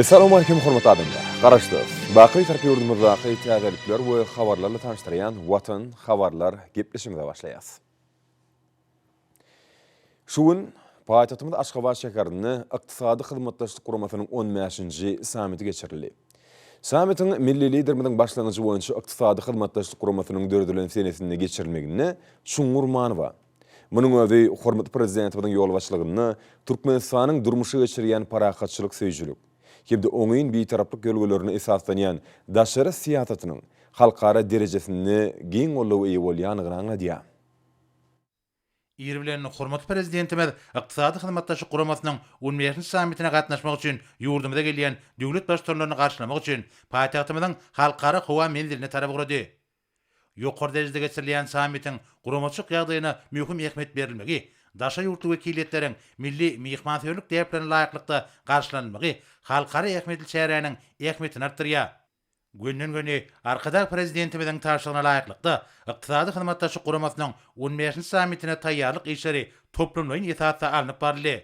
Assalamu alaikum hormatly adamlar. Garaşdyk. Baqy tarapy ýurdumyzdaky täzelikler we habarlarla tanıştyran Watan habarlar gepleşigine başlaýas. Şuun paýtagtymyzda Aşgabat şäherinde ykdysady hyzmatdaşlyk guramasynyň 15-nji samiti geçirildi. Samitin milli liderimiň başlanýyjy boýunça ykdysady hyzmatdaşlyk guramasynyň dördülen senesinde geçirilmegine şuňur many bar. Munyň özi hormatly prezidentimiň ýol başlygyny Türkmenistanyň durmuşy geçirýän parakatçylyk söýjülük hemde oňyň bitaraplyk gölgelerini esaslanýan daşary siýasatynyň halkara derejesini giň gollawy eýe bolýanyny aňladýar. Ýerbilen hormatly prezidentimiz ykdysady hyzmatdaşlyk guramasynyň 15-nji samitine gatnaşmak üçin ýurdumyza gelýän döwlet başçylaryny garşylamak üçin paýtagtymyzyň halkara howa menziline tarap gurady. Ýokary derejede geçirilýän samitin guramaçyk ýagdaýyna möhüm ähmiýet berilmegi, daşa ýurtly wekilletleriň milli mehmançyllyk täplerine laýyklykda garşylanmagy halkara ähmiýetli şäheriniň ähmiýetini artdyrýar. Günden güni arkada prezidentimiziň taşlygyna laýyklykda ykdysady hyzmatdaşlyk guramasynyň 15-nji samitine taýýarlyk işleri toplumlaryň esasy alınıp barly.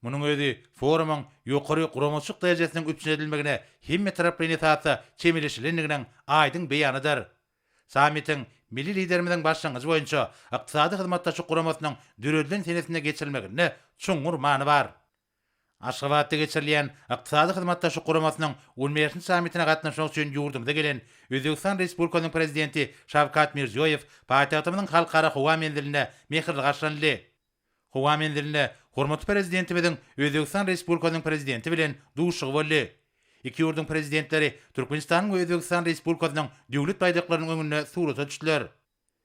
Munyň özi forumyň ýokary guramaçyk derejesiniň üpçedilmegine hemme taraplaryň esasy çemilişlendiginiň aýdyň beýanydyr. Samitin milli liderimiň başlangyjy boýunça ykdysady hyzmatdaşlyk guramasynyň döredlen senesinde geçirilmegine çuňur many bar. Aşgabatda geçirilýän ykdysady hyzmatdaşlyk guramasynyň 15-nji samitine gatnaşmak üçin ýurdumyza gelen Özbekistan Respublikasynyň prezidenti Şawkat Mirziýoýew paýtagtymyzyň halkara howa menziline mehirli garşylandy. Howa menziline hormatly prezidentimiziň Özbekistan Respublikasynyň prezidenti bilen duşugy boldy. İki ýurdun prezidentleri Türkmenistanyň we Özbekistan Respublikasynyň döwlet baýdaklarynyň öňüne surata düşdiler.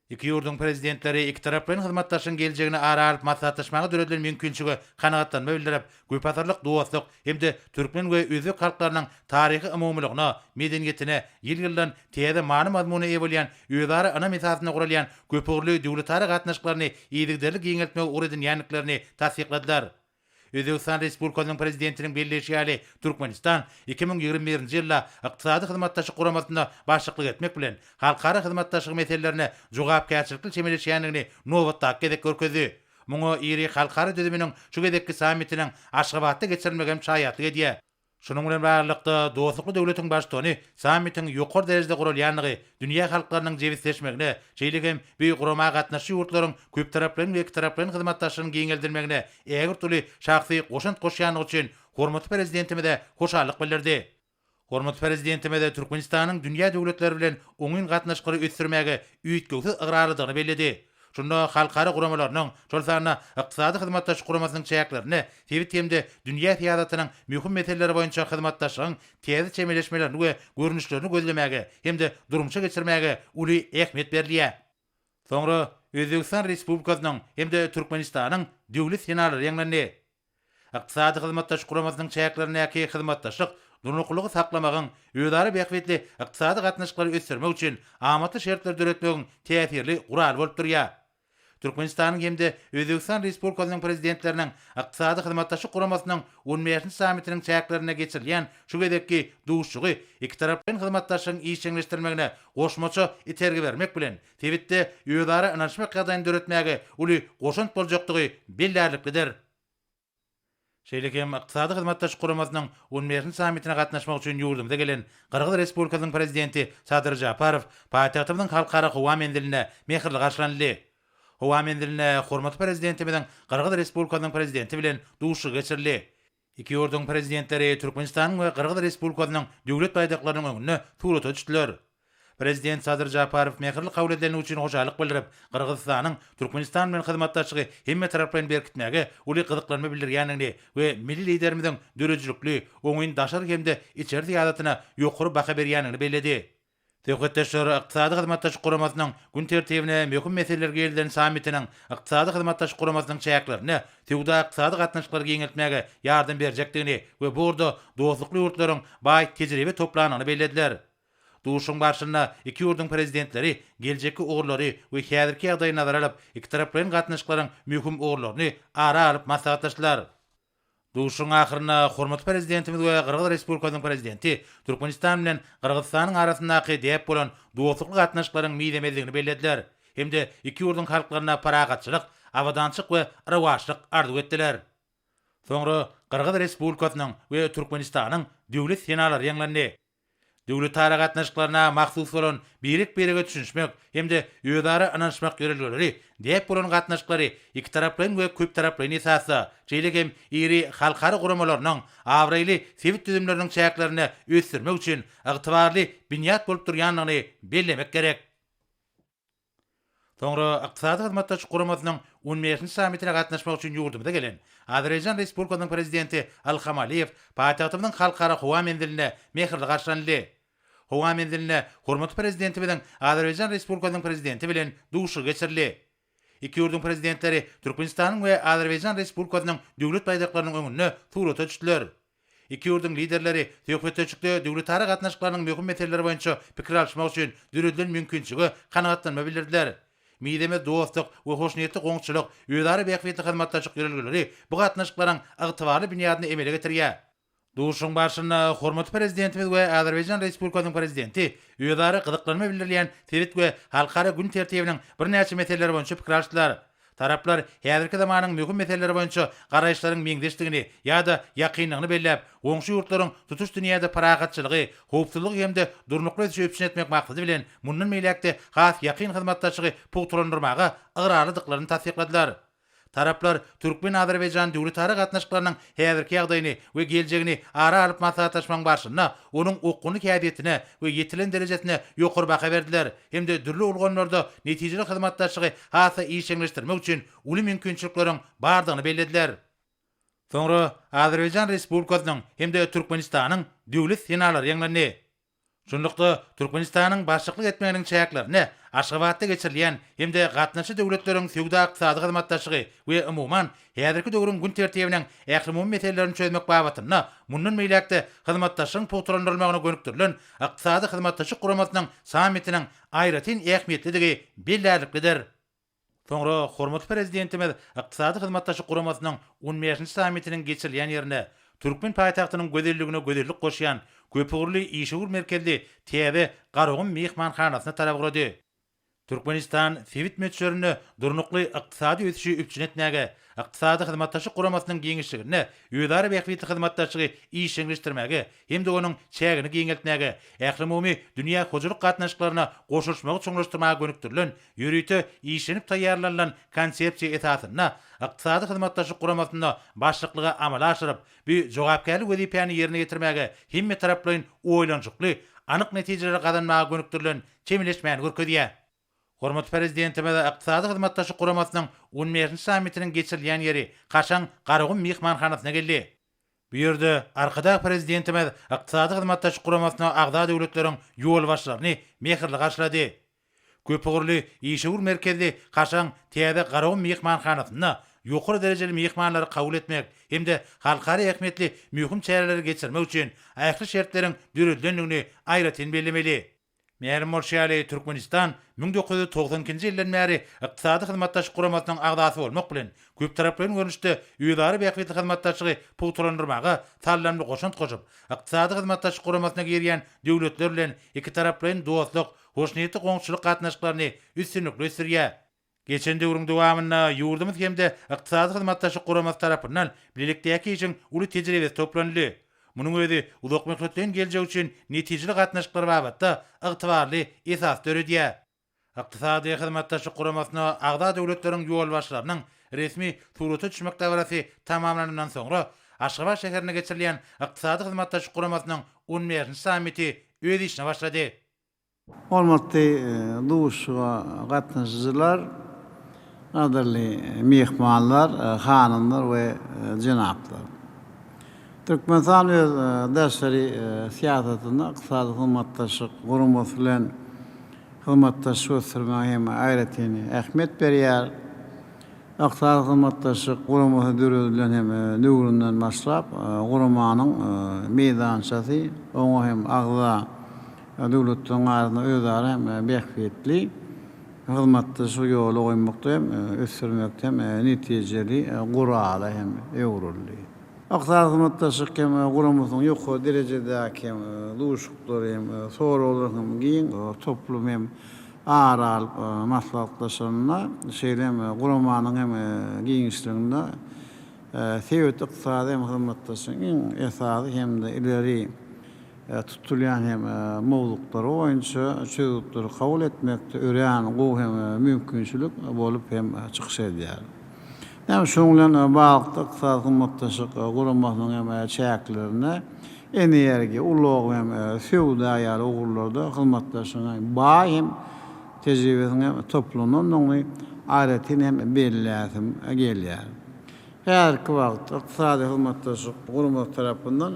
İki ýurdun prezidentleri iki taraplaryň hyzmatdaşynyň geljegine ara alyp maslahatlaşmagy döredilen mümkinçiligi kanagatlanma bildirip, göpatarlyk dostluk hemde türkmen we özbek halklarynyň taryhy umumlygyna, medeniýetine, ýyl-ýyldan täze many mazmuny eýe bolýan özara ana mesasyna guralýan köpürli döwletara gatnaşyklaryny ýygyderlik ýeňeltmegi uredin ýanlyklaryny tasdikladylar. Özbekistan Respublikasynyň prezidentiniň belleşýäli Türkmenistan 2021-nji ýylda ykdysady hyzmatdaşlyk guramasyna başçylyk etmek bilen halkara hyzmatdaşlyk meselelerine jogapkärçilikli çemilişýänligini nowatda gezek görkezdi. Muňa iri halkara düzüminiň şu gezekki samitiniň Aşgabatda geçirilmegen şaýatlyk edýär. Şunun bilen barlykda dostlukly döwletiň başçylygy samitiň ýokary derejede guralýanlygy dünýä halklarynyň jebisleşmegine, şeýlegem büýük gurama gatnaşy ýurtlaryň köp taraplaryň we iki taraplaryň hyzmatdaşlygyny giňeldirmegine ägir türlü şahsy goşant goşýanlygy üçin hormatly prezidentimize hoşallyk bildirdi. Hormatly prezidentimiz Türkmenistanyň dünýä döwletleri bilen oňyn gatnaşyklary ösdürmäge üýtgüsi ıgrarlydygyny bellädi. Şunda halkara guramalarynyň şolsana ykdysady hyzmatdaşlyk guramasynyň çäklerini, tewittemde dünýä siýasatynyň möhüm meseleleri boýunça hyzmatdaşlygyň täze çemeleşmelerini we görnüşlerini gözlemäge hemde durmuşa geçirmäge uly ähmiýet berilýär. Soňra Özbekistan Respublikasynyň hemde Türkmenistanyň döwlet senarlary ýeňlendi. Ykdysady hyzmatdaşlyk guramasynyň çäklerini ýa-ki hyzmatdaşlyk durmuklygy saklamagyň özara beýikli ykdysady gatnaşyklary ösdürmek üçin amaty şertler döretmegiň täsirli gural bolup durýar. Türkmenistanyň hemde Özbekistan Respublikasynyň prezidentläriniň ykdysady hyzmatdaşlyk guramasynyň 15-nji samitiniň çäklerine geçirilýän şu gezekki duşugy iki taraplaryň hyzmatdaşlygyny işçileşdirmegine goşmaça itergi bermek bilen tewitde özara anaşmak ýagdaýyny döretmäge uly goşant boljakdygy belläliklidir. Şeýlekem ykdysady hyzmatdaşlyk guramasynyň 15-nji samitine gatnaşmak üçin ýurdumyza gelen Kyrgyz Respublikasynyň prezidenti Sadyr Japarow paýtagtymyzyň halkara howa menziline mehirli garşylandy. Howa menziline hormatly prezidentimiziň Kyrgyz Respublikasynyň prezidenti bilen duşugy geçirildi. İki ýurdun prezidentleri Türkmenistanyň we Kyrgyz Respublikasynyň döwlet baýdaklarynyň öňüne surata düşdiler. Prezident Sadyr Japarow mehirli kabul edilen üçin hoşallyk bildirip, Kyrgyzstanyň Türkmenistan bilen hyzmatdaşlygy hemme taraplaryn berkitmäge uly gyzyklanma bildirýändigini we milli liderimiziň dörejilikli, oňyn daşary hemde içeri siýasatyna ýokary baha berýändigini belledi. Tewhetdeşler ykdysady hyzmatdaşlyk guramasynyň gün tertibine möhüm meseleler gelden samitiniň ykdysady hyzmatdaşlyk guramasynyň çäklerini, tewda ykdysady gatnaşyklary giňeltmäge ýardam berjekdigini we burada dostlukly ýurtlaryň baý tejribe toplanyny bellediler. Duşun barşyna iki ýurdun prezidentleri geljekki oglary we häzirki ýagdaýy nazara alyp iki taraplaryň gatnaşyklaryň möhüm oglary ara alyp maslahatlaşdylar. Duşun ahyryna hormatly prezidentimiz we Kyrgyz Respublikasynyň prezidenti Türkmenistan bilen Kyrgyzstanyň arasyndaky däp bolan dostlukly gatnaşyklaryň miýdemezligini bellediler. Hemde iki ýurdun halklaryna paragatçylyk, awadançyk we rawaçlyk arzu etdiler. Soňra Qırğız Respublikasynyň we Türkmenistanyň döwlet senalary ýaňlandy. Döwlet tara gatnaşyklaryna mahsus bolan birik berege düşünmek hemde öýdary ananşmak ýöreleri diýip bolan gatnaşyklary iki taraplaryň we köp taraplaryň esasy jeýlegem iri halkary guramalarynyň awraýly sewit düzümleriniň çäklerini ösdürmek üçin ygtybarly binýat bolup durýanlygyny bellemek gerek. Soňra ykdysady hyzmatdaşlyk guramasynyň 15-nji sammitine gatnaşmak üçin ýurdumda gelen Azerbaýjan Respublikasynyň prezidenti Ilham Aliýew paýtagtymyň halkara howa menziline mehirli garşylandy. Howa menziline hormatly prezidenti bilen Azerbaýjan Respublikasynyň prezidenti bilen duşy geçirildi. Iki ýurdun prezidentleri Türkmenistanyň we Azerbaýjan Respublikasynyň döwlet baýdaklarynyň öňünde surata düşdiler. Iki ýurdun liderleri söhbetçilikde döwlet tara gatnaşyklarynyň möhüm meseleleri boýunça pikir alşmak üçin düredilen mümkinçiligi kanagatlanma bildirdiler. Mideme dostluk we hoşnýetli goňçylyk, öýdary bähwetli hyzmatdaşlyk ýöreleri bu gatnaşyklaryň ygtybarly binýadyny emele getirýär. Duşuň başyna hormatly prezidentimiz we Azerbaýjan Respublikasynyň prezidenti öýdary gyzyklanma bildirilýän sewit we halkara gün tertibiniň bir näçe meseleleri boýunça pikir alşdylar. Taraplar häzirki zamanyň möhüm meseleleri boýunça garaýşlaryň meňdeşligini ýa-da ýakynlygyny belläp, goňşy ýurtlaryň tutuş dünýäde paragatçylygy, howpsuzlygy hemde durnukly söýpçün etmek maksady bilen mundan meýlekde has ýakyn hyzmatdaşlygy pugturandyrmaga ygradlyklaryny tasdikladylar. Taraplar Türkmen Azerbaýjan döwlet tara gatnaşyklarynyň häzirki ýagdaýyny we geljegini ara alyp maslahatlaşmaň barşyna, onuň okuny kädiýetine we ýetilen derejesine ýokary baha berdiler. Hemde dürli ulgamlarda netijeli hyzmatdaşlygy hasa işeňleşdirmek üçin uly mümkinçilikleriň bardygyny bellediler. Soňra Azerbaýjan Respublikasynyň hemde Türkmenistanyň döwlet senalary ýaňlandy. Şundukda Türkmenistanyň başçylyk etmeginiň çäklerini Aşgabatda geçirilýän hemde gatnaşy döwletleriň söwda ykdysady hyzmatdaşlygy we umuman häzirki döwrüň gün tertibiniň ähli meselelerini çözmek babatyna mundan meýlekde hyzmatdaşlygyň pugturandyrylmagyna gönükdirilen ykdysady hyzmatdaşlyk guramasynyň sammitiniň aýratyn ähmiýetliligi belläliklidir. Soňra hormatly prezidentimiz ykdysady hyzmatdaşlyk guramasynyň 15-nji sammitiniň geçirilýän ýerine Türkmen paýtagtynyň gözelligine gözellik goşýan köpügürli işegur merkezli täze Garagum mehmanhanasyna tarap gurady. Türkmenistan sewit meçlerini durnukly ykdysady ösüşi üpçün etmäge, ykdysady hyzmatdaşlyk guramasynyň geňişligine, öýdary bähwetli hyzmatdaşlygy işeňleşdirmäge, hemde onuň çägini geňeltmäge, ähli dünýä hojulyk gatnaşyklaryna goşulmagy çoňlaşdyrmaga gönükdirilen, ýürüýte işenip taýýarlanan konsepsiýa esasyna ykdysady hyzmatdaşlyk guramasyna başlyklyga amala aşyryp, bu jogapkärlik wezipäni ýerine getirmäge hemme taraplaryň oýlanjykly, anyk netijelere gazanmaga gönükdirilen çemleşmäni görkezýär. Hormatly prezidentimiz ykdysady hyzmatdaşlyk guramasynyň 15-nji sammitiniň geçirilýän ýeri Kaşan Garagum mehmanhanasyna geldi. Bu ýerde arkada prezidentimiz ykdysady hyzmatdaşlyk guramasyna agda döwletleriň ýol başlaryny mehirli garşylady. Köpügürli işegur merkezli Kaşan täze Garagum mehmanhanasyna ýokary derejeli mehmanlary kabul etmek hemde halkary ähmiýetli möhüm çäreleri geçirmek üçin aýakly şertleriň düredilenligini aýratyn bellemeli. Meýerim bolşaly Türkmenistan 1990-njy ýyldan bäri ykdysady hyzmatdaşlyk guramasynyň agdasy bolmak bilen köp taraplaryň görnüşde öýdary bähwetli hyzmatdaşlygy pugturandyrmaga talanly goşant goşup, ykdysady hyzmatdaşlyk guramasyna girýän döwletler bilen iki taraplaryň dostluk, hoşnýetli goňçylyk gatnaşyklaryny üstünlikle ösdürýär. Geçen döwrüň dowamyna ýurdumyz hemde ykdysady hyzmatdaşlyk guramasy tarapyndan bilelikdäki işiň uly tejribe toplandy. Munun özi uzak möhletden geljek üçin netijeli gatnaşyklar babatda ygtybarly esas döredýär. Ykdysady hyzmatdaşlyk guramasyna agda döwletleriň ýol başlarynyň resmi surata düşmek dawarasy tamamlanandan soňra Aşgabat şäherine geçirilýän ykdysady hyzmatdaşlyk guramasynyň 15-nji sammiti öz işine başlady. Hormatly duşga gatnaşyjylar, adyrly mehmanlar, hanymlar we jenaplar. Türkmenistan öz daşary siýasatyna ykdysady hyzmatdaşlyk guramasy bilen hyzmatdaşlyk ösdürmäge hem aýratyn ähmiýet berýär. Ykdysady hyzmatdaşlyk guramasy döredilen hem döwründen başlap guramanyň meýdançasy oňa hem agza döwletleriň arasynda özara hem bähwetli hyzmatdaşlyk ýoly goýmakda hem ösdürmekde hem netijeli guraly hem ýogrully. Ykdysady hyzmatdaşlyk hem guramasyň ýokary derejedäki hem duşuklary hem soraglary hem giň toplum hem ara alyp maslahatlaşanyna şeýlem guramanyň hem giňişliginde Sewet iqtisadi hem hizmetdaşyň esasy hem de ileri tutulýan hem mowzuklary boýunça çözüpleri kabul etmekde ören gowy hem mümkinçilik bolup hem çykyş edýär. Näme şoň bilen bagly iqtisady hizmetdaşyk guramagynyň hem çäklerini energi, ulug hem feodal ýaly ugurlarda hizmetdaşyň baý hem tejribesine toplanan onu aretin hem belläsim gelýär. Her wagt iqtisady hizmetdaşyk gurmak tarapyndan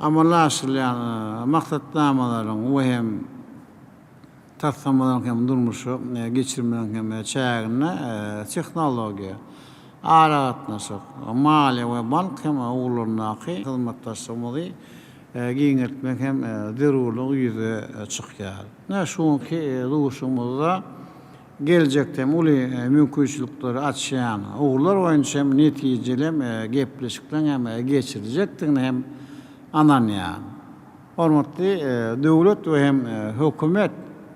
amallaşylan maksatnamalaryň we hem tassamalaryň hem durmuşy geçirmelerin hem çägine tehnologiýa, aratnaşyk, maliýe we bank hem ugurlaryny hizmetdaşlygy giňertmek hem zerurlygy ýüze çykýar. Näşonki duşumyzda geljekde uly mümkinçilikleri açýan ugurlar boýunça hem netijelem gepleşikden hem geçirijekdigini hem ananýar. Hormatly döwlet we hem hökümet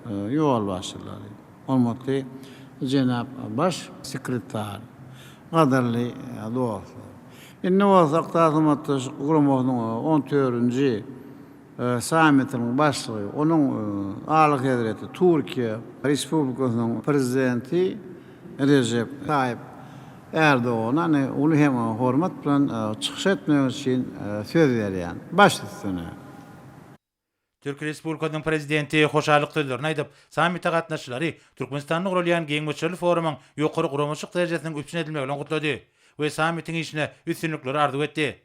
ýol başçylary, hormatly jenap baş sekretar, gadarly dostlar. Inne wagtda hizmetdaşyk guramagynyň 14-nji samitiniň başlygy, onuň alyk hedreti Türkiýe Respublikasynyň prezidenti Recep Tayyip Erdoğan uly hem hormat bilen çykyş etmek üçin söz berýän. Başlysyna Türkiýe Respublikasynyň prezidenti hoşalyk sözlerini aýdyp, sammitde gatnaşçylary Türkmenistanyň gurulýan geňmeçili forumyň ýokary guramaçyk derejesiniň üpçün edilmegini gutlady we sammitiň işine üstünlikleri arzuw etdi.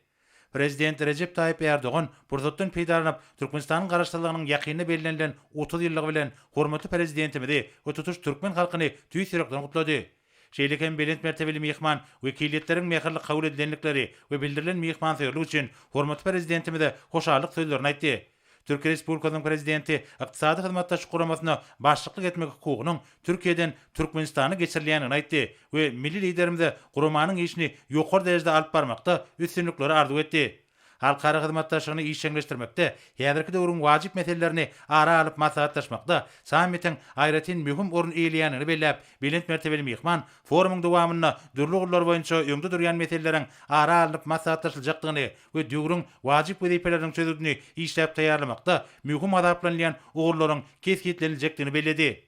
Prezident Recep Tayyip Erdoğan bursatdan peýdalanyp Türkmenistanyň garaşdyrlygynyň ýakyny bellenlen 30 ýyllygy bilen hormatly prezidentimizi we tutuş türkmen halkyny tüýsürekden gutlady. Şeýle hem belent mertebeli mehman wekilletleriň mehirli kabul edilenlikleri we bildirilen mehmançylyk üçin hormatly prezidentimize hoşalyk sözlerini aýtdy. Türkiýe Respublikasynyň prezidenti iqtisady hizmetdaşlyk guramasyna başçylyk etmek hukugynyň Türkiýeden Türkmenistana geçirilýänini aýtdy we milli liderimize guramanyň işini ýokary derejede alyp barmakda üstünlikleri arzuw etdi. Halkara hizmetdaşlygyny işçileşdirmekde häzirki döwrüň wajyp meselelerini ara alyp maslahatlaşmakda sammitiň aýratyn mühim orun eýleýänini belläp, belent mertebeli mehman forumyň dowamyna dürli ugurlar boýunça öňde durýan meseleleriň ara alyp maslahatlaşyljakdygyny we döwrüň wajyp wezipeleriniň çözüldüni işläp taýýarlamakda mühim adaplanýan ugurlaryň kesgitleniljakdygyny belledi.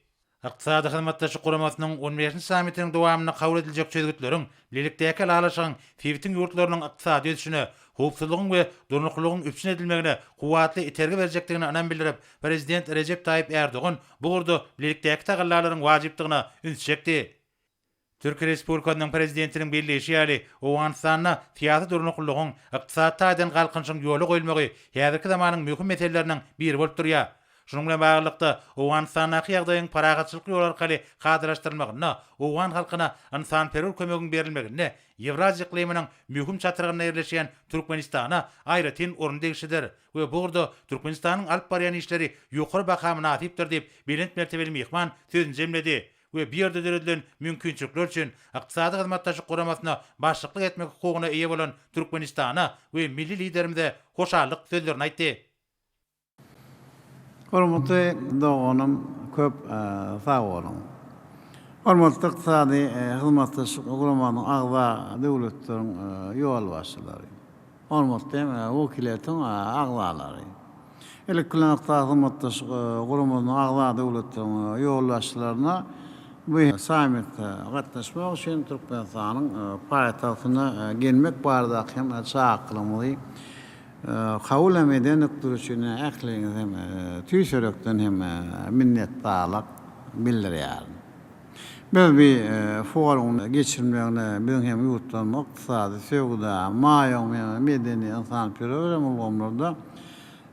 Iqtisady hizmetdaşlyk guramasynyň 15-nji sammitiniň dowamyna kabul ediljek çözgütleriň birlikdäki alaşyň Fiwtin ýurtlarynyň iqtisady ösüşine, howpsuzlygyň we durnuqlygyň üpçün edilmegine kuwatly itergi berjekdigini anan bildirip, Prezident Recep Tayyip Erdoğan bu urdu birlikdäki tagallarlaryň wajypdygyna ünsçekdi. Türkiýe Respublikasynyň prezidentiniň belleşi ýaly Owganistanyna fiýaty durnuqlygyň iqtisatda eden galkynçyň ýoly goýulmagy häzirki zamanyň möhüm meselelerinden biri bolup durýar. Şunun bilen baglanykda Owganistanyň ýagdaýyň paragatçylyk ýol arkaly gadyraşdyrylmagyna, Owgan halkyna insanperwer kömegin berilmegine, Ewraziýa ikliminiň möhüm çatyrygyna ýerleşýän Türkmenistana aýratyn orun degişidir we bu urda Türkmenistanyň alyp barýan işleri ýokary bakamyna atypdyr diýip belent mertebeli mehman sözüni jemledi we bir ýerde döredilen mümkinçilikler üçin iqtisady hizmetdaşlyk guramasyna başçylyk etmek hukugyna eýe bolan Türkmenistana we milli liderimize hoşalyk sözlerini aýtdy. Hormatly doganym köp sag bolun. Hormatly iqtisady hizmetdaşlyk guramanyň agza döwletleriň ýol başçylary. Hormatly wekilletin agzalary. Eleklen iqtisady hizmetdaşlyk guramanyň agza döwletleriň ýol başçylaryna bu sammitde gatnaşmak üçin Türkmenistanyň paýtagtyna gelmek barada hem çağırylmaly. Kabul eden noktalarçyny ähliňiz hem tüýsürekden hem minnetdarlyk bildirýär. Biz bir forum geçirmegine bizim hem ýurtdan iqtisady, feodal, maýan medeni insan programlarda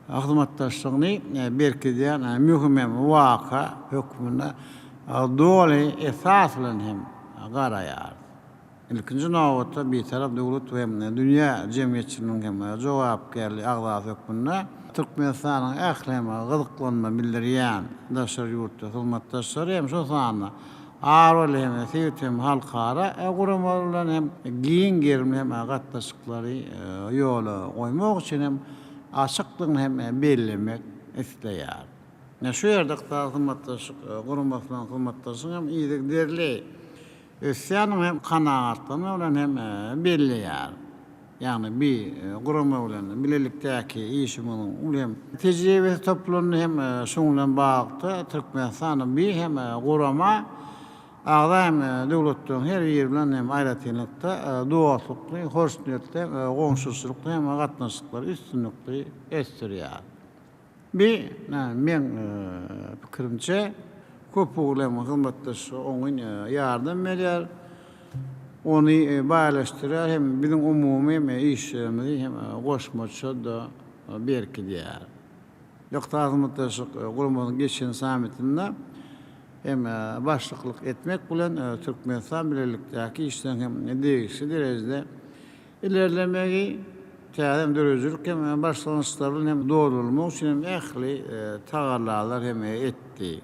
hizmetdaşlygyny berkidýän mühim hem waka hökmüne doly esas bilen hem garaýar. İlkinci navbatda bir taraf döwlet we dünýä jemgyýetçiliginiň hem jogapkärligi agzasy hökmünde Türkmenistanyň ählime gyzyklanma bildirýän daşary ýurtda hizmetdaşlary hem şo sany arwaly hem Fiwtin halkara guramalar hem giň germe hem gatnaşyklary ýola goýmak üçin hem açyklygyny hem bellemek isleýär. Şu ýerde hizmetdaşlyk guramasynyň hizmetdaşlygy hem ýygyk derli Ösýanyň hem kanagatlygy bilen hem belli ýar. Yani bir gurama bilen bilelikdäki işimiň ulem tejribesi toplandy hem şoň bilen bagly Türkmenistanyň bir hem gurama agda hem döwletden her ýer bilen hem aýratynlykda dowaslyklykly, hoşnutly, goňşuçylykly hem gatnaşyklary üstünlikli estirýär. Bir men pikirimçe köp ulem hyzmatdaş oňun ýardam berýär. Onu bağlaştırar hem bizim umumi işlerimizi hem goşmaça da berkidýär. Ýoktaşyk gurumanyň geçen samitinde hem başlyklyk etmek bilen Türkmenistan bilelikdäki işler hem degişli derejede ilerlemegi täzem dörejlik hem başlanýşlar bilen hem doğrulmak üçin hem ähli tagarlarlar hem etdi.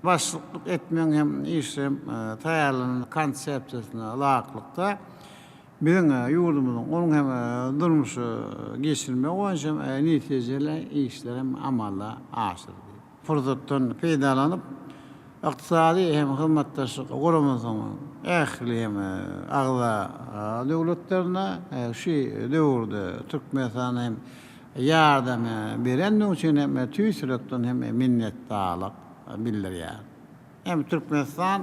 Başlıklık etmeyen hem işlem taýarlanan konsepsiýasyna laýyklykda bizim ýurdumyzyň onun hem durmuşy geçirmek üçin netijeli işler hem amalla aşyrdy. Fursatdan peýdalanyp ykdysady hem hyzmatdaşlyk guramyzyň ähli hem agda döwletlerine şu döwürde Türkmenistan hem ýardam beren üçin hem tüýsürekden hem minnetdarlyk bildirýär. Hem Türkmenistan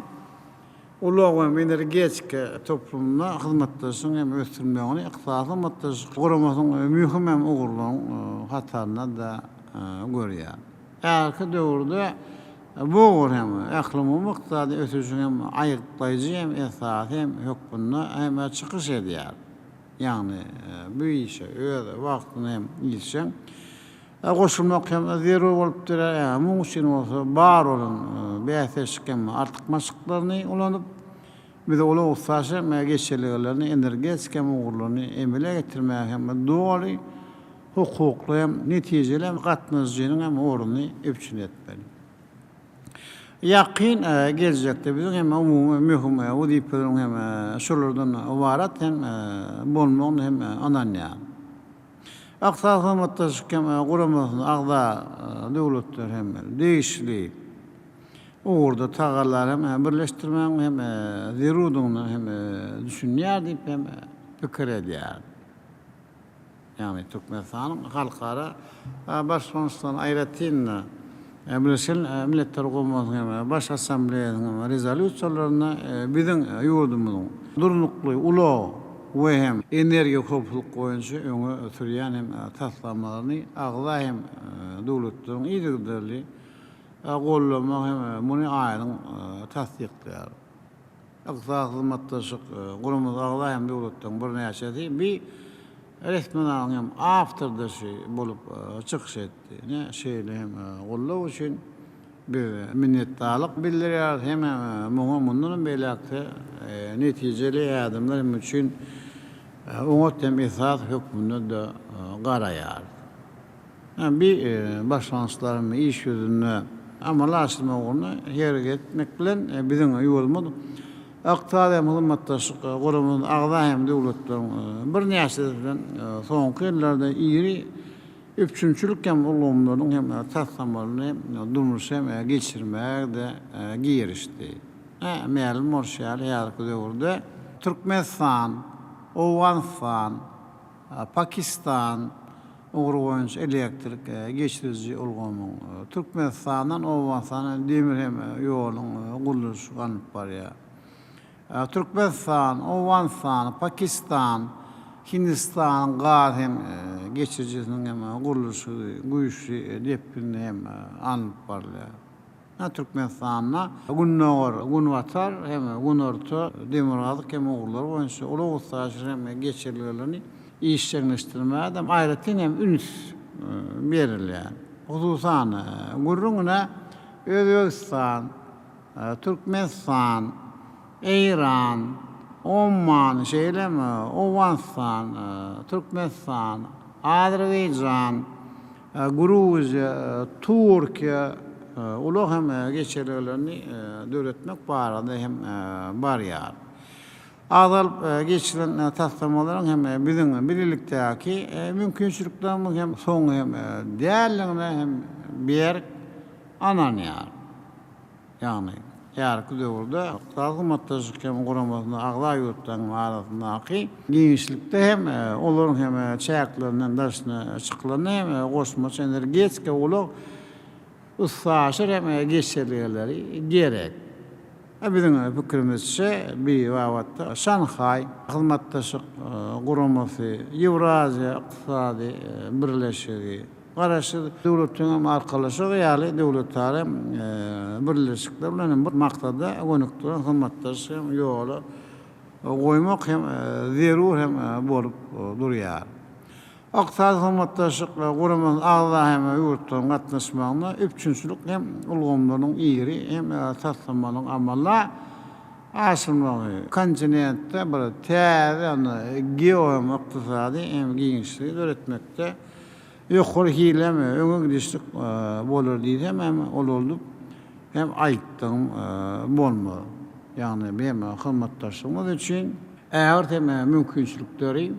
ulug we energetik toplumuna hyzmatdaşyň hem ösdürmegini ykdysady hyzmatdaşlyk guramyzyň mühim hem ugurlaryň hataryna da görýär. Älki döwürde bu hem ählim ykdysady ösüşiň hem aýyrtlaýjy hem esasy hem hökmüne hem çykyş edýär. Yani bu işe öz wagtyny hem ilşen goşulmak hem zero bolup durar. Muň üçin bolsa bar bolan bäseslik hem artyk maşyklaryny ulanyp bize ola oksaşy geçerliliklerini energetik hem ugurlaryny emele getirmek hem doğru hukukly hem netijeli hem gatnaşyjynyň hem oruny öpçün etmeli. Ýakyn geljekde bizim hem umumy mühim wezipelerin hem şolardan ibarat hem bolmagyny hem ananýar. Aqsa hyzmatdaşlyk hem guramyzyň agda döwletler hem degişli orada tagarlar hem birleşdirmek hem zerudyny hem düşünýär diýip hem pikir edýär. Yani Türkmenistanyň halkara başlanýşdan aýratynna Birleşen Milletler Guramasynyň baş assambleýasynyň rezolýusiýalaryna bizim ýurdumyzyň durnukly ulug we hem energiýa köpçülük boýunça öňe sürýän hem taslamalaryny agda hem döwletleriň ýigdirli gollamak hem muny aýryň tasdikleýär. Aqsa hyzmatdaşlyk guramasyň agda hem döwletleriň bir näçesi bir resmen hem afterdaşy bolup çykyş etdi. Şeýle hem gollaw üçin bir minnetdarlyk bildirýär hem muňa mundan beýlekde netijeli ýardamlar üçin oňa hem esas hökmüne de garaýar. Bir başlanýşlarym iş ýüzünde amalaşdyrmagyny herget etmek bilen bizim ýolumyz Aqtaýa hyzmatdaşlyk guramyň agda hem döwletleriň bir näçesinden soňky ýyllarda iri öpçünçülük hem ulgamlaryň hem taslamalyny durmuş hem geçirmek de girişdi. Mälim morşýal ýarky döwürde Türkmenistan, Owganistan, Pakistan Ugruvans elektrik geçirici ulgamyň Türkmenistandan Owganistana demir hem ýoluň gurulşy ganyp barýar. Türkmenistan, Owganistan, Pakistan, Hindistan gaz hem geçirjisiniň hem gurulşy güýçli depini hem anyp barýar. Türkmenistana Gunnor, Gunwatar hem Gunorta demirgazyk hem ugurlar boýunça ulug ustaşy hem geçirlilerini işçileştirmeye hem aýratyn hem üns berilýär. Hususan gurruna Özbekistan, Türkmenistan, İran, Oman, Owganistan, Türkmenistan, Azerbaýjan, Gruziýa, Türkiýe ulug hem geçerlilerini döwletmek barada hem barýar. Azalyp geçirilen taslamalaryň hem bizim birlikdäki mümkinçiliklerimiz hem soňy hem däliligine hem berk ananýar. Yani Yarkı döwürde hyzmatdaşlyk hem guramasyna agla ýurtlaryň arasyndaky giňişlikde hem olaryň hem çäklerinden daşyna çykylany hem goşmaça energetika ulug ussaşyr hem geçerlileri gerek. Bizim fikrimizçe bir wagtda Şanhay hyzmatdaşlyk guramasy Ýewraziýa ykdysady birleşigi garaşy döwletiň arkalaşygy ýaly döwletlere birleşikler bilen bir maksada gönükdiren hyzmatdaşlyk ýoly goýmak hem zerur hem bolup durýar. Ykdysady hyzmatdaşlyk guramasy agza hem ýurtlaryň gatnaşmagyna üçinçilik hem ulgamlaryň ýeri hem taslamalyň amalla aşylmagy kontinentde bir täze geoiqtisady hem giňişlik öğretmekde ýokary hilem öňe gidişlik bolar diýsem hem olup hem aýtdyň bolmady. Ýagny benim hyzmatdaşlygymyz üçin äger hem mümkinçilikleri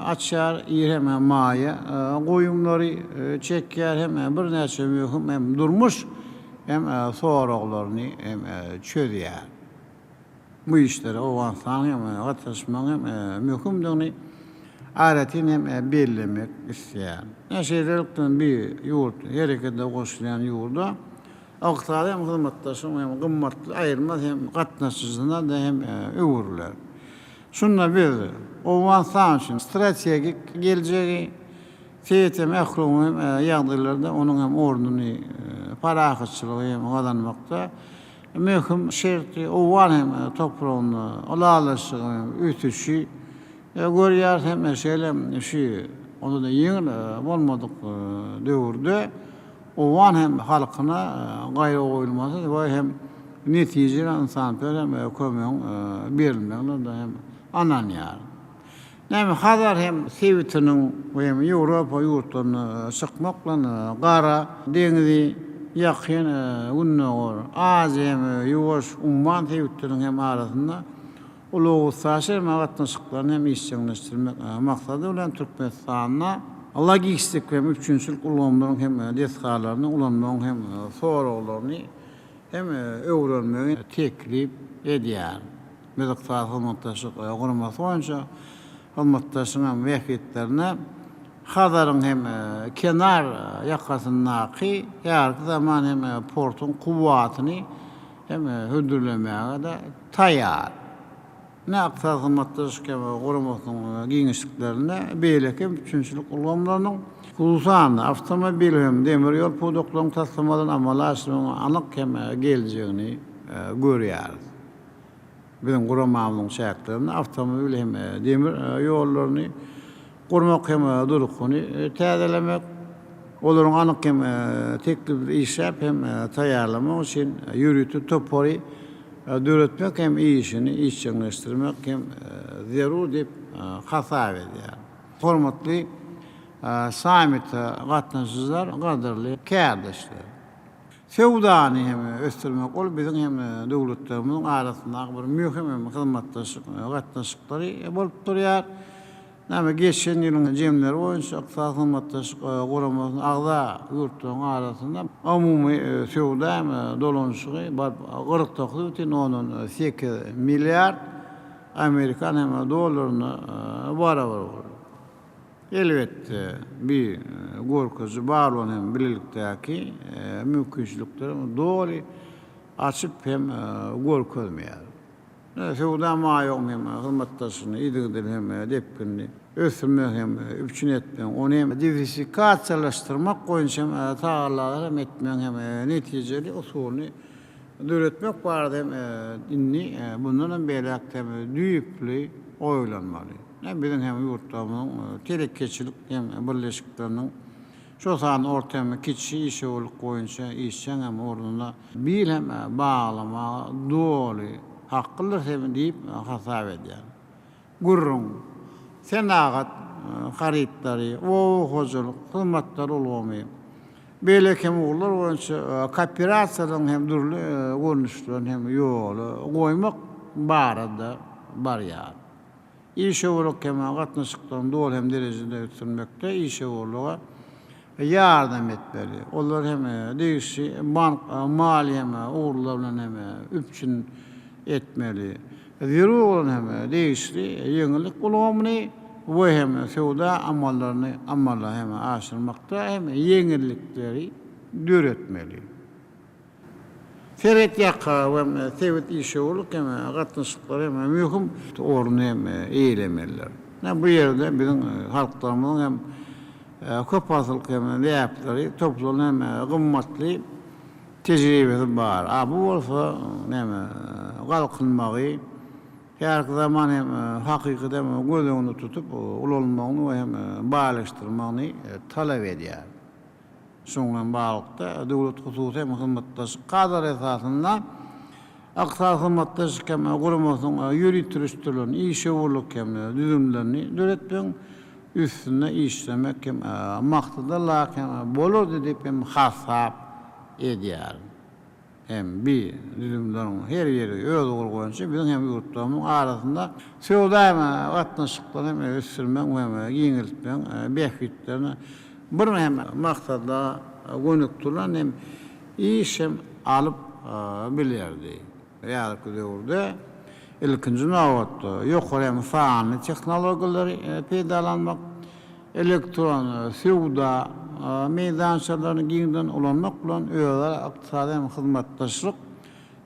açar hem maýa goýumlary çekýär hem bir näçe möhüm hem durmuş hem soraklaryny hem çözýär. Bu işlere owansan hem gatnaşmagy hem möhümdigini aratin hem bellemek isleýär. Näşelerlikden bir ýurt hereketde goşulan ýurda ykdysady hem hyzmatdaşlyk hem gymmatly aýyrmaz hem gatnaşyjyna da hem öwürler. Şunda biz owansan üçin strategik geljegi feýetem ährum ýagdaýlarda onuň hem ornuny parahatçylygy hem gazanmakda möhüm şerti owan hem topragyny alalaşygy ütüşi görýär hem meselem şu onu da ýeňil bolmadyk döwürde owan hem halkyna gaýra goýulmasy we hem netije insan hem kömeň berilmegine da hem ananýar. Näme hazar hem Sewitiniň we hem Ýewropa ýurtlaryna çykmak bilen gara deňizi ýakyn unnagor Aziýa hem ýuwaş umman Sewitiniň hem arasynda ulugy saşy magatnaşyklaryny hem işçileşdirmek maksady bilen Türkmenistanyna logistik hem üçinçilik ulanmagyň hem destgalaryny ulanmagyň hem soraklaryny hem öwrenmegi teklip edýär. Medikal hyzmatdaşlyk guramasy boýunça hyzmatdaşlyk wekillerine Hazaryň hem kenar ýakasyndaky ýarky zaman hem portun kuwwatyny hem hödürlemäge de taýýar. Näçe hyzmatdaşlyk guramasyň giňişliklerine beýleki üçinçilik ulanmalarynyň hususan awtomobil hem demir ýol pudoklaryň taslamadan amalaşygyny anyk hem geljegini görýär. Bizim guramamyň şähertlerinde awtomobil hem demir ýollaryny gurmak hem durukyny täzelemek, olaryň anyk hem teklip işläp hem taýýarlamak üçin ýürütip topary döretmek hem işini işçileşdirmek hem zerur diýip hasap edýär. Hormatly samit gatnaşyjylar, gaderli kärdeşler. Fewdany hem östirmek ol bizim hem döwletlerimiň arasyndaky bir möhüm hem hyzmatdaşlyk gatnaşyklary bolup durýar. Näme geçen ýylyň jemleri boýunça ykdysady hyzmatdaşlyk guramasyň agza ýurtlaryň arasynda umumy fewda hem dolanşygy 49,8 milliard Amerikan hem dollaryny barabar bolýar. Elbetde bir gorkuzy barlan hem birlikdäki mümkinçilikleri doly açyp hem gorkozmaýar. Fewda maýyň hem hyzmatdaşlygyny idigdir hem depkinli ösürmek hem üçün etmek, onu hem diversifikasiýalaşdyrmak boýunça hem taýýarlar hem etmek hem netijeli usulyny döretmek barada hem inni bundan beýlek hem düýpli oýlanmaly. Bizim hem ýurtlaryň telekeçilik hem birleşikleriniň şu san ortamy kiçi işewolyk boýunça işçiň hem ornuna bir hem baglama doly haklylar hem diýip hasap edýär. Gurrun, senagat haritleri, hojalyk, hyzmatlary ulgamy. Beýleki hem uglar boýunça kooperatsiýalaryň hem durly görnüşlerini hem ýoly goýmak barada barýar. İşewolyk hem gatnaşyklaryň dol hem derejede ötürmekde işewolyga yardım etmeli. Onlar hem değişi bank, mali hem uğurlarla hem üpçün etmeli. Zirve olan hem değişli yenilik bulamını ve hem sevda amallarını hem aşırmakta hem yenilikleri düretmeli. Seret yaka ve sevit işi olup hem katlaşıkları hem mühim orunu hem eylemeliler. Bu yerde bizim halklarımızın hem köp asılık hem yapıları topluluğun hem kımmatlı tecrübesi var. Bu olsa hem kalkınmağı her zaman hem hakikaten hem gözünü tutup ululmağını hem bağlaştırmağını talep ediyor. Şundan bağlıqda döwlet hususy hizmetdaşy kadar esasında aksal hizmetdaşy hem guramasyň ýürütürüşdirilýän işe boluk hem düzümlerini döretmeň üstüne işlemek hem maksada lakin bolur diýip hem hasap edýär. Hem bir düzümlerin her ýeri öz bolgunça bizim hem ýurtlarymyň arasında söwda gatnaşyklar hem ösürmek hem ýeňiltmek behbitlerini bir hem maksada gönüktulan hem iş hem alıp bilirdi. Yani kudurda ilkinci navbatda ýokary hem faany tehnologiýalary peýdalanmak, elektron sewda meydançalaryny giňden ulanmak bilen öýler ykdysady hem hyzmatdaşlyk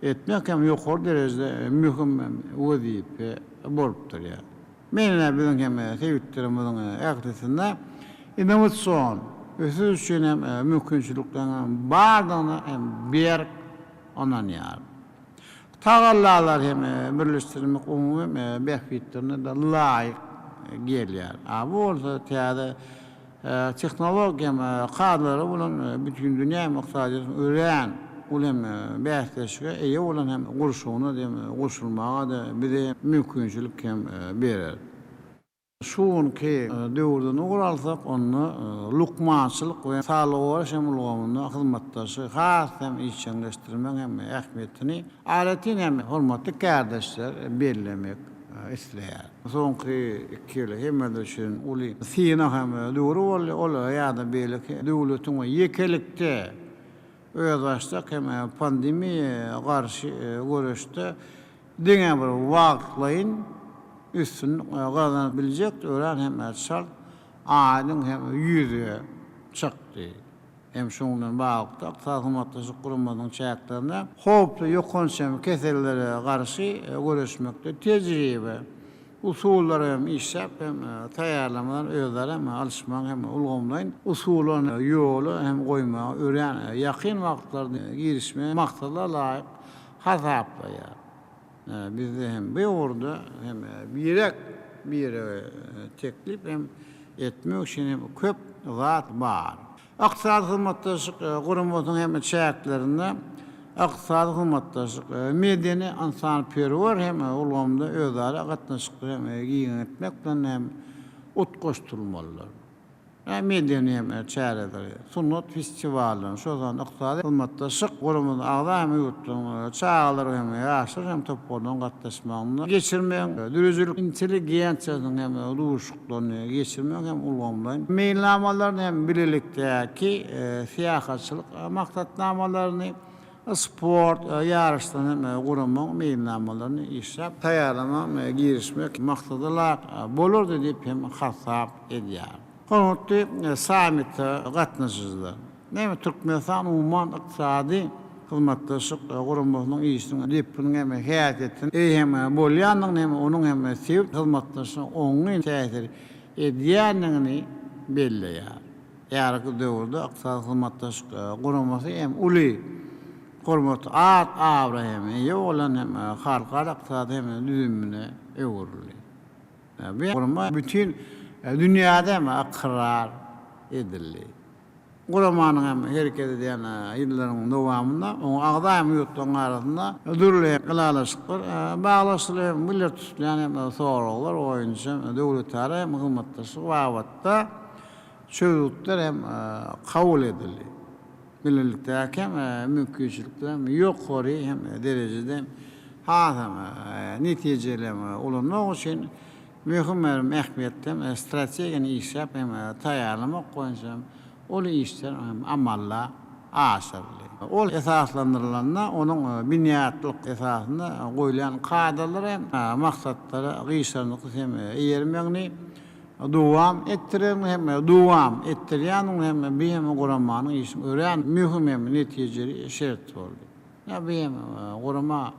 etmek hem ýokary derejede mühim wezipe bolupdyr. Mene bizim hem sewitlerimiziň ägtisinde innovatsion, ösüş üçin hem mümkinçiliklerden bardygyny hem berip onan ýar. Tagallalar hem birleşdirmek umumy behbitlerine de laýyk gelýär. Bu bolsa täze tehnologiýa hem kadrlary bilen bütün dünýä maksadyny öýren, ulam behsleşige eýe bolan hem gurşugyna hem goşulmaga da bize mümkinçilik hem berer. Şuunki döwürden ugralsak onu lukmançylyk we sağlyk şemulgamyny hyzmatdaşy has hem işçileşdirmek hem ähmiýetini alatin hem hormatly kardeşler bellemek isleýär. Soňky 2 ýyl hemme üçin uly syna hem döwür bol ýa-da beýleki döwletiň ýekelikde öz başlyk hem pandemiýa garşy görüşde diňe bir wagtlaýyn üstün kazanabilecek öğren hem şart aýdyň hem ýüze çykdy. Hem şundan bagda sağlamatdaşy guramadyň çäklerine hoply ýokançam kesellere garşy görüşmekde tejribe usullary hem işläp hem taýýarlamalar özleri hem alışmak hem ulgamlaýyn usullaryny ýoly hem goýma öğren ýakyn wagtlarda girişme maksadlar laýyk hasaplaýar. Bizde hem bir orada hem bir teklif hem etmek için hem köp zat var. Aksal hyzmatdaşlyk guramasyň hem çäklerinde aksal hyzmatdaşlyk medeni ansanperwer hem ulgamda özleri gatnaşyklar hem giň etmek bilen hem utgoşdurulmalylar. Medeni hem çäreler, sunnat festivalyny, şozan aksal hyzmatdaşlyk guramasyň agda hem ýurtlaryň çağlar hem ýaşar hem toplanmagyň gatnaşmagyny geçirmek, dürüjlük intelligensiýasyň hem ruşuklaryny geçirmek hem ulgamlaryň meýilnamalaryny hem bilelikdäki siýasatçylyk maksatnamalaryny sport ýarışlaryny hem guramak meýilnamalaryny işläp taýýarlamak, girişmek maksadylar bolurdy diýip hem hasap edýär. Hormatly sammitde gatnaşyjylar. Näme Türkmenistan umman ykdysady hyzmatdaşlyk guramasynyň işini depiniň hem häýatynyň hem bolýanyň hem onuň hem sevip hyzmatdaşlygyň oňy täsir edýänligini belleýär. Ýarky döwürde ykdysady hyzmatdaşlyk guramasy hem uly hormat abra hem ýolan hem halkara ykdysady hem düzümine öwrüli. Bu bütün dünyada hem akrar edildi. Guramanyň hem hereket edýän ýyllaryň dowamında oň agda hem ýurtlaryň arasında dürli galalaşyklar baglaşyly millet tutulýan hem soraglar oýunçy döwletler hem hyzmatdaşlyk wagtda çözüldüler hem kabul edildi. Milletlikde hem mümkinçilikler hem ýokary hem derejede hem netijeleme ulanmak üçin mühim ähmiýetli strategiýany işläp hem taýýarlamak goýunça ol işler amalla aşırlı. Ol esaslandırılanna onun biniyatlık esasında koyulan kaydalar hem maksatları gıyşarlık hem eğermekni duam ettiren hem duam ettiriyan hem bihem Kur'an'ın işin öğren mühim hem neticeli şart oldu. Ya bihem Kur'an'a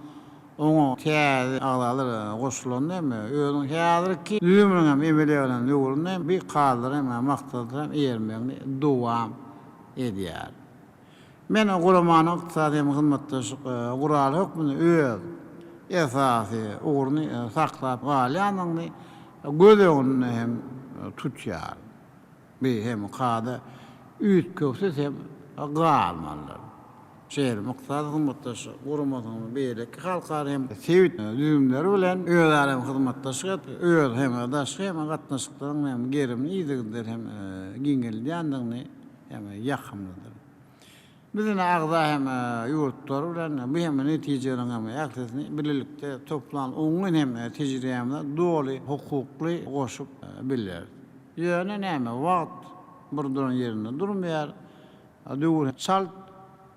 onu tiyaz ağlarlar koşulan hem öğren hazır ki düğümün hem emeliyorlar yoğurun hem bir kaldır hem maksadır hem eğermekni duam ediyor. Men Kur'an'ın iktisadi hizmetdaşlyk Kur'an hükmüni öz esasy uğrunu saklap galanyny gözüňi hem tutýar. Bir hem kada üýt köpse hem galmanlar. Şeýle iktisadi hizmetdaşlyk Kur'an'yň beýleki halkary hem sevit düýümleri bilen özlärem hizmetdaşlyk öz hem daşy hem gatnaşyklaryň hem gerimini ýygydyr hem giňelýändigini hem ýakymlydyr. Bizin ağda hem yurtlar bilen bu hem netijelerini hem ýaklysyny birlikde toplan oňun hem tejribemde doli hukukly goşup biler. Ýöne näme wagt birden ýerinde durmaýar. Dur çalt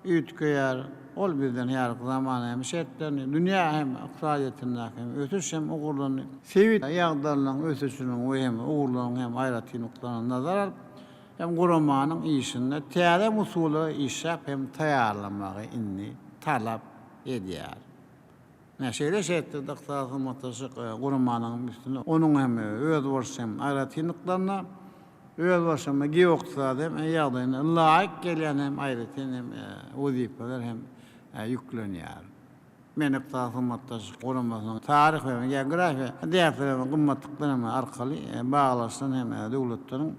ütkeýär. Ol bizden ýarky zamana hem şertlerini dünýä hem iqtisadiýetinde hem ötüş hem ugurlany sevit ýagdarlaryň ötüşiniň we hem ugurlaryň hem aýratynlyklaryna nazar alyp hem Kur'an'ın işinde tiyade usulü işap hem tayarlamağı inni talap ediyor. Neşeyle şeyde daktarı mutaşık Kur'an'ın üstünde onun hem öz varsam aratınlıklarına öz varsam geoktada hem yağdayına layık gelen hem ayrıtın hem vazifeler hem yükleniyor. Men daktarı mutaşık Kur'an'ın tarih ve geografi diğer kımmatlıklarına arkalı bağlaşan hem devletlerin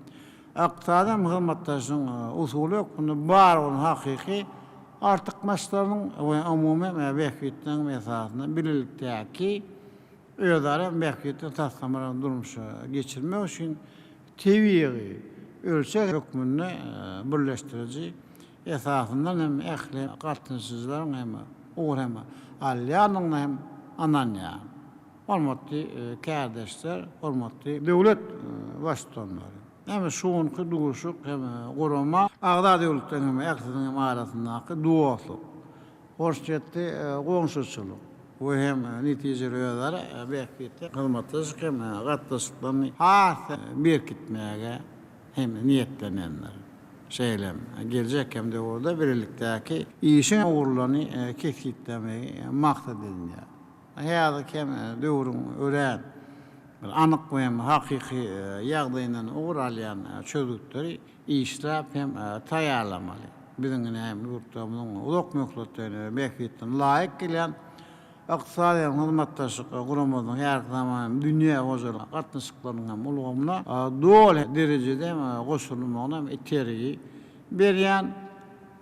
Aktada hizmetdaşyň usuly ýokmy bar bolan hakyky artykmaçlaryň we umumy mähfiyetiniň mesasyny birlikdäki öýdara mähfiyetde tassamara durmuşa geçirmek üçin tebiği ölçek hükmünü birleşdirici esasından hem ähli gatnaşyjylaryň hem ugur hem alýanyň hem ananya. Hormatly kardeşler, hormatly döwlet başçylary. Hem şuňky duşuk hem Kur'an'a agda döwletleriň hem ýaksynyň arasyndaky duwalyk. Horşetdi goňşuçylyk we hem netijeli ýollara beýikde hizmetdaşlyk hem gatnaşyklaryny has berkitmäge hem niýetlenenler. Şeýlem geljek hem de orada birlikdäki işin ugurlany kesitlemeyi maksat edilýär. Häzir hem döwrüň ören anyk we hakyky ýagdaýyndan ugur alýan çözükleri işlap hem taýýarlamaly. Biziň hem ýurtlarymyň ulak möhletlerine mähfiyetden laýyk gelen iqtisadi hizmetdaşlyk Kur'an'yň her zaman dünýä goşulan gatnaşyklaryň hem ulgamyna dole derejede goşulmagyna eteri berýän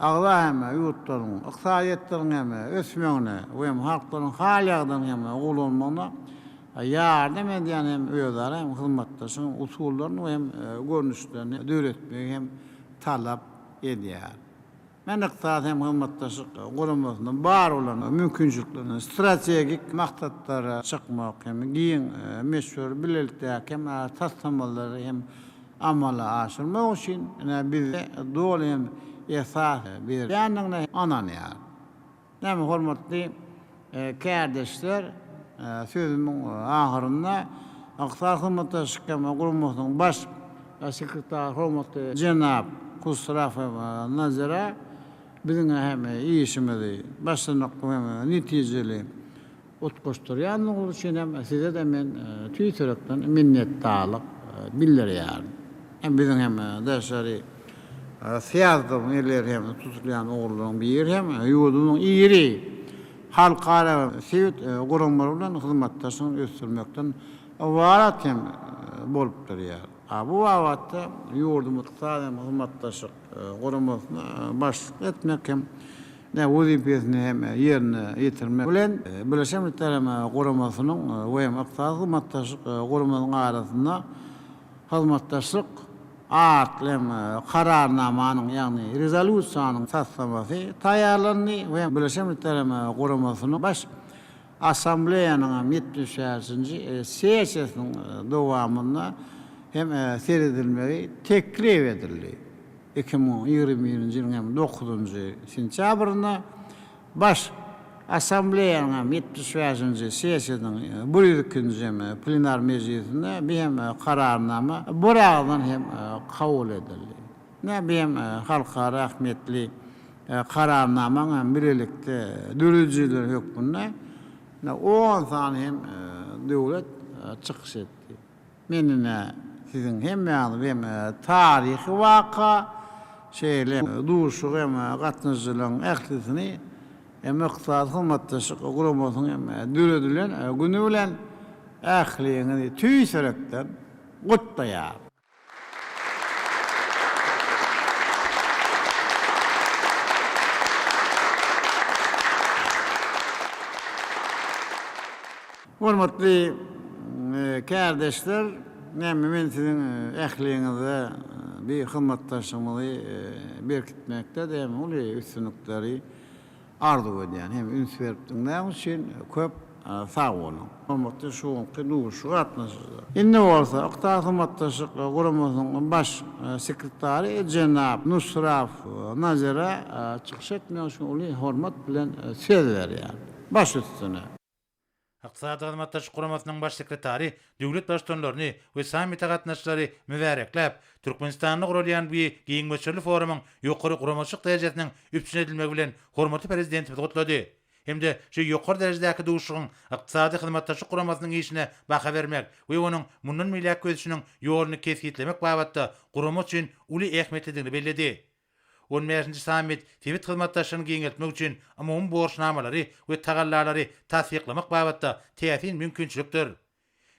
agda hem ýurtlaryň iqtisadiýetlaryň hem ösmegine we halklaryň hal ýagdaýynyň hem ulanmagyna yardım edýän hem öýdara hem hizmetdaşyň usullaryny hem görnüşlerini döretmegi hem talap edýär. Men iqtisad hem hizmetdaşlyk Kur'an'yň bar bolan mümkinçiliklerini strategik maksatlary çykmak hem giň meşhur bilelikdäki hem tassammalary hem amala aşyrmak üçin biz dol hem esas berýändigine ananýar. Näme hormatly kardeşler sözümün ahırında iqtisad hizmetdaşlyk Kur'an'yň baş sekretary hormatly Cenab Kusrafov nazara biziň hem işimizi başlamak hem netijeli utguşdurýan üçin hem size de men Twitter'dan minnetdarlyk bildirýär. Hem biziň hem daşary siýasat ýerler hem tutulýan ogurlaryň bir hem ýurdunyň iri halkara sevit Kur'an'lar bilen hizmetdaşlygyny ösdürmekden awarat hem bolup durýar. Bu awatda ýurdumyz iqtisady hizmetdaşlyk Kur'an'yny başlyk etmek hem wezipesini hem ýerine ýetirmek bilen Birleşen Milletler Kur'an'ynyň we hem iqtisady hizmetdaşlyk Kur'an'ynyň arasynda hizmetdaşlyk atlem kararnamanyň ýagny rezolýusiýanyň tassamasy taýýarlandy we Birleşen Milletler Kur'an'ynyň baş assambleýanyň 76-njy sessiýasynyň dowamynda hem seredilmegi teklif edildi. 2021 ýylyň 9-njy sentýabrynda baş assambleýanyň 75-nji sessiýasynyň 1-2-nji plenar mejlisinde hem kararnama bu ragdan hem kabul edildi. Hem halkara ahmetli kararnamaň birlikde dörüjüler hökmünde 10 san hem döwlet çykyş etdi. Menine sizin hem tarihi vaka duşu hem gatnaşylaryň ählisini hem iqtisadi hyzmatdaşlyk guramasynyň döredilen günü bilen ähliýini tüýserekden gutdaýar. Hormatly kardeşler, men sizin ähliňizde bir hyzmatdaşlygyny berkitmekde hem uly üstünlikleri arzu edýän hem üns beripdiňler üçin köp sag bolun. Hormatly şuňky duşu gatnaşyjylar. Indi bolsa iqtisadi hyzmatdaşlyk guramasynyň baş sekretary Jenap Nusraf Nazara çykyş etmek üçin uly hormat bilen söz berýär. Baş üstüne. Iqtisadi hyzmatdaşlyk guramasynyň baş sekretary döwlet başçylaryny we sammita gatnaşçylary mübarekläp, Türkmenistanyň gurulýan bu giňmeçili forumyň ýokary guramaçyk derejesiniň üpçün edilmegi bilen hormatly prezidentimiz gutlady. Hemde şu ýokary derejedäki duşugyň iqtisadi hyzmatdaşlyk guramasynyň işine baha bermek we onuň mundan milyak gözüşiniň ýoluny kesgitlemek babatda gurama üçin uly ähmetligini belledi. 15-nji sammit tebit hyzmatdaşlygyny giňeltmek üçin umum borçnamalary we tagallalary tasdiklamak babatda täsin mümkinçilikdir.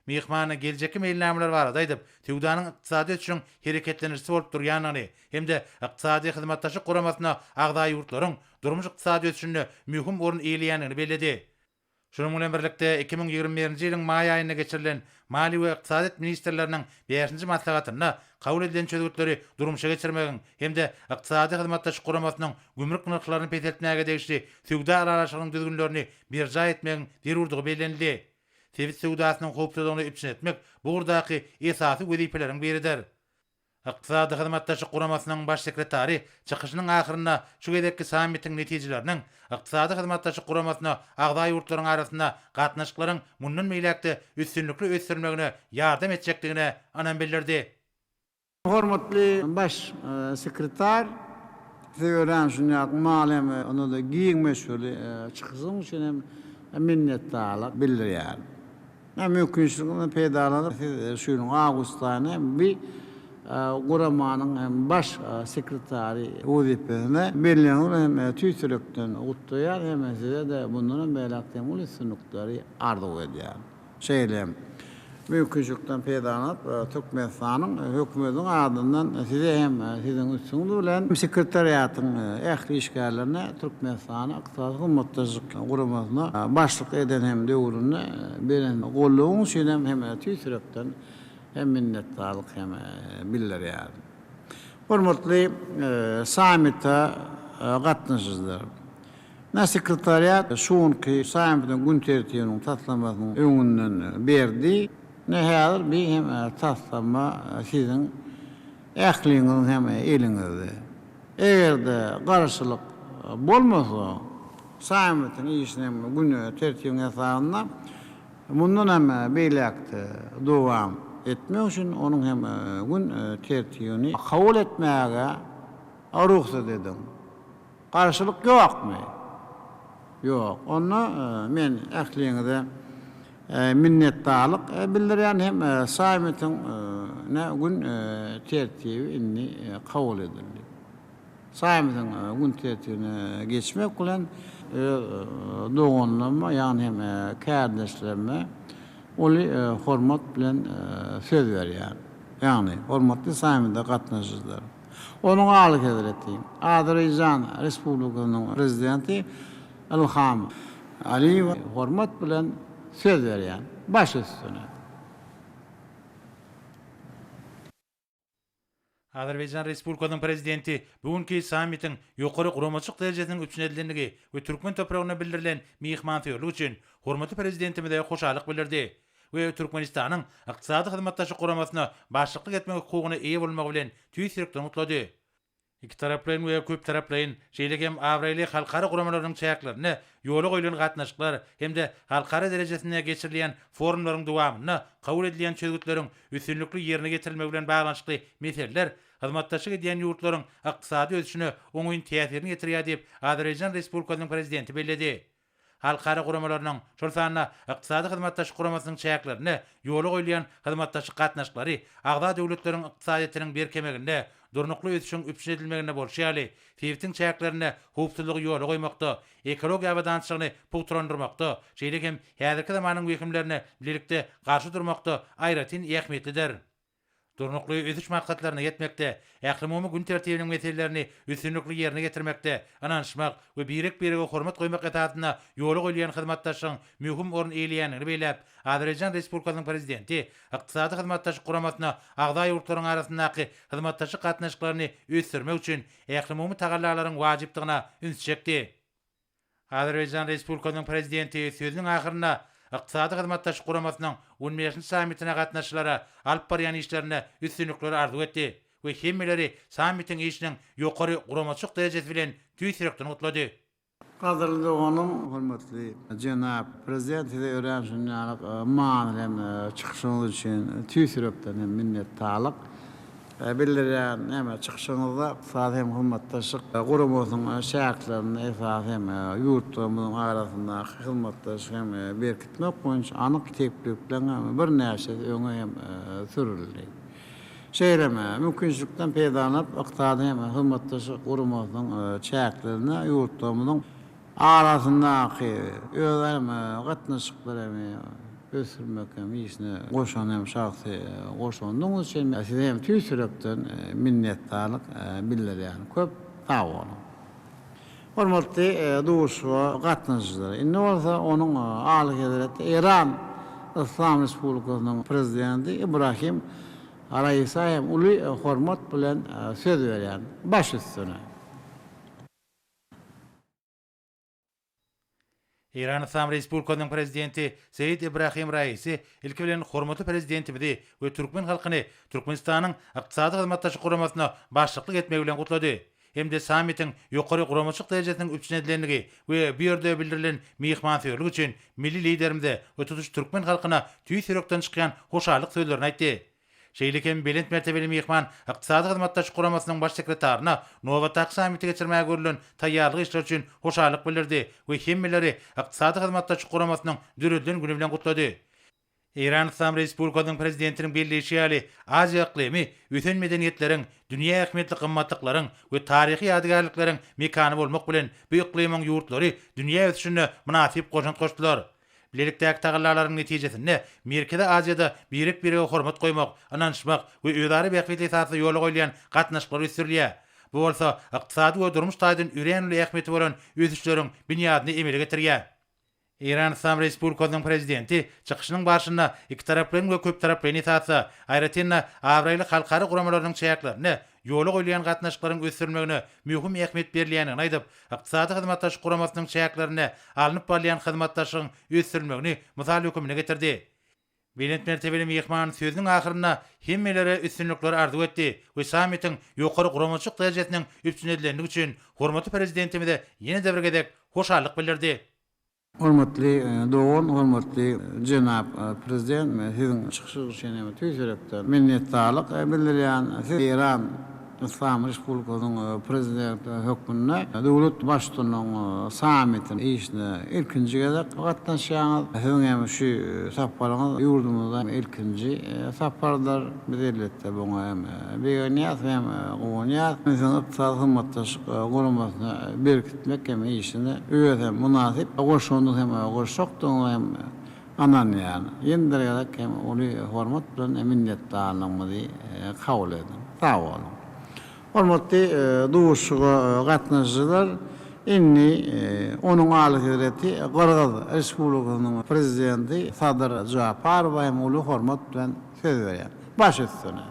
Mehmana geljeki meýilnameler barada aýdyp, Tewdanyň iqtisady üçin hereketlenirsi bolup durýanyny hemde iqtisady hyzmatdaşlyk guramasyna agdaý ýurtlaryň durmuş iqtisady üçin mühim orun eýleýänini belledi. Şunun bilen birlikde 2021-nji ýylyň maý aýyna geçirilen Mali we Iqtisadiýat ministrleriniň 5-nji maslahatyna kabul edilen çözgütleri durmuşa geçirmegiň hemde iqtisady hyzmatdaşlyk guramasynyň gümrük narhlaryny petetmäge degişli sowda araşygynyň düzgünlerini birja etmegiň derurdugy bellenildi. Tebit sowdasynyň howpsuzlygyny üpçün etmek bu gurdaky esasy wezipeleriň biridir. Iqtisadi hyzmatdaşlyk guramasynyň baş sekretary çykyşynyň ahyrynda şu gedekki sammitiň netijeleriniň iqtisadi hyzmatdaşlyk guramasyna agdaý ýurtlaryň arasynda gatnaşyklaryň mundan meýlekde üstünlikli ösdürmegine ýardam etjekdigine anan bildirdi. Hormatly baş sekretar Severan şunyak malem onu da giýinmeşli çykyşyň üçin minnetdarlyk bildirýär. Mümkinçiligini peýdalanıp şuň awgust aýyna bir guramanyň baş sekretary wezipesine berilen hem tüýsürekden gutdaýar hem de bundan beýlekden uly sunukları arzu edýär. Şeýle mümkinçilikden peýdalanıp Türkmenistanyň hökümetiň adyndan size hem sizin üstüňiz bilen sekretariýatyň ähli işgärlerine Türkmenistanyň iqtisady hyzmatdaşlyk guramasyna başlyk eden hem döwrüne beren gollagyň üçin hem tüýsürekden hem minnetdarlyk hem bildirýär. Hormatly sammita gatnaşyjylar. Sekretariýat şuňky sammitiň gün tertibining taslamasyny öňünden berdi. Häzir bir hem taslama sizin ähliňiz hem eliňizde. Egerde garaşylyk bolmasa sammitiň işine gün tertibine saýanyna mundan hem beýlekde dowam etmek üçin onuň hem gün tertibini kabul etmäge ruhsat edin. Garaşylyk ýokmy? Ýok. Onu men ähliňizde minnetdarlyk bildirýän hem sammitiň gün tertibi inni kabul edildi. Sammitiň gün tertibine geçmek bilen dogonlama ýani hem kardeşlerime uly hormat bilen söz berýär. Ýani hormatly sammita gatnaşyjylar. Onuň aly keziretdi. Azerbaýjan Respublikasynyň prezidenti Ilham Aliýew hormat bilen söz berýär. Baş üstüne. Azerbaýjan Respublikasynyň prezidenti bugünkü sammitiň ýokary guramaçyk derejesiniň üpçün edilendigi we Türkmen topragyna bildirilen mehmançylyk üçin hormatly prezidentimize hoşalyk bildirdi we Türkmenistanyň iqtisady hyzmatdaşlyk guramasyna başlyk etmek hukugyna eýe bolmagy bilen tüýsürekden gutlady. İki taraplayın we köp taraplayın şeýlegem awraýly halkara guramalarynyň çäklaryny, ýola goýulan gatnaşyklar hemde halkara derejesinde geçirilen forumlaryň dowamyny kabul edilen çözgütleriň üstünlükli ýerine getirilmegi bilen baglanşykly meseleler hyzmatdaşyk edýän ýurtlaryň ykdysady ösüşine oňuň täsirini getirýär diýip Azerbaýjan Respublikasynyň prezidenti bellidi. Halkara guramalarının şol sanna ykdysady hyzmatdaşyk guramasynyň çäklaryny, ýola goýulan hyzmatdaşyk gatnaşyklary agda döwletleriň ykdysadyetiniň berkemeginde durnukly ösüşiň üpsün edilmegine bolşýaly, Fiwtiň çäklaryny howpsuzlygy ýola goýmakda, ekologiýa badançylygyny pugtrandyrmakda, şeýlegem häzirki zamanyň wekimlerini birlikde garşy durmakda aýratyn ähmiýetlidir. Durnukly ösüş maksatlaryna yetmekde, ählimumy gün tertibiniň meselelerini üstünlükli ýerine getirmekde, ananşmak we birek-birege hormat goýmak etatyna ýola goýulan hyzmatdaşyň mühim orun eýleýänini beýläp, Azerbaýjan Respublikasynyň prezidenti ykdysady hyzmatdaşyk guramasyna agda ýurtlaryň arasyndaky hyzmatdaşyk gatnaşyklaryny ösdürmek üçin ählimumy tagallalaryň wajypdygyna ünsçekdi. Azerbaýjan Respublikasynyň prezidenti sözüniň ahyryna ykdysady hyzmatdaşyk guramasynyň 15-nji sammitine gatnaşyklary alyp barýan işlerine üstünlükleri arzu etdi we hemmeleri sammitiň işiniň ýokary guramaçyk derejesi bilen tüýsürekden utlady. Kadrlı onun hürmetli Cenab Prezidenti de öğrencisini alıp manilem çıkışınız için tüysürökten minnettarlyk bildiren hem çıkışınızda hem hürmetdaşyk gurumasynyň şäklaryny hem ýurtlarymyzyň arasynda hyzmatdaşyk hem berkitmek boýunça anyk teklip bilen bir näçe öňe hem sürildi. Şeýleme mümkinçilikden peýdalanyp ykdysady hem hyzmatdaşyk gurumasynyň çäklaryny ýurtlarymyzyň arasyndaky özüm gatnaşyklary ösürmek hem işine goşan hem şahsy goşandyň üçin hem tüýsürekden minnetdarlyk bildirýän köp sag bolun. Hormatly duşwa gatnaşyklary, indi bolsa onuň aly gezereti İran Islam Respublikasynyň prezidenti Ibrahim Raýsaýew uly hormat bilen söz berýär. Baş üstüne. İran Islam Respublikasynyň prezidenti Seyyid Ibrahim Raýsy ilki bilen hormatly prezidentimizi we türkmen halkyny Türkmenistanyň ykdysady hyzmatdaşyk guramasyna başçylyk etmegi bilen gutlady. Hemde sammitiň ýokary guramaçyk derejesiniň üpsün edilenligi we bu ýerde bildirilen mehmançylyk üçin milli liderimize we tutuş türkmen halkyna tüýsürekden çykýan hoşallyk sözlerini aýtdy. Şeýlekem belent mertebeli mehman ykdysady hyzmatdaşyk guramasynyň baş sekretaryna Nowataq sammiti geçirmäge görülen taýýarlyk işler üçin hoşallyk bildirdi we hemmeleri ykdysady hyzmatdaşyk guramasynyň düredilen güni bilen gutlady. İran Islam Respublikasynyň prezidentiniň belleşýäli Aziýa iklimi öten medeniýetleriň, dünýä ähmiýetli gymmatlyklaryň we taryhy ýadygärlikleriň mekany bolmak bilen bu iklimiň ýurtlary dünýä ösüşine münasip goşant goşdular. Bilelikdäki tagallalaryň netijesinde Merkezi Aziýada birek-birege hormat goýmak, ananşmak we öýdary bähwetli esasy ýola goýulan gatnaşyklar ösdürilýär. Bu bolsa ykdysady we durmuş taýdan ürenli ähmiýeti bolan ösüşleriň binýadyny emele getirýär. İran Islam Respublikasynyň prezidenti çykyşynyň başynda iki taraplaryň we köp taraplaryň esasy aýratynda awraýly halkara guramalarynyň çäklaryny, ýola goýulan gatnaşyklaryň ösdürmegine mühim ähmiýet berilýänini aýdyp, ykdysady hyzmatdaşyk guramasynyň çäklaryny alınıp barýan hyzmatdaşyň ösdürmegini mysal hökümine getirdi. Belent mertebeli mehman sözüniň ahyryna hemmelere üstünlükleri arzu etdi we sammitiň ýokary guramaçyk derejesiniň üpsün edilenligi üçin hormatly prezidentimize ýene de bir gedek hoşallyk bildirdi. Hormatly doğan, hormatly Cenab Prezident, sizin çıkışınız için tüýsürekden minnetdarlyk bildirýän İran Islam Respublikasynyň prezidenti hökmüne döwlet başçylygynyň sammitine işine ilkinji gezek gatnaşýan. Sizin hem şu saparyňyz ýurdumyzda ilkinji saparlar biziletde boňa hem beýanýat hem goňýat bizim ykdysady hyzmatdaşyk guramasyna berkitmek hem işine öýe münasip goşandyk hem goşokdyň hem ananýan. Ýendirýärek hem uly hormat bilen minnetdarlygymyzy kabul edin. Sag bolun. Hormatly duşga gatnaşyjylar, inni onuň aly gezereti Qırgız Respublikasynyň prezidenti Sadyr Japarow hem uly hormat bilen söz berýär. Baş üstüne.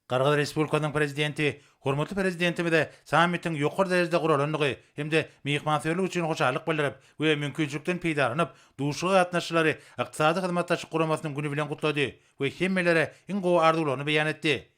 Qırgız Respublikasynyň prezidenti hormatly prezidentimize sammitiň ýokary derejede guralanlygy hemde mehmançylyk üçin hoşallyk bildirip we mümkinçilikden peýdalanyp duşga gatnaşyklary ykdysady hyzmatdaşyk guramasynyň güni bilen gutlady we hemmelere iň gowy arzularyny beýan etdi.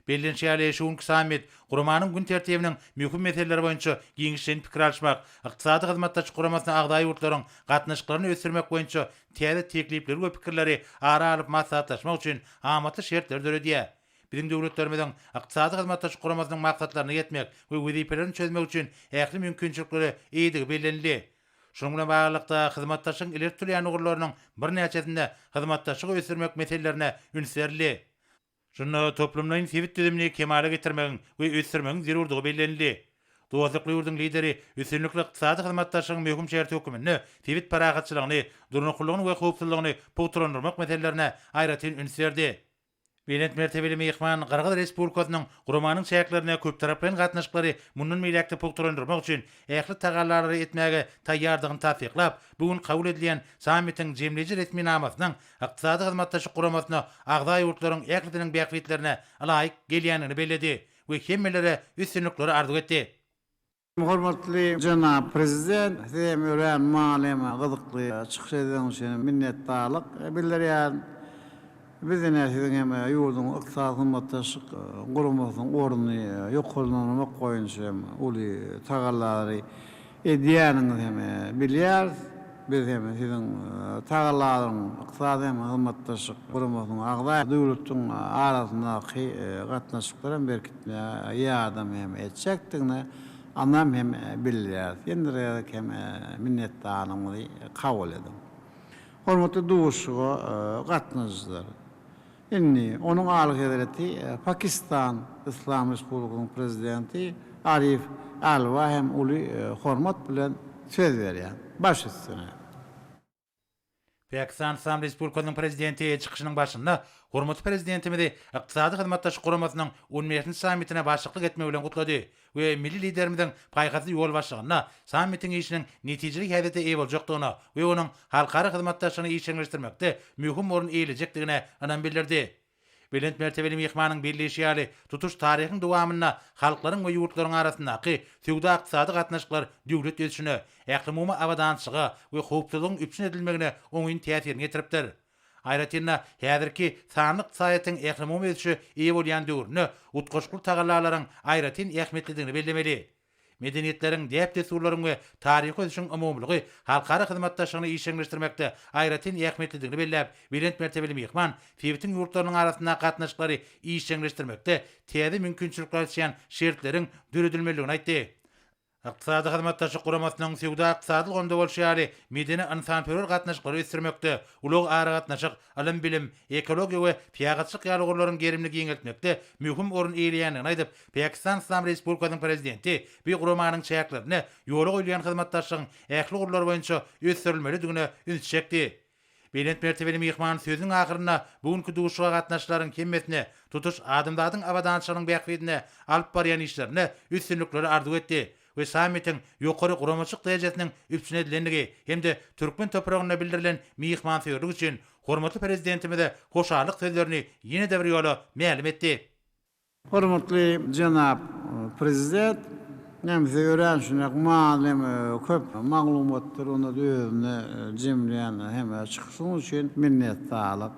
Bellenşäli şuňky samit Gurmanyň gün tertibiniň mühim meseleleri boýunça giňişen pikir alşmak, ykdysady hyzmatdaşlyk guramasyna agdaý ýurtlaryň gatnaşyklaryny ösürmek boýunça täze teklipleri we pikirleri ara alyp maslahatlaşmak üçin amaty şertler döredýär. Bizim döwletlerimizden ykdysady hyzmatdaşlyk guramasynyň maksatlaryna ýetmek we wezipelerini çözmek üçin ähli mümkinçilikleri eýdigi bellenli. Şoňa bilen baglykda hyzmatdaşlygyň ileri sürýän ugurlarynyň bir näçesinde hyzmatdaşlygy ösürmek meselelerine ünserli. Şunu toplumlaryň sivit düzümini kemale getirmegiň we ösürmegiň zerurdygy bellenli. Dowazykly ýurdun lideri üstünlikli ykdysady hyzmatdaşlygyň möhüm şerti hökümini, sivit paragatçylygyny, durnukylygyny we howpsuzlygyny puturandyrmak meselelerine aýratyn ünserdi. Beýlet mertebeli mehman Qırgız Respublikasynyň Gurmanyň şäherlerine köp taraplan gatnaşyklary mundan meýlekde puturandyrmak üçin ähli tagallarary etmäge taýýardygyny tasdiklap, bugun kabul edilen sammitiň jemleji resmi namasynyň ykdysady hyzmatdaşlyk guramasyna agdaý ýurtlaryň ählidiniň bäkwitlerine laýyk gelýänini belledi we hemmelere üstünlikleri arzu etdi. Hormatly Janab Prezident, hem ören malema gyzykly çykyş eden üçin minnetdarlyk bildirýän. Bizden hem ýurdun ykdysady hyzmatdaşlyk guramasynyň orny ýoklanmak boýunça uly tagalary edýäniňiz hem bilýär. Biz hem sizin tagallaryň ykdysady hyzmatdaşlyk guramasynyň agdaý döwletiň arasyndaky gatnaşyklary berkitme ýardam hem etjekdigini anam hem bilýär. Ýendirek hem minnetdarlygymy kabul edin. Hormatly duşuga gatnaşyklary. Inni onun alyk edereti Pakistan İslam Respublikasynyň prezidenti Arif Alva hem uly hormat bilen söz berýär. Baş üstüne. Pakistan İslam Respublikasynyň prezidenti çykyşynyň başynda hormatly prezidentimizi ykdysady hyzmatdaşlyk guramasynyň 15-nji sammitine başçylyk etmek bilen gutlady we milli liderimizden paýgazy ýol başlygyna sammitiň işiniň netijeli häzete eý boljakdygyna we onuň halkara hyzmatdaşlygyny işleňdirmekde mühim orun eýiljekdigine anan bildirdi. Belent mertebeli mehmanyň belleşýäli tutuş taryhyň dowamyna halklaryň we ýurtlaryň arasyndaky söwda ykdysady gatnaşyklar döwlet ösüşine, ähli awadançylyga we howpsuzlygyň üpsün edilmegine oňyn täsirini getiripdir. Aýratynda häzirki sanlyk saýatyň ähli ösüşi eý bolýan döwrüne utgaşykly tagallalaryň aýratyn ähmetligini bellemeli. Medeniýetleriň däp desurlaryň we taryhy ösüşiň umumlygy halkara hyzmatdaşlygyny işleňdirmekde aýratyn ähmetligini bellep, belent mertebeli mehman Sewitiň ýurtlarynyň arasynda gatnaşyklary işleňdirmekde täze mümkinçilikler açýan şertleriň döredilmeligini aýtdy. Ykdysady hyzmatdaşlyk guramasynyň söwda ykdysady gonda bolşýary medeni insan-perwer gatnaşyklary ösürmekde, ulug ara gatnaşyk, alim bilim, ekologiýa we piýagatçylyk ýalgyrlaryň gerimligi ýeňeltmekde mühim orun eýleýänini aýdyp, Pakistan İslam Respublikasynyň prezidenti bu gurmanyň şäherlerine ýola goýulan hyzmatdaşlygyň ähli gurulary boýunça ösürilmelidigine üns çekdi. Belent mertebeli mehman sözüň ahyryna bugünkü duşuga gatnaşyklaryň kemmetine, tutuş adamdaryň awadançylygyň bäkwidine alyp barýan işlerine üstünlikleri arzu etdi. We sammitiň ýokary guramaçyk derejesiniň üpsün edilendigi hemde türkmen topragyna bildirilen mehmansyýerlik üçin hormatly prezidentimize hoşarlyk sözlerini ýene-de bir ýola mälim etdi. Hormatly Janab Prezident, nämse ören şunak malum köp maglumatlar onu özüne jemleýän hem çykyşyň üçin minnetdarlyk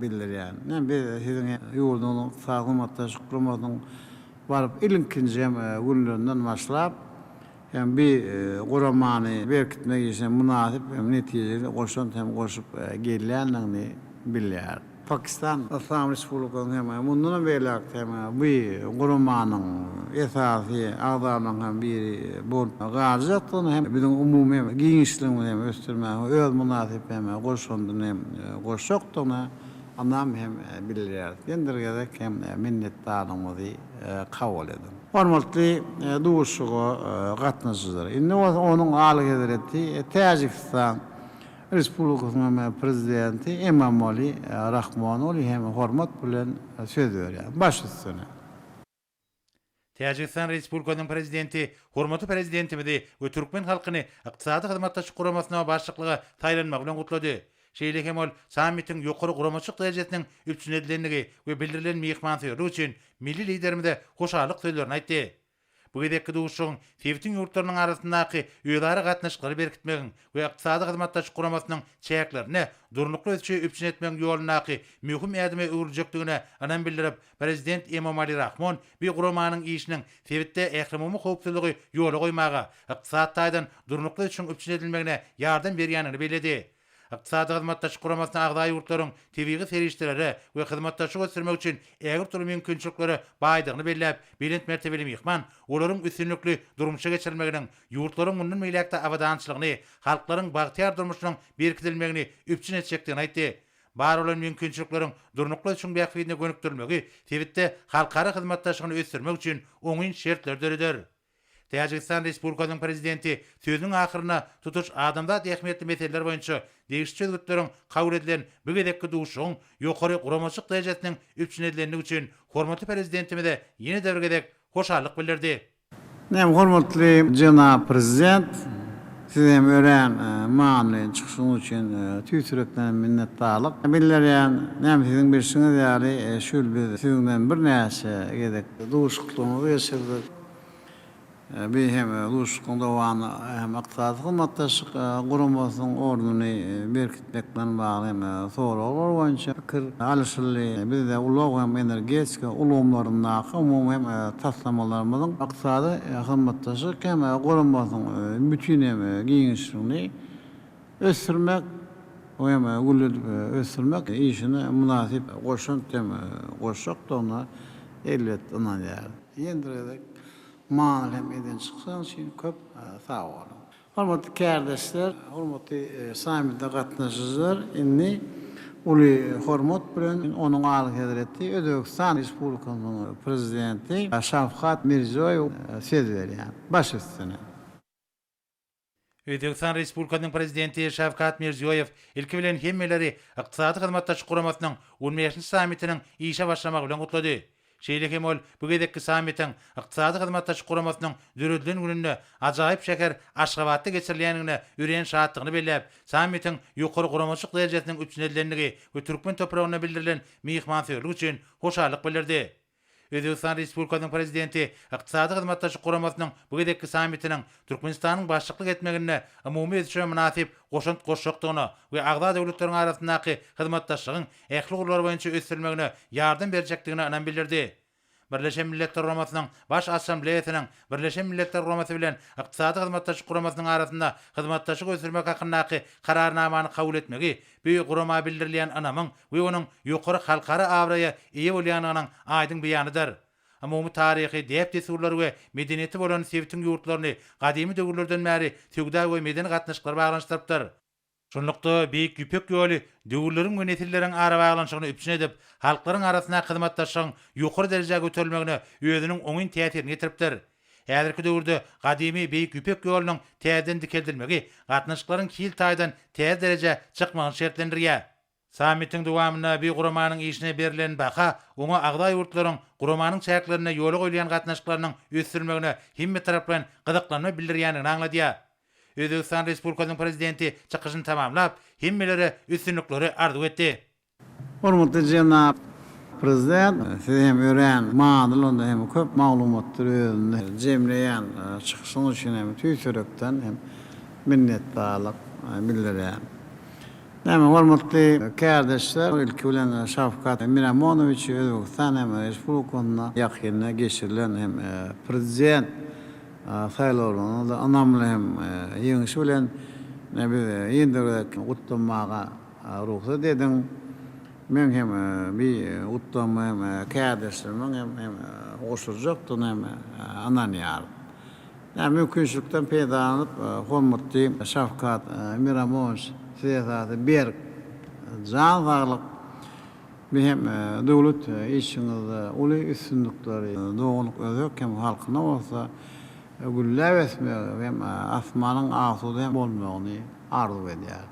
bildirýän. Biz sizin ýurdun sağlamataşyk guramasynyň baryp ilinkinji günlerinden başlap hem bir guramany berkitmek için münasip hem netijeli goşan hem goşup gelýänini bilýär. Pakistan İslam Respublikasynyň hem mundan beýlek hem bu guramanyň esasy agdamyň hem biri bol gazatyny hem bizim umumy giňişligini hem ösdürmek öz münasip hem goşandyny hem goşokdyny anam hem bilýär. Ýendirgedek hem minnetdarlygymy kabul edin. Hormatly duşuga gatnaşyjylar. Indi onuň alyk edereti Täjikistan Respublikasynyň prezidenti Emomali Rahmanoğlu hem hormat bilen söz berýär. Baş üstüne. Täjikistan Respublikasynyň prezidenti hormatly prezidentimizi we türkmen halkyny ykdysady hyzmatdaşlyk guramasyna başçylyga taýlanmak bilen gutlady. Şeýle hem ol sammitiň ýokary guramaçyk derejesiniň üpsün edilendigi we bildirilen mehmansyýerlik üçin milli liderimize hoşarlyk sözlerini aýtdy. bu gedekki duşuň Sewitin ýurtlarynyň arasyndaky öýlary gatnaşyklary berkitmegiň we ykdysady hyzmatdaşlyk guramasynyň çäklerini durnukly ölçü üpçün etmegiň ýolundaky mühim ädime öwürjekdigine anan bildirip, Prezident Emomali Rahmon bir guramanyň işiniň Sewitde ährimumy howpsuzlygy ýola goýmaga, ykdysat taýdan durnukly üçin üpçün edilmegine ýardam berýäniňi beledi. Ykdysady hyzmatdaşlyk guramasyna agdaý ýurtlaryň tebigi serişleri we hyzmatdaşlyk göstermek üçin ägir türlü mümkinçilikleri baýdygyny belläp, bilent mertebeli mihman olaryň üstünlikli durmuşa geçirilmeginiň ýurtlaryň mundan meýlekde awadançylygyny, halklaryň bagtyar durmuşynyň berkitilmegini üpçün etjekdigini aýtdy. Bar olan mümkinçilikleriň durnukly üçin bähfidine gönükdirilmegi Sewitde halkara hyzmatdaşlygyny ösdürmek üçin oňyn şertler döredir. Täjikistan Respublikasynyň prezidenti sözüniň ahyryna tutuş adamda ähmiýetli meseleler boýunça degişçi öwürtleriň kabul edilen bu gedekki duşuň ýokary guramaçyk derejesiniň üpçün edilenligi üçin hormatly prezidentimize ýene bir gedek hoşallyk bildirdi. Nem hormatly janap prezident, sizem ören maňly çykyşyňyz üçin tüýsürekden minnetdarlyk bildirýän. Nem siziň bir şüňiz ýaly şol biz sizden bir näçe gedek duşuklygyny geçirdik. Bir hem duşuklygyň dowamy hem ykdysady hyzmatdaşlyk guramasynyň orduny berkitmek bilen bagly hem soralar boýunça pikir alşyly bizde ulug hem energetik ulumlaryndaky umumy hem taslamalarymyzyň ykdysady hyzmatdaşlyk hem guramasynyň bütün hem giňişligini ösdürmek hem gülüp ösdürmek işini münasip goşun hem goşak da ona elbet anan ýaly. Ýendirek mağlum eden çıksan için köp sağ olun. Hormatly kardeşler, hormatly sammitde gatnaşyjylar, inni uly hormat bilen onuň aly hazreti Özbekistan Respublikasynyň prezidenti Şavkat Mirziyoyew söz berýär. Baş üstüne. Özbekistan Respublikasynyň prezidenti Şavkat Mirziyoyew ilki bilen hemmeleri ykdysady hyzmatdaşlyk guramasynyň 15-nji sammitiniň işe başlamagy bilen gutlady. Şeýle ol bu gedekki sammitiň ykdysady hyzmatdaşlyk guramasynyň düredilen gününde ajaýyp şeker Aşgabatda geçirilýänine üren şatlygyny belläp, sammitiň ýokary guramaçyk derejesiniň üpçün edilenligi we türkmen topragyna bildirilen mihmansöýlük üçin hoşallyk bildirdi. Özbekistan Respublikasynyň prezidenti ykdysady hyzmatdaşlyk guramasynyň bu gedekki sammitiniň Türkmenistanyň başçylyk etmegine umumy ölçüde münasip goşunt goşakdygyny we agda döwletleriň arasyndaky hyzmatdaşlygyň ähli gurulary boýunça ösdürmegine ýardam berjekdigini anan bildirdi. Birleşen Milletler Guramasynyň baş assambleýasynyň Birleşen Milletler Guramasy bilen ykdysady hyzmatdaşlyk guramasynyň arasynda hyzmatdaşlyk ösdürmek hakyndaky kararnamany kabul etmegi bu gurama bildirilýän anamyň we onuň ýokary halkara awraya eýe bolýanynyň aýdyň beýanydyr. Umumy taryhy, dep desurlary we medeniýeti bolan Sewitin ýurtlaryny gadymy döwürlerden bäri tögdä we medeni gatnaşyklar baglanşdyrypdyr. Şonlukda beýik ýüpek ýoly döwürleriň we nesilleriň ara baglanşygyny üpçün edip, halklaryň arasynda hyzmatdaşlygyň ýokary derejäge göterilmegine özüniň oňyn täsirini getiripdir. Häzirki döwürde gadymy beýik ýüpek ýolunyň täzeden dikeldilmegi gatnaşyklaryň kil taýdan täze dereje çykmagyny şertlendirýär. Sammitiň dowamyna bir guramanyň işine berilen baha, oňa agdaý ýurtlaryň guramanyň çäklerine ýola goýulan gatnaşyklarynyň ösdürmegine hemme tarapdan gyzyklanma bildirýänini aňladýar. Özbekistan Respublikasynyň prezidenti çykyşyny tamamlap, hemmelere üstünlikleri arzu etdi. Hormatly janap prezident, siz hem ören maňly hem köp maglumatlary özünde jemleýän çykyşyňyz üçin hem tüýsürekden hem minnetdarlyk bildirýän. Näme hormatly kardeşler, ilki bilen Şavkat Miramonoviç Özbekistan hem Respublikasyna ýakyna geçirilen hem prezident saýlawaryny da anamly hem ýeňişi bilen näme ýendirek gutlamaga ruhsat edin. Men hem bir uttama hem kardeşlerim hem goşurjakdyň hem anan ýar. Näme mümkinçilikden peýdalanıp hormatly Şavkat Miramonoviç siýasady berk jan saglyk hem döwlet işiňizde uly üstünlikleri doganyk özök hem halkyna bolsa güllä esmegi hem asmanyň asuda bolmagyny arzu edýär.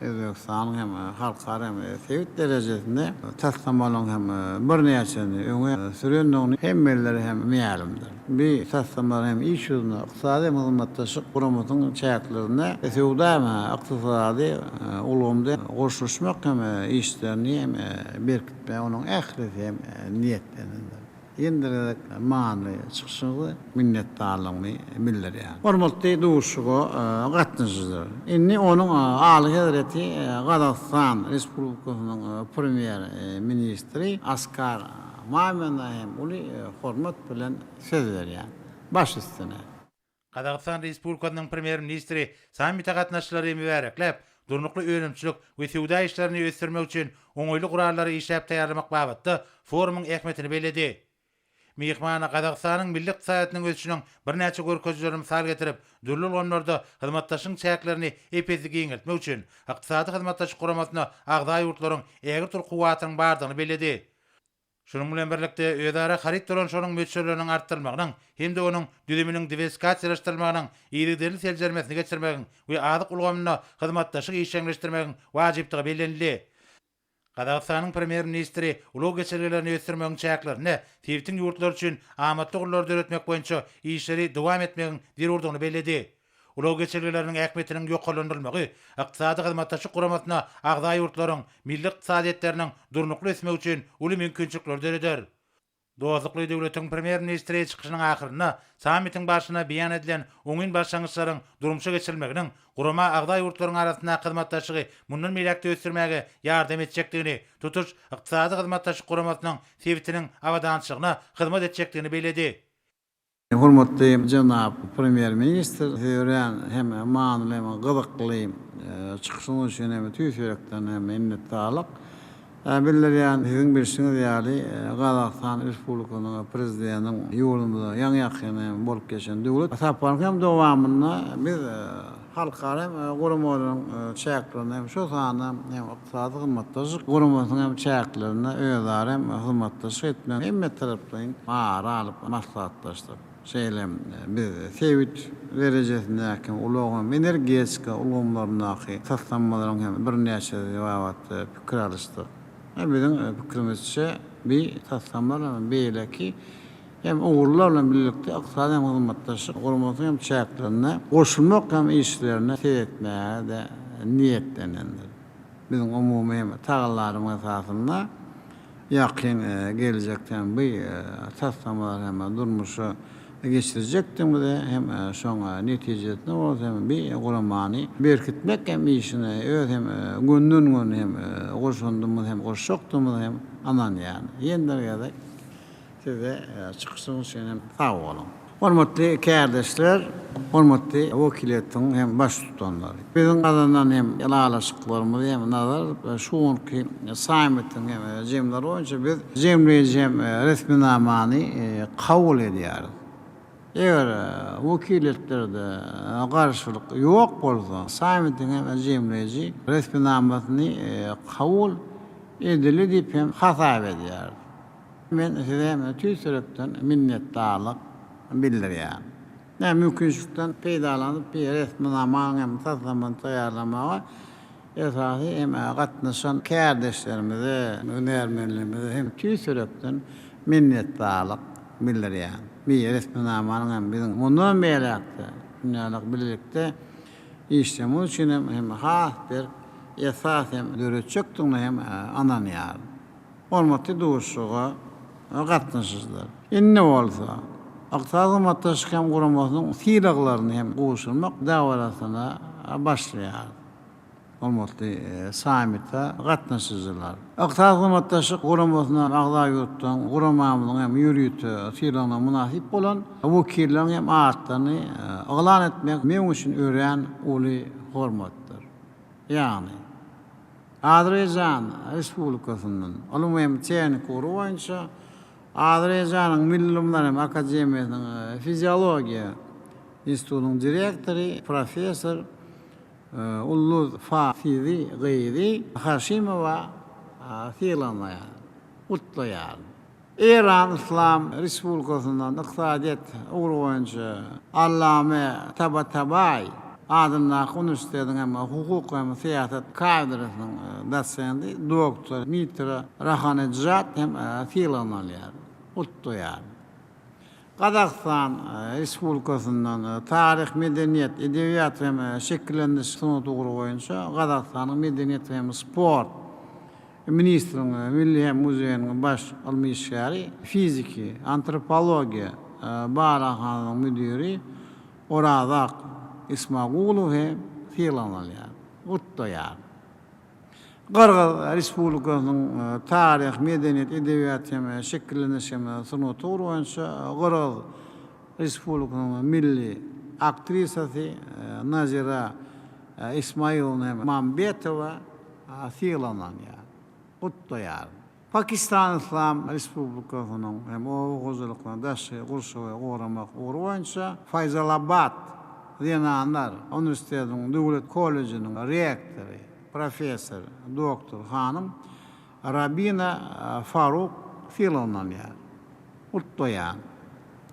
Özbekistanyň hem halkara hem Sewit derejesinde taslamalyň hem bir näçeni öňe sürendigini hemmeleri hem meýalimdir. Bir taslamalar hem iş ýoluna, ykdysady hyzmatdaşlyk guramasynyň çäklerine Sewda ykdysady ulgamda goşuşmak hem işlerini hem berkitme onuň ählisi hem niýetlerinde. Yendirek many çykşygy minnetdarlygyny bildirýär. Hormatly duşugo gatnaşyjylar. Inni onuň aly hazreti Gazakistan Respublikasynyň premier ministri Askar Mamayev uly hormat bilen söz berýär. Baş üstüne. Qazaqstan Respublikasynyň premier ministri sammita gatnaşçylary mübareklep, durnukly öňümçilik we sowda işlerini ösdürmek üçin oňoýly gurallary işläp taýýarlamak babatda forumyň ähmetini beledi. Mehmana Qazaqstanyň milli iqtisadynyň ösüşiniň bir näçe görkezleri misal getirip, dürlü gonlarda hyzmatdaşyň çäklerini epezi giňeltmek üçin iqtisady hyzmatdaşyk guramasyna agda ýurtlaryň ägir tur kuwatynyň bardygyny beledi. Şunun bilen birlikde ödara harit duran şonuň möçürleriniň artdyrmagynyň hem-de onuň düzüminiň diversifikasiýalaşdyrmagynyň ýeri-deri seljermesini geçirmegiň we adyk ulgamyna hyzmatdaşyk işçileşdirmegiň wajypdygy bellenildi. Qazaqstanyň premier ministri ulug geçerlerini ösdürmegiň çäklerini tewtiň ýurtlar üçin amatly gurulary döretmek boýunça işleri dowam etmegiň zerurdygyny belledi. Ulug geçerleriniň ähmetiniň ýoklandyrylmagy, iqtisady hyzmatdaşyk guramasyna agda ýurtlaryň milli iqtisadiyetleriniň durnukly ösmegi üçin uly mümkinçilikler dereder. Dozukly döwletiň premier ministri çykyşynyň ahyryna sammitiň başyna beýan edilen oňyn başlangyçlaryň durumşa geçirilmeginiň gurama agda ýurtlaryň arasynda hyzmatdaşygy mundan meýlekde ösdürmäge ýardam etjekdigini, tutuş iqtisady hyzmatdaşyk guramasynyň sebitiniň awadançylygyna hyzmat etjekdigini beledi. Hormatly janap premier ministr hören hem manyly hem gyzykly çykyşyň üçin hem tüýsürekden hem minnetdarlyk bildirýän sizin bilşiňiz ýaly Gazakistan Respublikasynyň prezidentiniň ýolunda ýaňy bolup geçen döwlet saparyň hem dowamyna biz halkara guramasynyň çäklerini hem şo sany hem iqtisady hyzmatdaşyk guramasynyň hem çäklerini özlary hem hyzmatdaşyk etmek hem tarapdan mara alyp maslahatlaşdyk. Şeýlem biz sevit derejesindäki ulagam energetika ulgamlarynaky taslanmalaryň hem bir näçe wagt pikir alýşdyk. Bizim fikrimizçe bir taslanmalar beýleki hem uğurlar bilen birlikde iqtisady hem hyzmatdaşyk guramasyň hem çäklerini goşulmak hem işlerini seyretmäge de niyetlenendir. Bizim umumy hem tagalarymyz esasynda ýakyn geljekden bu taslanmalar hem durmuşy geçirecektim de hem şoňa netijesinde o hem bir guramany berkitmek hem işine öz hem günden gün hem goşundumuz hem goşokdumuz hem anan ýani. Ýendirýärdik. Size çykyşyňyz üçin hem sag bolun. Hormatly kardeşler, hormatly wekiletiň hem baş tutanlary. Bizim adandan hem ýalaşyklarymyz hem nazar şuňky sammitiň hem jemler boýunça biz jemleýjem resminamany kabul edýäris. Eger wekiletlerde garşylyk ýok bolsa, sammitiň hem jemleýji resminamasyny kabul edildi diýip hem hasap edýär. Men size tüýsürekden minnetdarlyk bildirýär. Mümkinçilikden peýdalanyp bir resminamany hem taslamany taýýarlamagy esasy hem gatnaşan kardeşlerimize, önermenlerimize hem tüýsürekden minnetdarlyk bildirýär. Bir resminamanyň hem bizim mundan beýlekde dünýälik birlikde işlemimiz üçin hem has bir esas hem döretjekdigini hem ananýar. Hormatly duşuga gatnaşyjylar. Inne bolsa iqtisady hyzmatdaşyk hem guramasynyň sylaglaryny hem goşulmak dawarasyna başlaýar. Hormatly sammita gatnaşyjylar. Iqtisady hyzmatdaşyk guramasyna agda ýurtdan guramamynyň hem ýürüýti sylagyna munasip bolan wekilleriň hem atlaryny aglan etmek men üçin ören uly hormatdyr. Ýani Azerbaýjan Respublikasynyň Alumyum Çäni kuru boýunça Azerbaýjanyň Milli Umlar Akademiýasynyň Fiziologiýa institutynyň direktory professor Ulluz Fasizi Geyri Haşimowa sylanýar. Utlaýar. İran İslam Respublikasynyň iqtisadiýet ugruk boýunça Allame Tabatabai adamlar Üniversitetiň hem hukuk hem siýasat kadrysynyň dosendi doktor Mitra Rahanejat hem sylanýar. Utlaýar. Qazaqstan Respublikasynyň tarih, medeniýet, edebiýat hem şekillendiriş sunuty ugruk boýunça Qazaqstanyň medeniýet hem sport Ministrinin Milli Muzeyinin baş almışyari fiziki, antropologiya barahanın müdiri Orazak İsmagulov hem filanlar. Utto yani. Qırğız Respublikasının tarih, medeniyet, edebiyat hem şekilleniş hem sunutu boyunca Qırğız Respublikasının milli aktrisasi Nazira İsmailova Mambetova filanan yani. Utto yani. Pakistan İslam Respublikasının hem o gozuluklarına daşı kursu ve uğramak boyunca Fayzalabad Zenanlar Üniversitesi'nin Devlet Koleji'nin rektörü, profesör, doktor hanım Rabina Faruk filanan yani. Utto yani.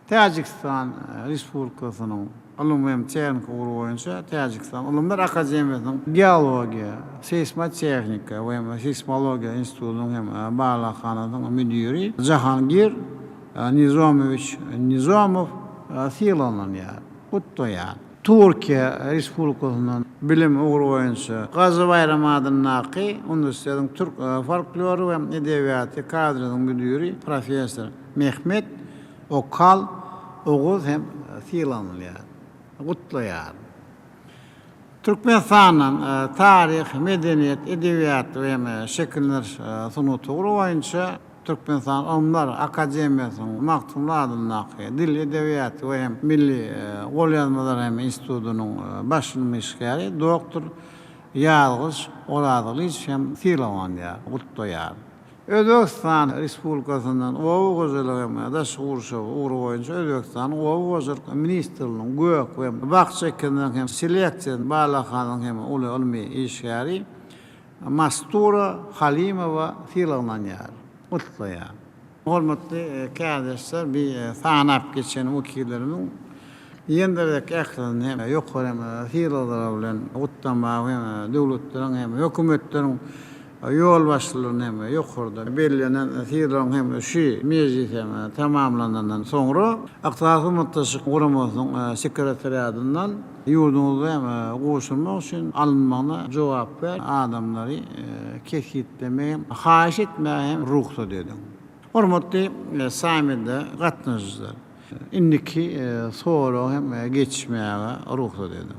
Tacikistan Respublikasının Alım hem Texnik boyunca Tacikistan Alımlar Akademiyasının Geologiya, Seismotexnika ve Seismologiya İnstitutu'nun hem Bağlakanı'nın müdiri Cahangir Nizamovich Nizamov filanan yani. Utto yani. Türkiye Respublikasının bilim boyunca Gazi Bayram adındaki Üniversitenin Türk folkloru ve edebiyatı kadrının müdiri profesör Mehmet Okal Oğuz hem filanan yani. Utto yani. Türkmenistan'ın tarih, medeniyet, edebiyat ve şekiller sunutu boyunca Türkmenistan Alımlar Akademiyasının maktumlarındaki dil, edebiyat ve milli qo'llanmalar hem institutunun başlanmışları doktor Yalğız Oradılıç hem filanan yani. Utto yani. Özbekistan Respublikasının Oğuzluğu hem daş kursu boyunca Özbekistan Oğuzluğu Ministerliğinin gök ve bakçakının hem seleksiyon bağlakanın hem ulu ilmi işgari Mastura Halimova filanan yani. Utto yani. Hormatly kardeşler, bir sanap geçen vekillerimin yendirek ekranın hem yukarı hem filalar bilen uttama hem devletlerin hem hükümetlerin yol başlarının hem yukarıda belirlenen filaların hem şu meclis hem tamamlanan sonra Aktarı Muttaşık Kurumasının sekreteriyatından yurdumuzda hem koşulmak için alınmağına cevap ver adamları kekitlemeye, haş etmeye hem ruhsa dedim. Hormatly samide katnaşıcılar. İndiki sonra hem geçmeye ruhsa dedim.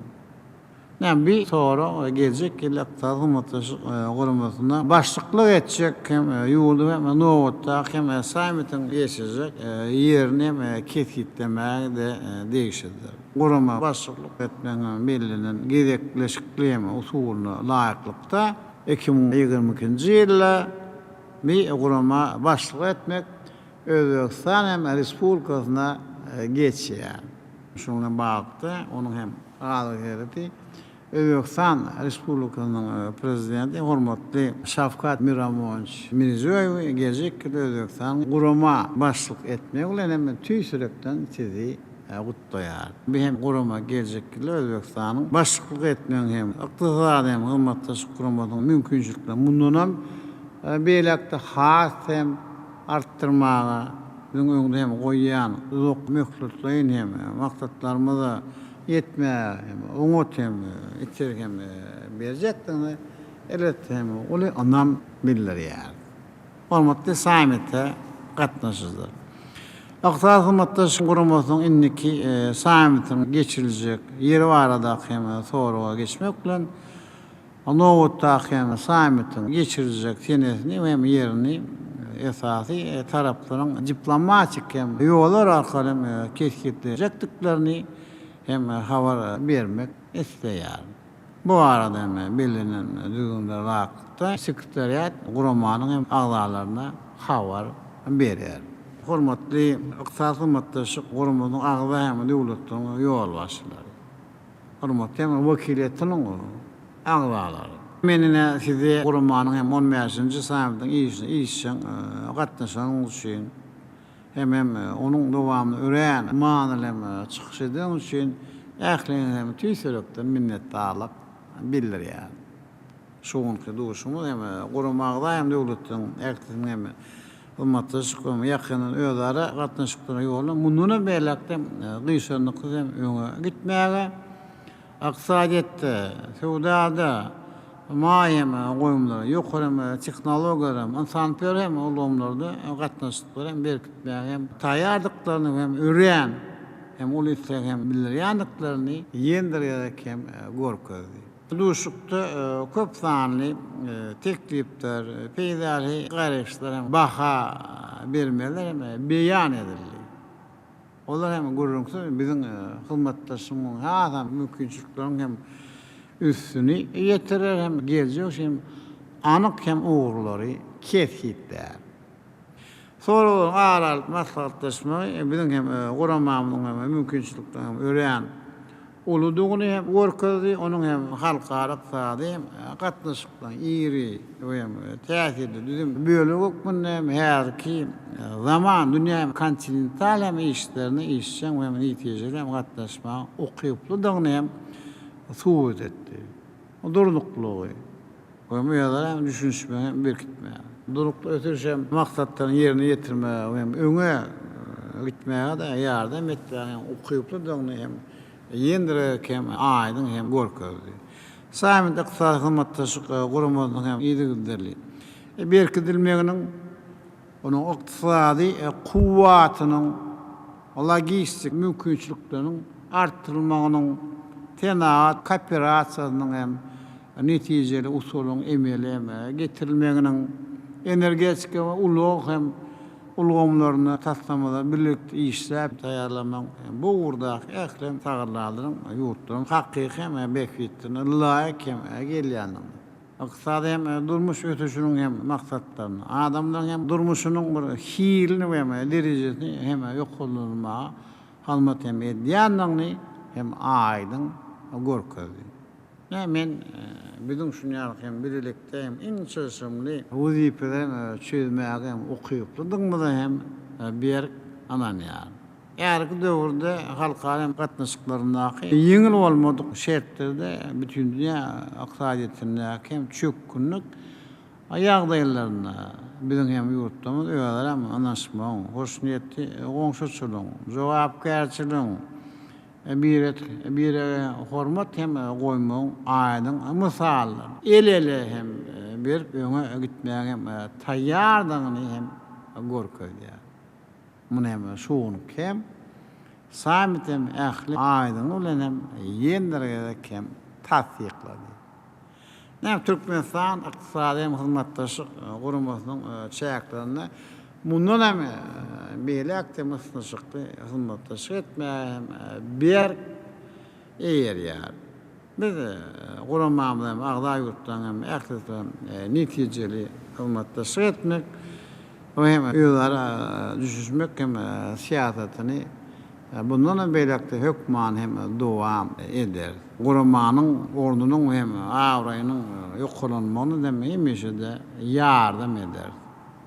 Yani bir sonra gelecek ki Aktarı Muttaşık Kurumasına başlıklık edecek hem yurdu hem novatta hem samitin geçecek yerini hem kekitlemeye de değişirdir. Kuruma başlıklık etmenin belirlenen gerekleşikliği usulüne layıklıkta 2022 yılda bir kuruma başlık etmek Özbekistan hem Respublikasına geçiyor. Şuna baktı, onun hem alıgırdı. Özbekistan Respublikasının prezidenti hormatly Şafkat Miramonovich Mirziyoyev gelecek ki Özbekistan kuruma başlık etmek bilen hem tüysürekten sizi Utto yani. Bir hem kuruma gelecek ki Özbekistan'ın başlık etmeyen hem iktisadi hem hizmetleşik kurumunun mümkünçülükleri bundan belekte has hem arttırmağa bizim önünde hem koyan uzak möhletleyin hem maksatlarımıza yetmeye hem umut hem içerik hem vereceklerini evet hem onu anlam bilirler yani. Hormatly samite katnaşıcılar. Aktarı Muttaşık Kurumasının indiki samitin geçirilecek yeri var adak hem sonra geçmek bilen Novot'ta hem samitin geçirilecek senesini hem yerini esası tarafların diplomatik hem yollar arkalı hem keskitleyecektiklerini hem haber vermek isteyer. Bu arada hem bilinen düğünde rakıtta sekreteriyat kurumanın hem ağlarlarına haber verir. Hormatly Aktarı Muttaşık Kurumasının ağzı hem devletinin yol başları. Hormatly hem vekiliyetinin ağlarları. Menine size kurumanın hem 15. samitin işin katnaşanız için hem onun devamlı üreyen manil hem çıkış eden için ähliň hem tüysürekden minnetdarlyk bilir yani. Şoňky duşumuz hem kurumagda hem devletiniň ähliň hem Muttaşyk ýakynyň özara gatnaşykdyry ýoluna mundan belekde gyşanlyk hem öňe gitmäge, aksadetde, sowdada, Mayem goýumlar, ýokarym tehnologiýalar, insanpör hem ulgamlarda gatnaşyklar hem berkitmäk hem taýýardyklaryny hem ören hem ulysa hem bilýändiklaryny ýendirýärek hem gorkady. Duşukda köp sanly teklipler, peýdali garaşlar hem baha bermeler hem beýan edildi. Olar hem gurrunksy biziň hyzmatdaşymyň hasam mümkinçilikleriniň hem üstüni ýetirer hem geljek hem anyk hem uğurlary kethitler. Sonra aralyk maslahatlaşma biziň hem guramamyň hem mümkinçilikleriniň hem ören uludugyny hem gorkady, onuň hem halkara iqtisady hem gatnaşyklaryň iri hem täsirli düzüm bölegi hem herki zaman dünýä hem kontinental hem işlerini işçen hem netijeler hem gatnaşma okyplydygyny hem suwut etdi. O durduklugy. O meýalar hem düşünşme hem berkitme. Duruklu ötürüş hem maksatlaryny ýerine ýetirme hem öňe gitmäge de ýardam etdi. Hem okyplydygyny hem ýendirek hem aýdyň hem gorkady. Samit ykdysady hyzmatdaşyk guramynyň hem ýygydyly. Berkitilmeginiň onuň ykdysady kuwatynyň, logistik mümkinçilikleriniň artdyrylmagynyň tenaat kooperasiýasynyň hem netijeli usulyň emeli hem getirilmeginiň energetik we ulug hem ulgamlaryny taslamada birlikde işläp taýýarlamak bu urdak ählem taýýarladyryň ýurtlaryň hakyky hem bekitini laýyk hem gelýändiň. Ykdysady hem durmuş ötüşiniň hem maksatlaryny, adamlaryň hem durmuşynyň bir hilini we derejesini hem ýokulmagy halmat hem edýändiňi hem aýdyň gorkady. Men biziň şunýalyk hem birlikde hem inçeşimli wazipeler çözmäge hem okyplydygyny hem bir ananýar. Ýarky döwürde halkara gatnaşyklaryna ýeňil bolmadyk şertlerde bütün dünýä ykdysadyetine hem çökkünlik ýagdaýlaryna biziň hem ýurtdamyz öýler hem anaşma, hoşnýetli goňşuçylyk, jogapkärçilik bir hormat hem goýmaň aýdyň mysallary. Ele hem bir öňe gitmäge hem taýýardygyny hem gorkady. Muny hem şuň hem samit hem ähli aýdyň bilen hem ýendirerek hem tasdiklady. Türkmenistan ykdysady hem hyzmatdaşyk guramasynyň çäklaryny mundan hem beýlekde mysnaşykly hyzmatdaşyk etmäge hem bir eýerýär. Biz guramamyz hem agda ýurtdan hem ähli netijeli hyzmatdaşyk etmek we hem ýylara düşüşmek hem siýasatyny bundan hem beýlekde hökman hem dowam eder. Guramanyň ordunyň hem awraýynyň ýokulanmagyny hem hemişe ýardam eder.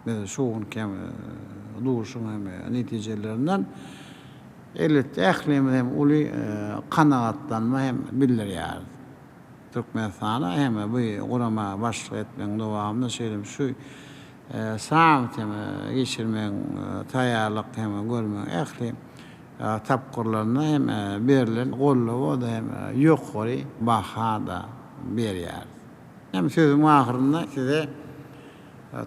Şuň hem duşun hem netijelerinden elbetde ählimiz hem uly kanagatlanma hem bildirýär. Türkmenistana hem bu gurama başlyk etmeň dowamyny şeýle şu samit hem geçirmeň taýýarlyk hem görmeň ähli tapgyrlaryna hem berilen gollawa da hem ýokary bahada berýär. Hem sözüň ahyrynda size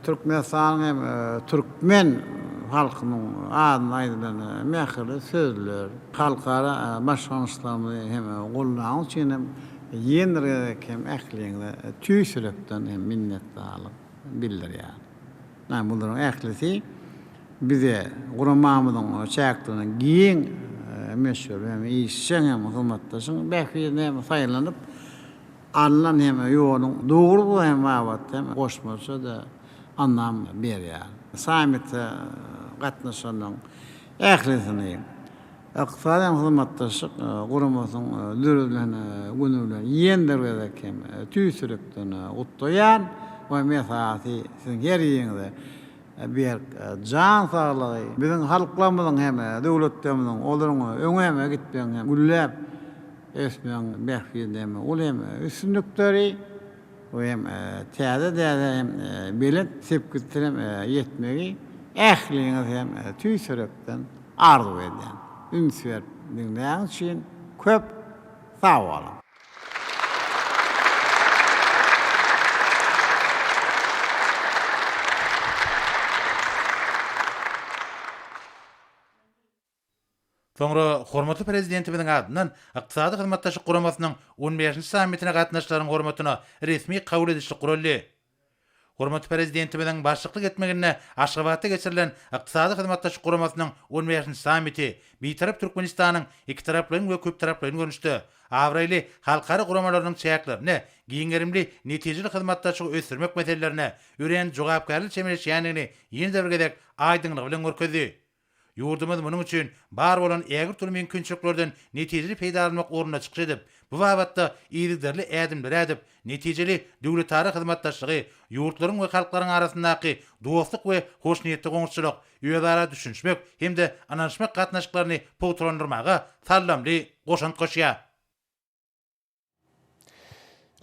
Türkmenistan hem Türkmen halkynyň adyny aýdylan mähirli sözler, halkara başlanýyşlary hem gollaň üçin hem ýendirek hem ähliňe tüýsürekden hem minnetdarlyk bildirýär. Bunlaryň ählisi bize guramamyzyň çäklerini giň meşhur hem işçen hem hyzmatdaşyň bähine hem saýlanyp alynan hem ýoluň dogry hem wagt hem goşmasa da anlam berýär. Samitde gatnaşanyň ählisini ykdysady hem hyzmatdaşyk guramasyň döwletlerine günüler ýendirerek hem tüýsürekden utlaýan we mesafy siziň her ýerinde bir can saglygy biziň halklarymyzyň hem döwletlerimiziň olaryň öňe gitmeň hem güllep esmeň bähfide hem ol hem üstünlikleri we hem täze hem bilet sepkittirem ýetmegi ähliňiz hem tüýsürekden arzu eden. Ünswer dinleýän üçin köp sag bolun. Sonra hormatly prezidentimiň adyndan ykdysady hyzmatdaşlyk guramasynyň 15-nji sammitine gatnaşlaryň hormatyna resmi kabul edilişli guruldy. Hormatly prezidentimiň başçylyk etmegine Aşgabatda geçirilen ykdysady hyzmatdaşlyk guramasynyň 15-nji sammiti bitarap Türkmenistanyň iki taraplyň we köp taraplyň görüşdi. Awraýly halkara guramalarynyň çäklerini, giňerimli netijeli hyzmatdaşlygy ösürmek meselelerine ören jogapkarlyk çemeleşýänligini ýene-de bir gezek aýdynlyk bilen görkezdi. Yurdumuz bunun üçün bar bolan ägir türlü mümkinçiliklerden netijeli peýda almak ornuna çykyş edip, bu babatda ýygyderli ädimler edip, netijeli döwletary hyzmatdaşlygy, ýurtlaryň we halklaryň arasyndaky dostluk we hoşniýetli goňşulyk, ýöwara düşünmek hem-de ananşmak gatnaşyklaryny pogtlandyrmaga sallamly goşant goşýar.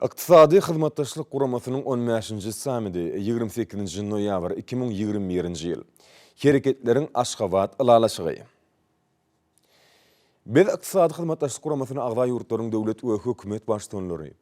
Iqtisadi hyzmatdaşlyk guramasynyň 15-nji sammiti 28-nji noýabr 2021-nji ýyl. Hereketleriň Aşgabat ılalaşygy. Biz iqtisadi hyzmatdaşlyk guramasyny agda ýurtlaryň döwlet we hökümet başçylary,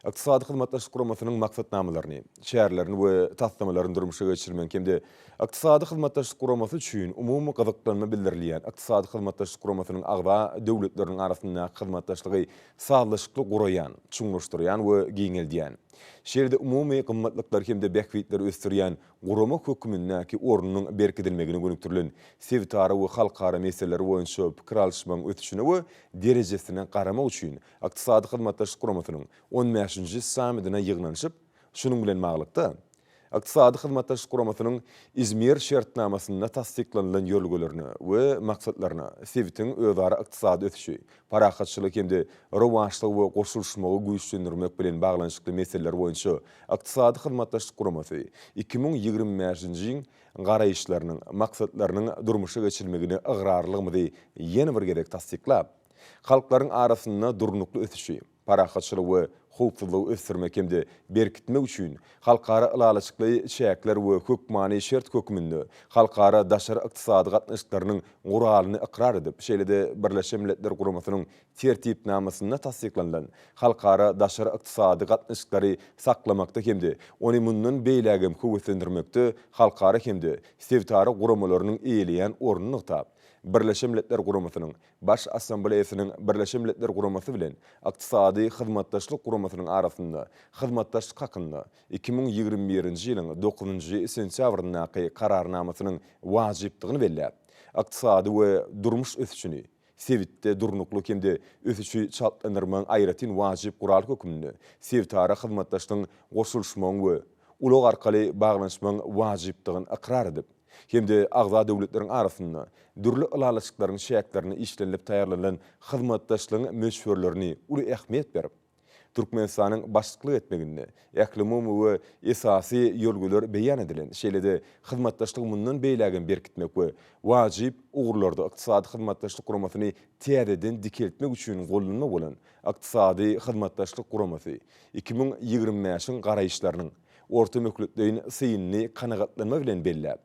iqtisadi hyzmatdaşlyk guramasynyň maksatnamalaryny, şäherlerini we tasdamalaryny durmuşa geçirmek hemde iqtisadi hyzmatdaşlyk guramasy üçin umumy gyzyklanma bildirilýän iqtisadi hyzmatdaşlyk guramasynyň agda döwletleriniň arasyndaky hyzmatdaşlygy sağlaşykly guraýan, çuňlaşdyrýan we giňeldýän. Şerde umumy gymmatlyklar hemde bähwitleri ösdürýän gurama hökümündäki ornunyň berkidilmegine gönükdirilen sevtara we halkara meseleleri boýunça pikir alşmagyň ötüşine we derejesine garamak üçin iqtisadi hyzmatdaşlyk guramasynyň 15-nji sammitine ýygnanyşyp, şunuň bilen maglykda iqtisadi hyzmatdaşlyk guramasynyň İzmir şertnamasyna tasdiklanylan ýolgelerini we maksatlaryny Sewitiň özara iqtisady ötüşi, parahatçylyk hemde rowaşlyk we goşulşmagy güýçlendirmek bilen baglanşykly meseleler boýunça iqtisady hyzmatdaşlyk guramasy 2025-nji ýyl garaýyşlarynyň maksatlarynyň durmuşa geçirilmegini ıgrarlygymyzy ýene bir gerek tasdiklap, halklaryň arasynda durnukly ötüşi, parahatçylyk we howpsuzlygy ösürmek hemde berkitmek üçin halkara ılalaşykly çäkler we hökmany şert hökümünde halkara daşary iqtisady gatnaşyklarynyň guralyny ikrar edip, şeýle-de Birleşen Milletler Guramasynyň tertipnamasyna tasdiklanylan halkara daşary iqtisady gatnaşyklary saklamakda hemde ony mundan beýlägem höwetlendirmekde halkara hemde sevtary guramalarynyň eýleýän ornuny nykdap, Birleşen Milletler Guramasynyň Baş Assambleýasynyň Birleşen Milletler Guramasy bilen Iqtisady Hyzmatdaşlyk Guramasynyň arasynda hyzmatdaşlyk hakynda 2021-nji ýylyň 9-njy sentýabryndaky kararnamasynyň wajypdygyny belläp, iqtisady we durmuş ösüşini, Sewitde durnuklyk hemde ösüşi çaltlandyrmagyň aýratyn wajyp gural hökümini, sevtara hyzmatdaşlygyň goşulşmagyň we ulug arkaly baglanşmagyň wajypdygyny ikrar edip, hemde agza döwletleriň arasynda dürli ılalaşyklaryň şäklerini işlenip taýýarlanan hyzmatdaşlygyň meşhurlaryny uly ähmiýet berip, Türkmenistanyň başçylyk etmeginde ählimumy we esasy ýolgular beýan edilen, şeýle-de hyzmatdaşlyk mundan beýlägen berkitmek we wajyp ugurlarda iqtisady hyzmatdaşlyk guramasyny täzeden dikeltmek üçin gollanma bolan iqtisady hyzmatdaşlyk guramasy 2025-nji garaýyşlarynyň orta mökletliğin syýyny kanagatlanma bilen belläp,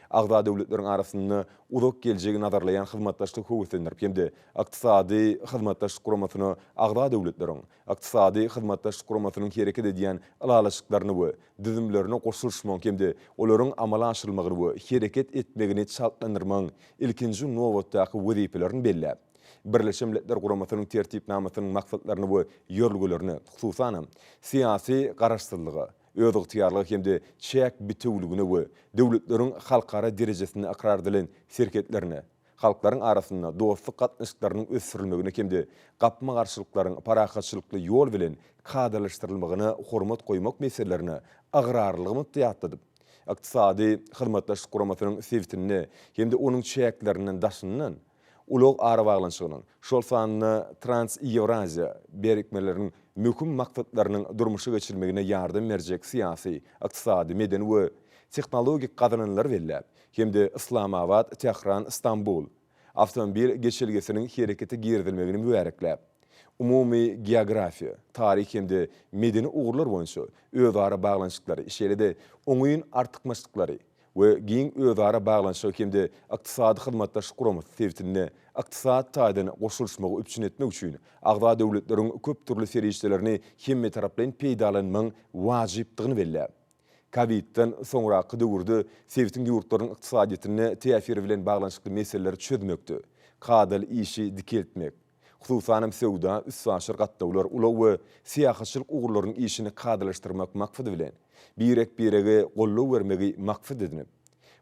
agda döwletleriň arasynda uzak geljegi nazarlayan hyzmatdaşlyk höwetlendirip, hemde iqtisady hyzmatdaşlyk guramasyny agda döwletleriň iqtisady hyzmatdaşlyk guramasynyň hereket edýän ılalaşyklaryny we düzümlerini goşulşmagy hemde olaryň amala aşyrylmagyny we hereket etmegini çaltlandyrmagyň ilkinji nowatdaky wezipelerini belläp, Birleşen Milletler Guramasynyň tertipnamasynyň maksatlaryny we ýolgularyny, hususan siýasy garaşdyrlygy, öz ygtyýarlygy hemde çäk bitewligine we döwletleriň halkara derejesinde ikrar edilen serketlerini, halklaryň arasynda dostluk gatnaşyklarynyň ösürilmegine hemde gapma garşylyklaryň parahatçylykly ýol bilen kadalaşdyrylmagyna hormat goýmak meselelerini agrarlygymy täýatdyp, iqtisady hyzmatdaşlyk guramasynyň Sewitini hemde onuň çäklerinden daşynyň ulug ara baglanşygynyň, şol sanyny Trans-Ewraziya berikmeleriniň möhüm maksatlarynyň durmuşa geçirilmegine ýardam berjek siýasy, iqtisady, medeni we tehnologik gazananlar belläp, hemde Islamabad, Tehran, Istanbul awtomobil geçilgesiniň hereketi girdilmegini mübarekläp, umumy geografiýa, tarih hemde medeni ugurlar boýunça özara baglanşyklary, şeýle-de oňuýun artykmaçlyklary we giň özara baglanşyk hemde iqtisady hyzmatdaşlyk guramasy Sewitine iqtisad taýdasyna goşulşmagy üpçün etmek üçin agda döwletleriň köp türlü serişdelerini hemme taraplan peýdalanmagyň wajypdygyny belläp. Covid-den soňraky döwürde Sewitiň ýurtlaryň iqtisadiyetine täsiri bilen baglanşykly meseleleri çözmekde kadal işi dikeltmek. Hususanam sewda, üssaşır gatdawlar, ulaw we siýahatçylyk ugurlarynyň işini kadalaşdyrmak maksady bilen birek birege gollaw bermegi maksady edinip,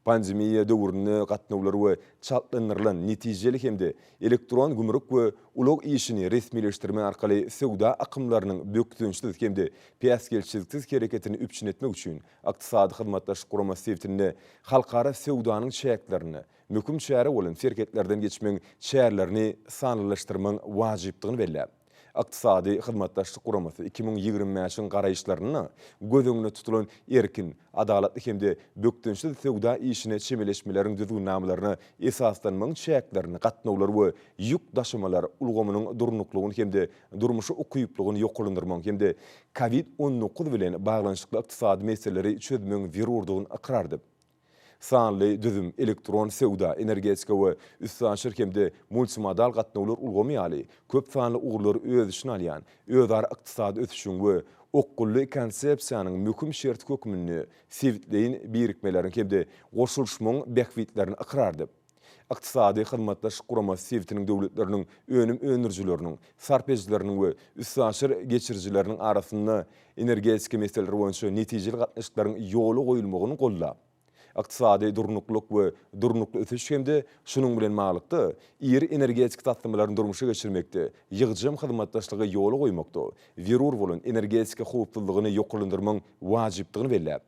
pandemiýa döwründe gatnawlar we çaltlanyrlan netijeli hemde elektron gümrük we ulaw işini resmileşdirme arkaly sewda akymlarynyň bökdünçlik hemde piýaskelçiliksiz hereketini üpçün etmek üçin ykdysady hyzmatdaşlyk gurama sebitinde halkara sewdanyň şähertlerini möküm şähere bolan şirketlerden geçmeň şäherlerini sanlylaşdyrmaň wajypdygyny belläp. Ykdysady hyzmatdaşlyk guramasy 2025-nji garaýşlaryny göz öňüne tutulan erkin, adalatly hemde bökdünçli sewda işine çemeleşmeleriň düzgünlamalaryny esaslanmaň şähertlerini gatnawlar we ýük daşymalar ulgamynyň durnuklugyny hemde durmuşy ukyplygyny ýoklandyrmaň hemde COVID-19 bilen baglanşykly ykdysady meseleleri çözmeň zerurdygyny ikrardyp. Sanly düzüm elektron sewda, energetika we üssaşyr hemde multimodal gatnawlar ulgamy ýaly köp sanly ugurlary öz içine alýan özara ykdysady ösüşiň we okkully konsepsiýanyň möküm şert kökümini sewitleýin birikmeleriň hemde goşulşmaň bähwitlerini ikrardyp. Ykdysady hyzmatdaşlyk gurama sewitiniň döwletleriniň önüm önürjileriniň, sarpejleriniň we üssaşyr geçirjileriniň arasynda energetika meseleleri boýunça netijeli gatnaşyklaryň ýoly goýulmagyny gollap, ykdysady durnukluk we durnukly ösüş hemde şunuň bilen maglykdy iri energetik tatlymalaryny durmuşa geçirmekde, ýygjym hyzmatdaşlygy ýoly goýmakda, zerur bolan energetika howpsuzlygyny ýoklandyrmaň wajypdygyny belläp.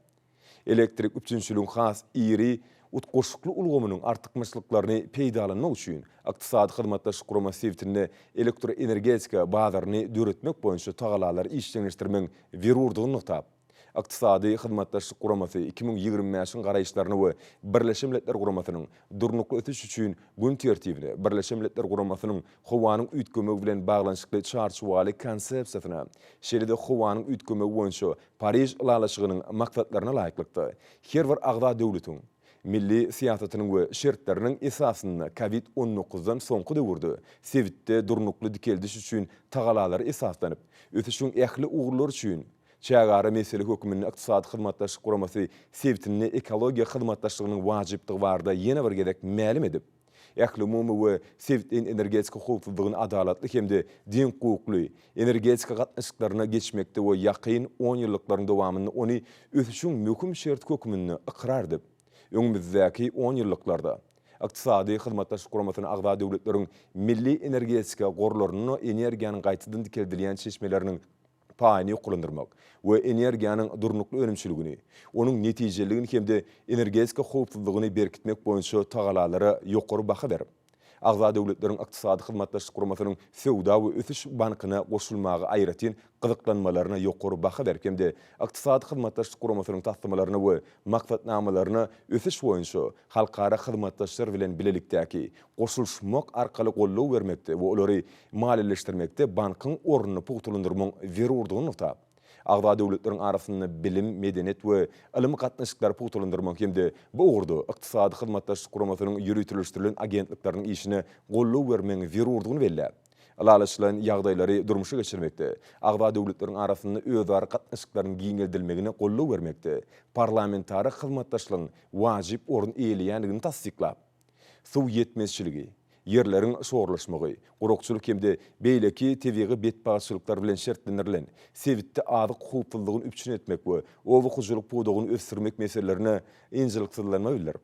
Elektrik üpçünçiligiň has iri utgoşuklu ulgamynyň artykmyşlyklaryny peýdalanmak üçin ykdysady hyzmatdaşlyk gurama sebitinde elektroenergetika bazaryny döretmek boýunça tagalalar işleňişdirmeň zerurdygyny nokdap. Ykdysady hyzmatdaşlyk guramasy 2025-nji garaýşlaryny we Birleşen Milletler Guramasynyň durnukly ötüş üçin gün tertibine Birleşen Milletler Guramasynyň howanyň üýtgemegi bilen baglanşykly çarşuwaly konsepsiýasyna, şeýle-de howanyň üýtgemegi boýunça Paris ulalaşygynyň maksatlaryna laýyklykdy. Her bir agda döwletiň milli siýasatynyň we şertleriniň esasyny COVID-19-dan soňky döwürde sebitde durnukly dikeldiş üçin tagalalar esaslanyp, ötüşiň ähli ugurlar üçin çägara mesele höküminiň ykdysady hyzmatdaşlyk guramasy sebitini ekologiýa hyzmatdaşlygynyň wajypdygy barada ýene bir gerek mälim edip, ähli umumy we sebitden energetika howpsuzlygyny adalatly hemde diň hukukly energetika gatnaşyklaryna geçmekde we ýakyn 10 ýyllyklaryň dowamyny ony ösüşiň möküm şert hökümini ikrardyp, öňümüzdäki 10 ýyllyklarda ykdysady hyzmatdaşlyk guramasyny agda döwletleriň milli energetika gorlaryny energiýanyň gaýtadan dikeldilen çeşmeleriniň paýany ýoklandyrmak we energiýanyň durnukly önümçiligini, onuň netijeligini hemde energetika howpsuzlygyny berkitmek boýunça tagalary ýokary baha berip, agda döwletleriň ykdysady hyzmatdaşlyk guramasynyň sewda we ösüş bankyna goşulmagy aýratyn gyzyklanmalaryna ýokary baha berip, hemde ykdysady hyzmatdaşlyk guramasynyň taslymalaryny we maksatnamalaryny ösüş boýunça halkara hyzmatdaşlar bilen bilelikdäki goşulşmak arkaly gollaw bermekde we olary maliýeleşdirmekde bankyň ornuny pugtulandyrmaň zerurdygyny nokdap. Agda döwletleriň arasynda bilim, medeniýet we ilim gatnaşyklary pugtulandyrmak hemde bu ugurda ykdysady hyzmatdaşlyk guramasynyň ýürütülüşdirilen agentlikleriň işine gollaw bermeň zerurdygyny belläp, alalaşylan ýagdaýlary durmuşa geçirmekde, agda döwletleriň arasynda özara gatnaşyklaryň giňeldilmegine gollaw bermekde, parlamentary hyzmatdaşlygyň wajyp orun eýleýändigini tasdiklap, suw ýetmezçiligi, yerleriň şorlaşmagy, gurukçylyk hemde beýleki tebigi betbaşçylyklar bilen şertlenirilen sebitde adyk howpsuzlygyny üpçün etmek we owa hujulyk pudugyny ösdürmek meselelerine enjiliksizlenme bilir.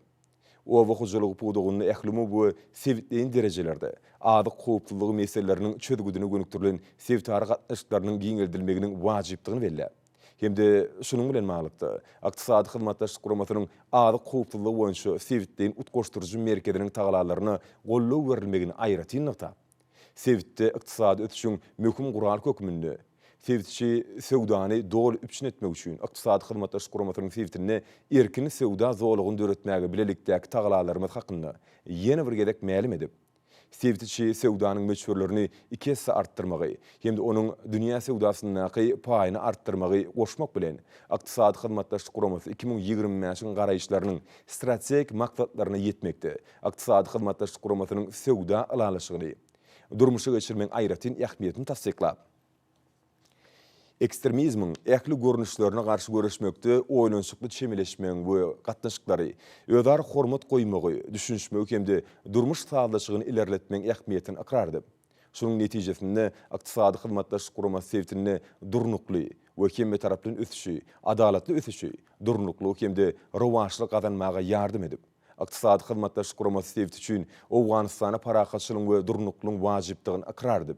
Owa hujulyk pudugyny ählimi bu sebitleýin derejelerde adyk howpsuzlygy meseleleriniň çözgüdüne gönüktirilen sebitary gatnaşyklarynyň giňeldilmeginiň wajypdygyny belläp. Hemde şunun bilen maglykdy. Ykdysady hyzmatdaşlyk guramasynyň adyk howpsuzlygy boýunça sebitden utgoşdurjy merkeziniň tagalalaryna gollaw berilmegini aýratyn nokta. Sebitde ykdysady ötüşiň möküm gural köküminde sebitçi sewdany dol üpçün etmek üçin ykdysady hyzmatdaşlyk guramasynyň sebitini erkin sewda zolugyny döretmäge bilelikdäki tagalalarymyz hakynda ýene bir gedek mälim edip, sebitçi sewdanyň meçhurlaryny 2 hisse artdyrmagy hemde onuň dünýä sewdasyndaky paýyny artdyrmagy goşmak bilen ykdysady hyzmatdaşlyk guramasy 2025-nji garaýşlarynyň strategik maksatlaryna ýetmekde. Ykdysady hyzmatdaşlyk guramasynyň sewda alalaşygyny durmuşa geçirmeň aýratyn ähmiýetini tasdiklap. ekstremizmin ähli görnüşlerine karşı görüşmekde oýnansykly çemeleşmeň we gatnaşyklary, özar hormat goýmagy, düşünşmek hemde durmuş sağlaşygyny ilerletmeň ähmiýetini akrardy. Şunun netijesinde ykdysady hyzmatdaşlyk guramasy sebitinde durnukly we hemme tarapdan ösüşi, adalatly ösüşi, durnukly hemde rowaşlyk kazanmaga ýardym edip, ykdysady hyzmatdaşlyk guramasy sebiti üçin Owganystana parahatçylygyň we durnuklygyň wajypdygyny akrardy.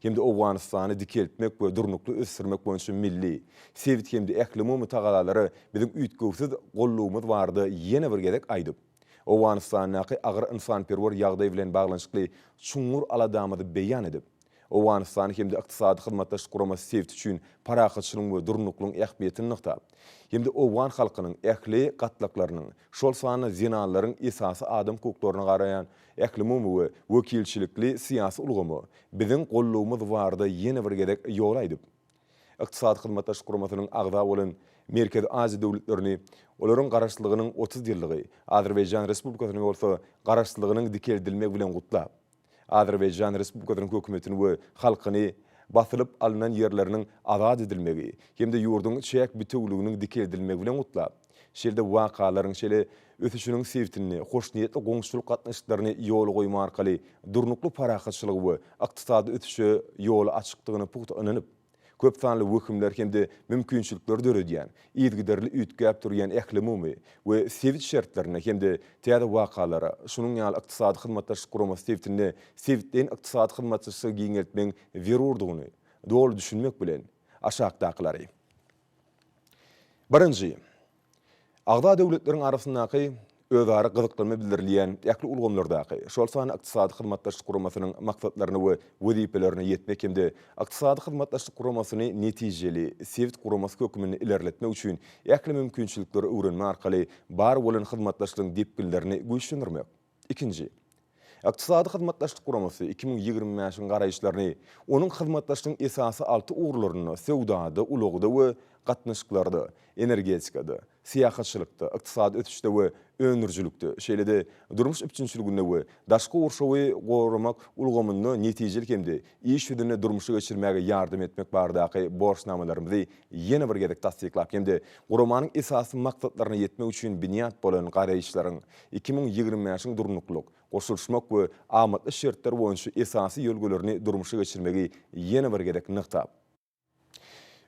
Hemde Owganystany dikeltmek we durnukly ösürmek boýunça milli, sebit hemde ähli tagalalary biziň üýtgewsiz gollugymyz bardy ýene bir gezek aýdyp. Owganystanyňky agyr insanperwer ýagdaý bilen baglanyşykly çuňur aladamydy beýan edip, Owganystany hemde ykdysady hyzmatdaşlyk guramasy sebiti üçin parahatçylygyň we durnuklygyň ähmiýetini nykdap, hemde Owgan halkynyň ähli gatlaklarynyň, şol sany zinalaryň esasy adam hukuklaryna garaýan ähli we wekilçilikli siýasy ulgamy biziň gollugymyz bardy ýene bir gezek ýol aýdyp, ykdysady hyzmatdaşlyk guramasynyň agda bolan Merkez Aziýa döwletlerini olaryň garaşlygynyň 30 ýyllygy, Azerbaýjan Respublikasynyň bolsa garaşlygynyň dikeldilmegi bilen gutlap, Azerbaýjan Respublikasynyň hökümetini we halkyny basylyp alynan ýerleriniň azad edilmegi, hemde ýurduň çäk bütünliginiň dikeldilmegi bilen gutlap, şeýle wakalaryň şeýle ösüşiniň sebitini, hoşniýetli goňşuluk gatnaşyklaryny ýol goýma arkaly durnukly parahatçylygy we ykdysady ösüşe ýol açykdygyny puhta ynanyp, köp sanly wekimler hemde mümkinçilikler döredýän, ýetgiderli üýtgäp durýan ähli we sebit şertlerine hemde täze wakalara, şunuň ýaly ykdysady hyzmatdaşlyk guramasy sebitinde sebitden ykdysady hyzmatdaşlygy giňeltmeň berurdugyny dol düşünmek bilen aşakdaklary. Birinji, agda döwletleriň arasyndaky özara gyzyklanma bildirilýän ýakly ulgamlardaky şol sany ykdysady hyzmatdaşlyk guramasynyň maksatlaryny we wezipelerini ýetmek hemde ykdysady hyzmatdaşlyk guramasyny netijeli sebit guramasy hökümini ilerletmek üçin ýakly mümkinçilikleri öwrenme arkaly bar bolan hyzmatdaşlygyň depkinlerini güýçlendirmek. Ikinji, ykdysady hyzmatdaşlyk guramasy 2025-nji garaýşlaryny, onuň hyzmatdaşlygyň esasy alty ugrularyny sewdada, ulugda we gatnaşyklarda, energetikada, siýasatçylykda, ykdysady ötüşde we önürjülükde, şeýle-de durmuş üçinçiliginde we daşky urşawy goramak ulgamyny netijeli hemde iş ýüzüne durmuşa geçirmäge ýardym etmek bardaky borçnamalarymyzy ýene bir gezek tasdiklap hemde guramanyň esasy maksatlaryna ýetmek üçin biniýat bolan garaýşlaryň 2025-nji durnuklyk, goşulşmak we amatly şertler boýunça esasy ýölgelerini durmuşa geçirmegi ýene bir gezek nyktap.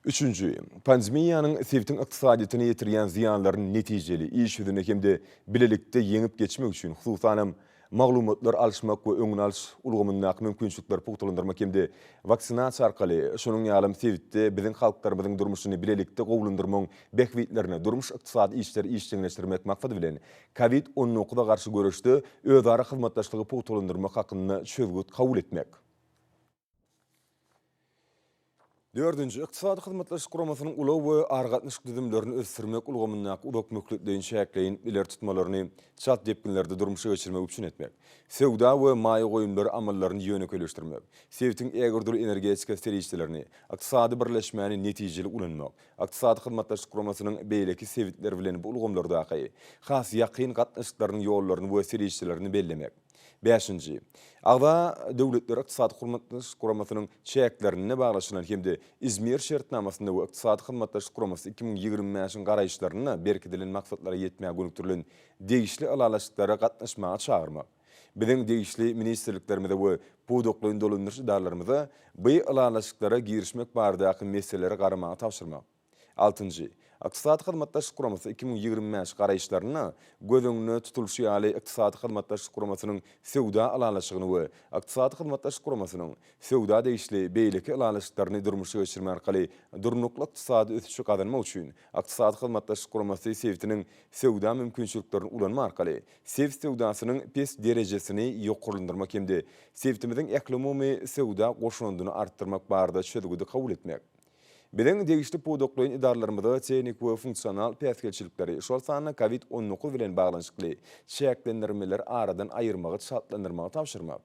Üçüncü, pandemiýanyň sebitin ykdysadyýetyne ýetirýän ziýanlaryň netijeli iş ýüzüne hemde bilelikde ýeňip geçmek üçin hususan maglumatlar alşmak we öňüne alş ulgamyndaky mümkinçilikler puhtalandyrmak hemde vaksinasiýa arkaly şonuň ýalym sebitde biziň halklarymyzyň durmuşyny bilelikde gowlandyrmaň behwitlerine durmuş ykdysady işleri işçileşdirmek maksady bilen COVID-19 garşy görüşde özara hyzmatdaşlygy puhtalandyrmak hakyny çözgüt kabul etmek. Dördüncü, ykdysady hyzmatdaşlyk guramasynyň ulaw we argatnaşyk düzümlerini ösürmek ulgamyndaky udak mökletleýin şäkleýin iler tutmalaryny çat depkinlerde durmuşa geçirmek üçin etmek. Sewda we maýa goýumlary amallaryny ýönekleşdirmek. Sebitin ägirdir energetika serişlerini, ykdysady birleşmäni netijeli ulanmak. Ykdysady hyzmatdaşlyk guramasynyň beýleki sebitleri bilen bu ulgamlardaky has ýakyn gatnaşyklarynyň ýollaryny we serişlerini bellemek. 5-nji, agda döwletler ykdysady hyzmatdaşlyk guramasynyň çäklerini baglaşylan hemde İzmir şertnamasynda we ykdysady hyzmatdaşlyk guramasy 2025-nji garaýşlaryny berkidilen maksatlara ýetmäge gönükdirilen degişli alalaşyklary gatnaşmaga çağırmak. Biziň degişli ministrliklerimizde we pudoklaryň dolandyrjy darlarymyza bu alalaşyklara girişmek bardaky meseleleri garamaga tapşyrmak. 6-njy, ykdysady hyzmatdaşlyk guramasy 2025 garaýşlaryny gözüňe tutulşy ýaly ykdysady hyzmatdaşlyk guramasynyň sewda alalaşygyny we ykdysady hyzmatdaşlyk guramasynyň sewda degişli beýleki alalaşyklaryny durmuşa geçirmek arkaly durnukly ykdysady ösüşi gazanmak üçin ykdysady hyzmatdaşlyk guramasy sebitiniň sewda mümkinçiliklerini ulanmak arkaly sebit sewdasynyň pes derejesini ýokurlandyrmak hemde sebitimiziň ähli sewda goşundyny artdyrmak barada çözgüdi kabul etmek. Biziň degişli pudoklaryň idaralarynyňda teknik we funksional päsgelçilikleri şol sany COVID-19 bilen baglanyşykly şäklendirmeler aradan aýyrmagy şartlandyrmagy tapşyrmak.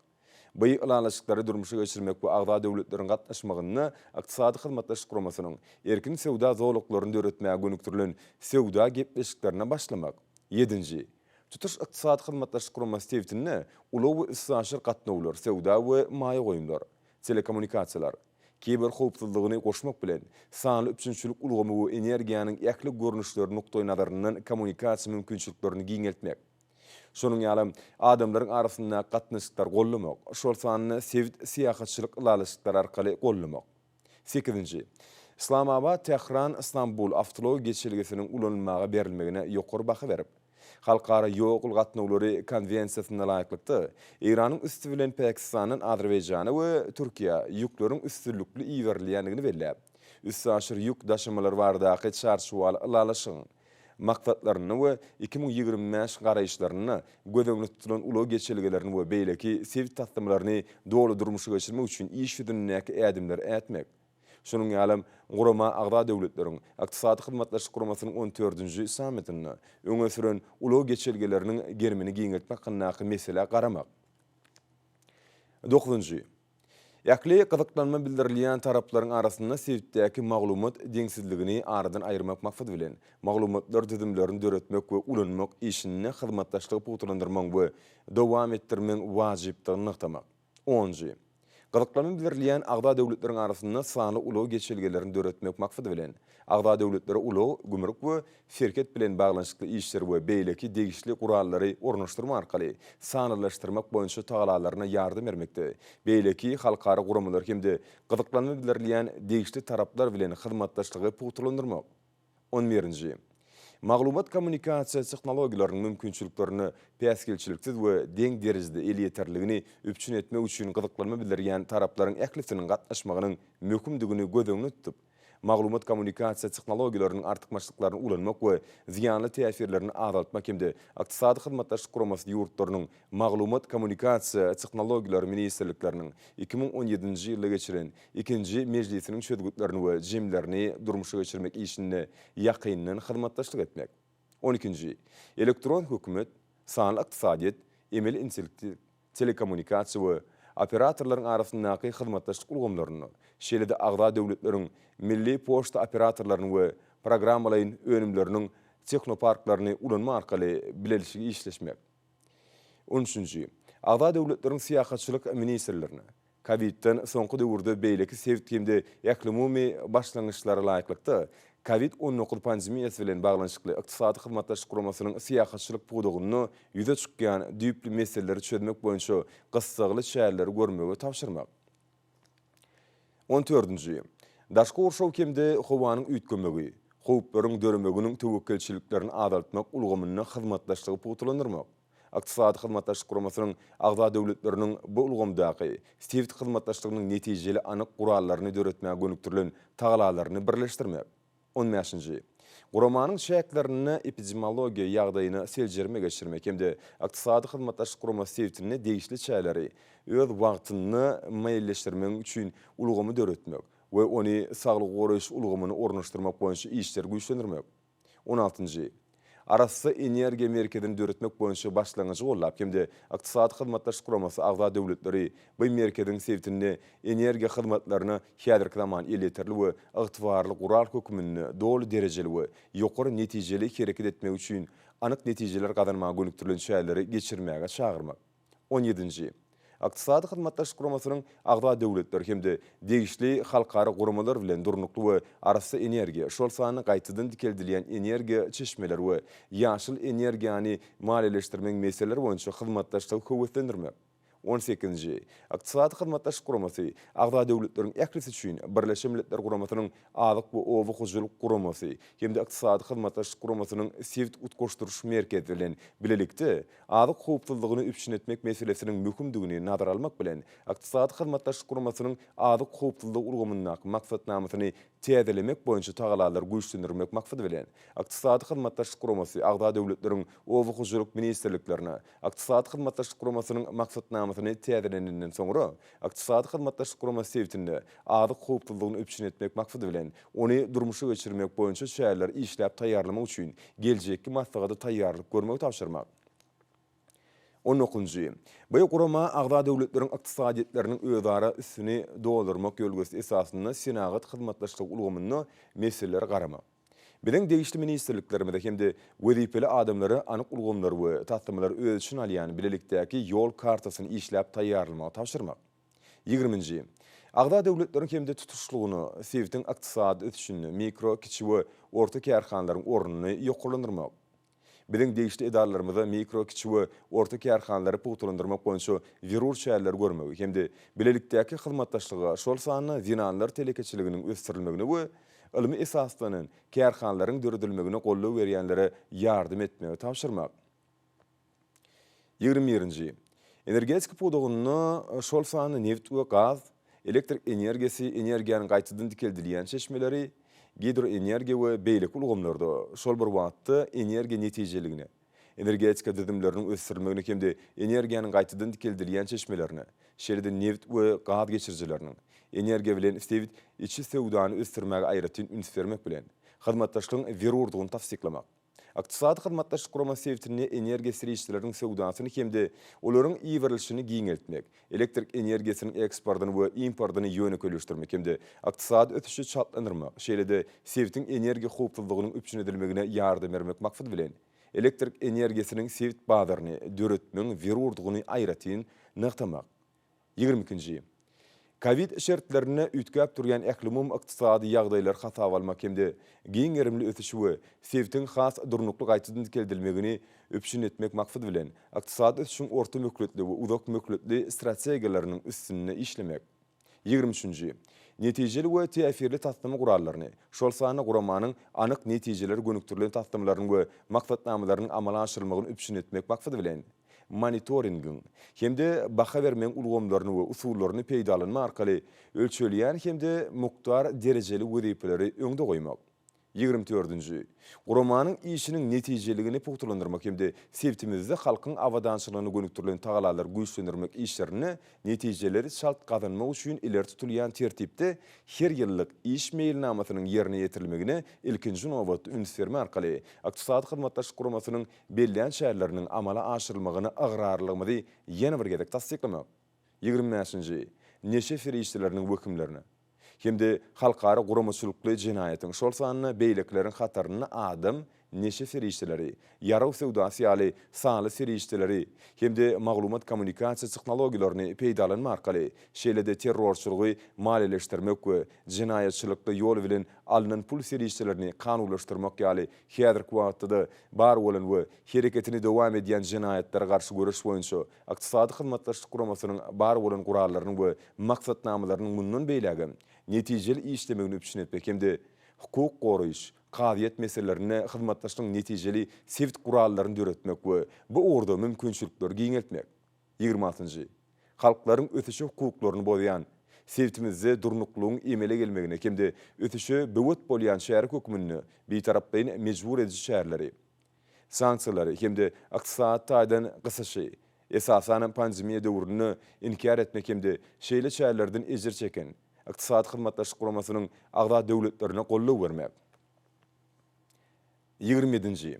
Bu alalaşyklary durmuşa geçirmek we agda döwletleriň gatnaşmagyny ykdysady hyzmatdaşlyk guramasynyň erkin sewda zowluklaryny öwretmäge gönükdirilen sewda gepleşiklerine başlamak. 7-nji, tutuş ykdysady hyzmatdaşlyk guramasy sebitinde ulaw we yssaşyr gatnawlar, sewda we maýa goýumlar, telekommunikasiýalar, kiber howpsuzlygyny goşmak bilen sanly üçünçülük ulgamy we energiýanyň ýakly görnüşlerini nukdaý nazaryndan kommunikasiýa mümkinçiliklerini giňeltmek. Şonuň ýaly adamlaryň arasynda gatnaşyklar gollamak, şol sanyny sevit syýahatçylyk ýalyşyklar arkaly gollamak. 8. Islamabad, Tehran, Istanbul awtolow geçilgesiniň ulanmagy berilmegine ýokary baha berip, halkara ýokul gatnawlary konvensiýasyna laýyklykda Iranyň üstü bilen Pakistanyň, Azerbaýjany we Türkiýa ýükleriň üstünlikli iýerliýändigini belläp, üstü aşyr ýük daşymalary bardaky çarşuwaly ýalyşyň maksatlaryny we 2025 garaýşlaryny gödöňde tutulan uly geçilgelerini we beýleki sevit taslymalaryny dogry durmuşa geçirmek üçin iş ýüzündäki ädimler ätmek. Şonuň ýaly Gurama agda döwletleriň ykdysady hyzmatlaşyk guramasynyň 14-nji sammitini öňe süren uly geçilgeleriniň germini giňeltmek hakkyndaky mesele garamak. 9. Ýakly gyzyklanma bildirilýän taraplaryň arasynda sevitdäki maglumat deňsizligini aradan aýyrmak maksat bilen maglumatlar düzümlerini döretmek we ulanmak işini hyzmatlaşyk putulandyrmak we dowam etdirmek wajypdygyny nyktamak. 10. Gyzyklanma bildirilýän agda döwletleriň arasynda sanly uly geçilgelerini döretmek maksat bilen agda döwletleri uly gümrük we şirket bilen baglanşykly işler we beýleki degişli gurallary ornaşdyrma arkaly sanylaşdyrmak boýunça tagalalaryna ýardym bermekde. Beýleki halkara guramalar hemde gyzyklanma bildirilýän degişli taraplar bilen hyzmatdaşlygy putulandyrmak. 11. Maglumat kommunikasiýa tehnologiýalarynyň mümkinçiliklerini päsgelçiliksiz we deň derejede elýeterligini üpçün etmek üçin gyzyklanma bildirilýän taraplaryň äklifiniň gatnaşmagynyň möhümdigini gödöňde tutup, maglumat kommunikasiýa tehnologiýalarynyň artykmaçlyklaryny ulanmak we ziýanly täsirlerini azaltmak hemde ykdysady hyzmatlaşyk guramasy ýurtlarynyň maglumat kommunikasiýa tehnologiýalary ministrlikleriniň 2017-nji ýylda geçiren 2-nji mejlisiniň şödgütlerini we jemlerini durmuşa geçirmek işinde ýakyndan hyzmatlaşyk etmek. 12. Elektron hökümet, sanly ykdysadyet, emel intellekti, telekommunikasiýa we operatorlaryň arasyndaky hyzmatlaşyk ulgamlaryny, şeýle-de agda döwletleriň milli poçta operatorlaryny we programmalaryň önümleriniň texnoparklaryny ulanma arkaly bileşigi işleşmek. 13. Agda döwletleriň syýahatçylyk ministrlerini Covid-den soňky döwürde beýleki sevit hemde ýaklymy başlangyçlara laýyklykda Covid-19 pandemiýasy bilen baglanşykly ykdysady hyzmatlaşyk guramasynyň syýahatçylyk pudugyny ýüze çykýan düýpli meseleleri çözmek boýunça gysgaly çäreleri görmegi tapşyrmak. 14. Daşky urşaw hemde howanyň üýtgemegi, howplaryň dörmeginiň töwekkelçiliklerini azaltmak ulgamyny hyzmatlaşygy putulandyrmak. Ykdysady hyzmatlaşyk guramasynyň agda döwletleriniň bu ulgamdaky sevit hyzmatlaşygynyň netijeli anyk gurallaryny döretmäge gönüktirilen tagalalaryny birleşdirmek. 15. Guramanyň şäklerini epidemiologiýa ýagdaýyna seljerme geçirmek hemde ykdysady hyzmatlaşyk guramasy sevitini degişli çäleri öz wagtyny maýylleşdirmek üçin ulgamy döretmek we ony saglyk goraýyş ulgamyny ornaşdyrmak boýunça işler güýçlendirmek. 16. Arasy energiýa merkezini döretmek boýunça başlangyjy gollap hemde ykdysady hyzmatlaşyk guramasy agda döwletleri bu merkeziň sevitini energiýa hyzmatlaryny häzirki zaman elýeterli we ygtybarly gural hökümini dogry derejeli we ýokary netijeli hereket etmek üçin anyk netijeler gazanmagy gönüktirilen şäherleri geçirmäge çagyrmak. 17. Ykdysady hyzmatlaşyk guramasynyň agda döwletleri hemde degişli halkara guramalar bilen durnukly we arasy energiýa, şol sany gaýtadan dikeldilýän energiýa çeşmeleri we ýaşyl energiýany maliýeleşdirmek meseleleri boýunça hyzmatlaşyk höwetlendirmek. 18. Ykdysady hyzmatlaşyk guramasy agda döwletleriň äklisi üçin Birleşen Milletler Guramasynyň azyk we owy hyjylyk guramasy hemde ykdysady hyzmatlaşyk guramasynyň sevit utgoşduruş merkezi bilen bilelikde azyk howpsuzlygyny üpçün etmek meselesiniň möhümdigini nazara almak bilen ykdysady hyzmatlaşyk guramasynyň azyk howpsuzlygy ulgamynyň maksatnamasyny täzelemek boýunça tagalalar güýçlendirmek maksady bilen ykdysady hyzmatlaşyk guramasy agda döwletleriň owy hyjylyk ministrliklerine ykdysady hyzmatlaşyk guramasynyň maksatnamasyny täzeleninden soňra ykdysady hyzmatlaşyk guramasy sevitinde azyk howpsuzlygyny üpçün etmek maksady bilen ony durmuşa geçirmek boýunça şäherler işläp taýýarlamak üçin geljekki massagada taýýarlyk görmegi tapşyrmak. 19. Bu gurama agda döwletleriň ykdysadyetleriniň özara üstüni doldurmak ýolgusy esasynda senagat hyzmatlaşyk ulgamyny meseleleri garamak. Bilen degişli ministrliklerimizde hemde wezipeli adamlary anyk ulgamlary we taslymlary öz üçin alýan bilelikdäki ýol kartasyny işläp taýýarlamagy tapşyrmak. 20. Agda döwletlerin hemde tutuşluğunu, sevtin iqtisadi ötüşünü, mikro, kiçi we orta kärhanlaryň ornuny ýokurlandyrmak. Biziň degişli edarlarymyzda mikro, kiçi we orta kärhanlary putulandyrmak boýunça wirur şäherler görmegi hemde bilelikdäki hyzmatdaşlyga şol sanyny zinanlar telekeçiliginiň ösdirilmegine we ilmi esaslanan kärhanlaryň döredilmegine gollaw berýänlere ýardym etmegi tapşyrmak. 20-nji. Energetik pudugyny şol sanyny neft we gaz, elektrik energiýasy, energiýanyň gaýtadan dikeldilýän çeşmeleri, hidroenergiýa we beýlik ulgamlarda şol bir wagtda energiýa netijeligine, energetika düzümleriniň ösdirilmegine hemde energiýanyň gaýtadan dikeldilýän çeşmelerine, şeride neft we gaz geçirjileriniň energiýa bilen istewit içi sewdany ösdirmäge aýratyn ünsvermek bilen hyzmatdaşlygyň wirurdugyny tafsiklamak. Iqtisadi hyzmatdaşlyk gurama sevtini energiýa sirişçileriniň sewdasyny hemde olaryň iýerilişini giňeltmek, elektrik energiýasynyň eksportyny we importyny ýönekleşdirmek hemde iqtisadi ötüşi çatlandyrmak, şeýle-de sevtin energiýa howpsuzlygynyň üpçün edilmegine ýardam bermek maksat bilen elektrik energiýasynyň sevit bazaryny döretmeň wirurdugyny aýratyn nyktamak. 22-nji. Covid şertlerine ütgäp durýan eklimum iqtisadi ýagdaýlar hasaba almak hemde giň erimli ötüşi we sevtin has durnuklyk aýtydan dikeldilmegini öpüşün etmek maksat bilen iqtisadi ötüşiň orta mökletli we uzak mökletli strategiýalarynyň üstünde işlemek. 23-nji. Netijeli we täsirli taslama gurallaryny, şol sany guramanyň anyk netijeleri gönükdirilen taslamalaryny we maksatnamalarynyň amala aşyrylmagyny öpüşün etmek maksat bilen monitoringin hemde baha bermeň ulgamlaryny we usullaryny peýdalanma arkaly ölçülýän hemde muktar derejeli wezipleri öňde goýmak. 24-nji. Guramanyň işiniň netijeligini putulandyrmak hemde sevtimizde halkyň awadançylygyny gönükdirilen tagalalar güýçlendirmek işlerini netijeleri şalt gazanmak üçin ileri tutulýan tertipde her ýyllyk iş meýilnamasynyň ýerine ýetirilmegine ilkinji nowatda ünsverme arkaly iqtisadi hyzmatdaşlyk guramasynyň belliän şäherleriniň amala aşyrylmagyny agrarlygyny ýene bir gezek tasdiklamak. 25-nji. Neşe ferişçileriniň wekimlerini hemde halkara guramaçylykly jinayatyň şol sanyny beýlekleriň hataryny adam neşe ferişçileri, yaraw sewdasy ýaly sanly ferişçileri hemde maglumat kommunikasiýa tehnologiýalaryny peýdalanma arkaly şeýle-de terrorçylygy maliýeleşdirmek we jinayatçylykly ýol bilen alynan pul ferişçilerini kanunlaşdyrmak ýaly häzirki wagtda bar bolan we hereketini dowam edýän jinayatlary garşy görüş boýunça iqtisadi hyzmatdaşlyk guramasynyň bar bolan gurallaryny we maksatnamalaryny mundan beýläge netijeli işlemegini öpüşün etmek hemde hukuk goraýyş, qadiyet meselelerini hyzmatdaşlygyň netijeli sevit gurallaryny döretmek we bu orda mümkinçilikler giňeltmek. 26-njy. Halklaryň ötüşi hukuklaryny bozaýan, sevtimizde durnukluğun emele gelmegine hemde ötüşi böwet bolýan şäher hökümini beýtarapdaýyn mejbur edici şäherleri, sanksiýalary hemde iqtisadi taýdan gysaşy, esasan pandemiýa döwrüni inkar etmek hemde şeýle şäherlerden ejir çeken iqtisadi hyzmatdaşlyk guramasynyň agda döwletlerine gollaw bermek. 27-nji.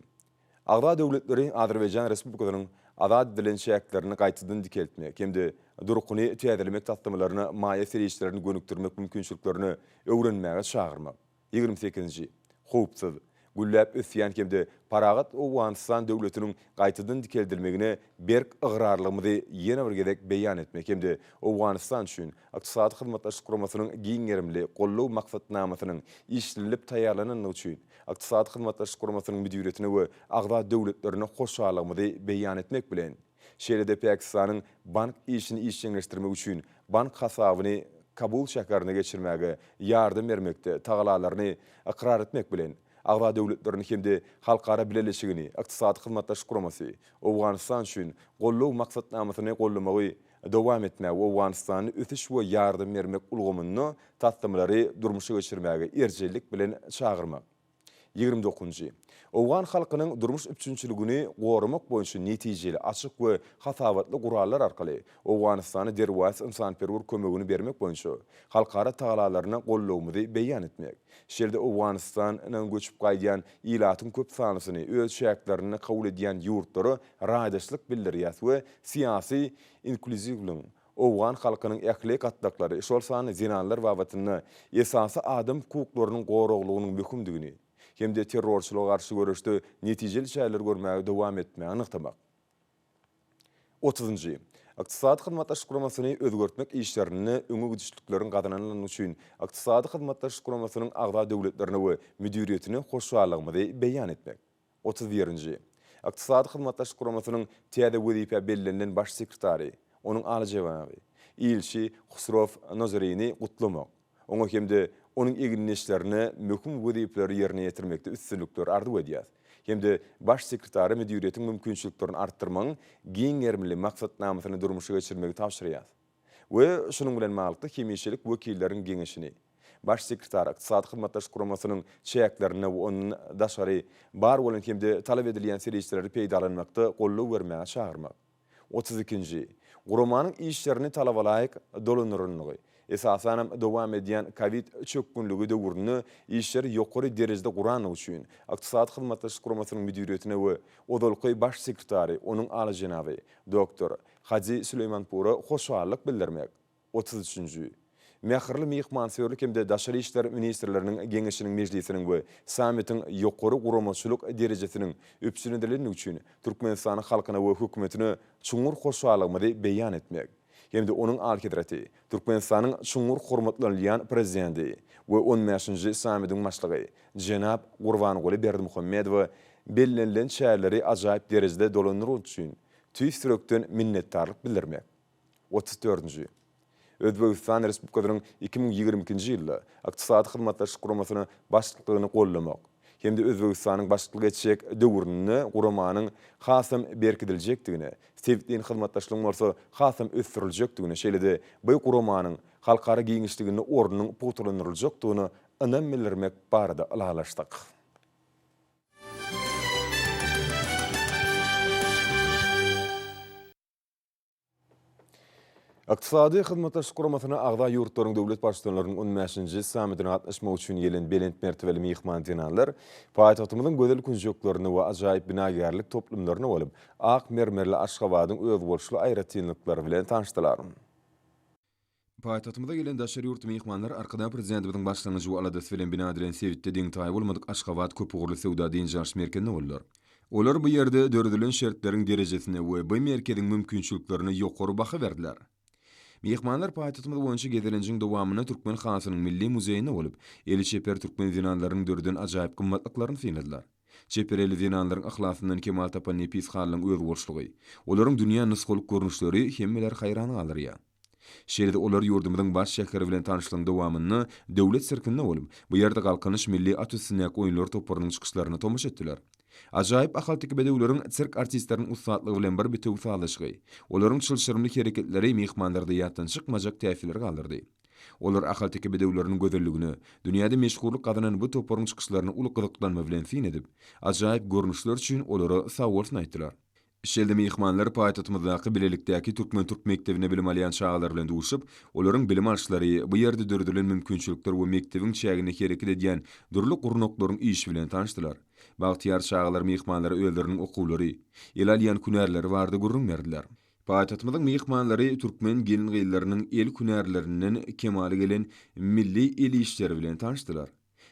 Agda döwletleri Azerbaýjan Respublikasynyň azad edilen şäherlerini gaýtadan dikeltmek hemde durquny täzelemek taslamalarına maýa serişçilerini gönükdirmek mümkinçiliklerini öwrenmäge çagyrmak. 28-nji. Howpsuz gülläp ösýän hemde paragat Awganistan döwletiniň gaýtadan dikeldilmegine berk ıgrarlygyny ýene bir gezek beýan etmek hemde Awganistan üçin iqtisadi hyzmatdaşlyk guramasynyň giň erimli gollaw maksatnamasynyň işlenip taýýarlanyny üçin iqtisadi hyzmatdaşlyk guramasynyň müdiriýetine we agda döwletlerine hoşalygyny beýan etmek bilen şeýle-de Pakistanyň bank işini işleňleşdirmek üçin bank hasabyny Kabul şäherine geçirmäge ýardam bermekde tagalalarny ikrar etmek bilen agda döwletlerini hemde halkara bileleşigini iqtisadi hyzmatdaşlyk guramasy Awganistan üçin gollaw maksatnamasyny gollamagy dowam etmäge we Awganistany ötüş we ýardam bermek ulgamyny taslamlary durmuşa geçirmäge erjelik bilen çagyrmak. 29-njy. Awgan halkynyň durmuş üçünçiligini gorumak boýunça netijeli, açyk we hasabatly gurallar arkaly Awganistany derwäs insanperwer kömegini bermek boýunça halkara tagalalaryna gollawmy beýan etmek. Şeýle-de Awganistanyň göçüp gaýdýan ilatyň köp sanysyny öz şäherlerini kabul edýän ýurtlary raýdaşlyk bildirýär we siýasy inklüziwliň Awgan halkynyň ähli gatdaklary şol sany zinanlar babatyny esasy adam hukuklarynyň goraglygynyň möhümdigini hemde terrorçylyga garşy görüşde netijeli şäherler görmäge dowam etmäge anyktamak. 30-njy. Iqtisadi hyzmatdaşlyk guramasyny özgörtmek işlerini öňe gidişliklerin gadananlygy üçin Iqtisadi hyzmatdaşlyk guramasynyň agda döwletlerine we müdiriýetine hoşgallygymyzy beýan etmek. 31-nji. Iqtisadi hyzmatdaşlyk guramasynyň täze wezife bellenlen baş sekretary, onuň aly jawaby, ilçi Husrow Nazaryny gutlamak. Oňa hemde onuň eginleşlerini möhüm wezifeleri ýerine ýetirmekde üstünlükler ardy edýär. Hemde baş sekretary müdiriýetiň mümkinçiliklerini artdyrmagyň giňermeli maksatnamasyny durmuşa geçirmegi tapşyrýar. We şunun bilen maglyk hemişelik wekilleriň geňeşini baş sekretary Iqtisadi hyzmatdaşlyk guramasynyň çäklerini we onuň daşary bar bolan hemde talap edilýän serişleri peýdalanmakda golluk bermäge çağırmak. 32-nji. Guramanyň işlerini talaba laýyk dolanyrynlygy. Esasanam dowam edýän Covid çökgünlügi döwründe işler ýokary derejede guran üçin Iqtisadi hyzmatdaşlyk guramasynyň müdiriýetine we odalky baş sekretary onuň aly janaby doktor Haji Süleymanpura hoşgalllyk bildirmek. 33-nji. Mähirli mehmansörlük hemde daşary işler ministrleriniň geňeşiniň mejlisiniň we sammitiň ýokary guramaçylyk derejesiniň öpsünedilen üçin Türkmenistanyň halkyna we hökümetine çuňur hoşgallygymyzy beýan etmek. Hemde onuň alkedrati Türkmenistanyň çuňur hormatlanýan prezidenti we 15-nji sammitiň başlygy Jenap Gurbanuly Berdimuhammedow bellenlen şäherleri ajaýyp derejede dolandyr üçin tüýsürekden minnetdarlyk bildirmek. 34-nji. Özbegistan Respublikasynyň 2022-nji ýylda Iqtisadi hyzmatdaşlyk guramasyny başlygyny gollamak. Hemde Özbegistanyň başlyk etjek döwründe guramanyň hasam berkidiljekdigine, sevdiğin hyzmatdaşlygyň bolsa hasam ösdüriljekdigine, şeýle-de bu guramanyň halkara giňişligini ornunyň putulanyryljakdygyny önem bildirmek barada alalaşdyk. Iqtisadi hyzmatdaşlyk guramasyna agda ýurtlaryň döwlet başçylarynyň 15-nji sammitine gatnaşmak üçin ýelen belent mertebeli mehman dinanlar paýtagtymyzyň gözel künjeklerini we ajaýyp binagerlik toplumlaryny bolup, ak mermerli Aşgabatyň özbolşly aýratynlyklary bilen tanışdylar. Paýtagtymyza gelen daşary ýurt mehmanlar arkadan prezidentimiň başlangyjy we alada bilen bina edilen Sewitde deň taý bolmadyk Aşgabat köpügürli sowda diýenjäş merkezine bollar. Olar bu ýerde dördülen şertleriň derejesine we bu merkeziň mümkinçiliklerini ýokary baha berdiler. Mehmanlar paýtagtymyz boýunça gezilenjiň dowamyna Türkmen hanasynyň milli muzeýine bolup, eli çeper Türkmen zinanlarynyň dörden ajaýyp gymmatlyklaryny synladilar. Çepereli zinanlaryň ahlasyndan kemal tapan nepis halyň özbolşlygy, olaryň dünýä nusgalyk görnüşleri hemmeler haýran galyrýar. Şeýle-de olar ýurdumyzyň baş şäheri bilen tanışlygyň dowamyny döwlet sirkinde bolup, bu ýerde galkynyş milli atüsünek oýunlar toplarynyň çykyşlaryny tomaşa etdiler. Ajaýyp ahaltyky bedewlerin sirk artistleriniň ustadlygy bilen bir bitew sağlaşgy, olaryň çylşyrymly hereketleri mehmanlarda ýatdan çykmajak täsirler galdyrdy. Olar ahaltyky bedewleriniň gözelligini, dünýäde meşhurlyk gazanan bu toplaryň çykyşlaryny uly gyzyklanma bilen fin edip, ajaýyp görnüşler üçin olary sag bolsun aýtdylar. Şeýle mehmanlar paýtagtymyzdaky bilelikdäki Türkmen Türk mektebine bilim alýan şagalar bilen duşup, olaryň bilim alşlary bu ýerde dördülen mümkinçilikler we mektebiň çägine hereket edýän durly gurnaklaryň işi bilen tanışdylar. Bagtyar şagalar mehmanlara öýleriniň okuwlary, el alýan kunärleri bardy gurrun berdiler. Paýtagtymyzyň mehmanlary Türkmen gelin gyýlarynyň el kunärlerinden kemali gelen milli el işleri bilen tanışdylar.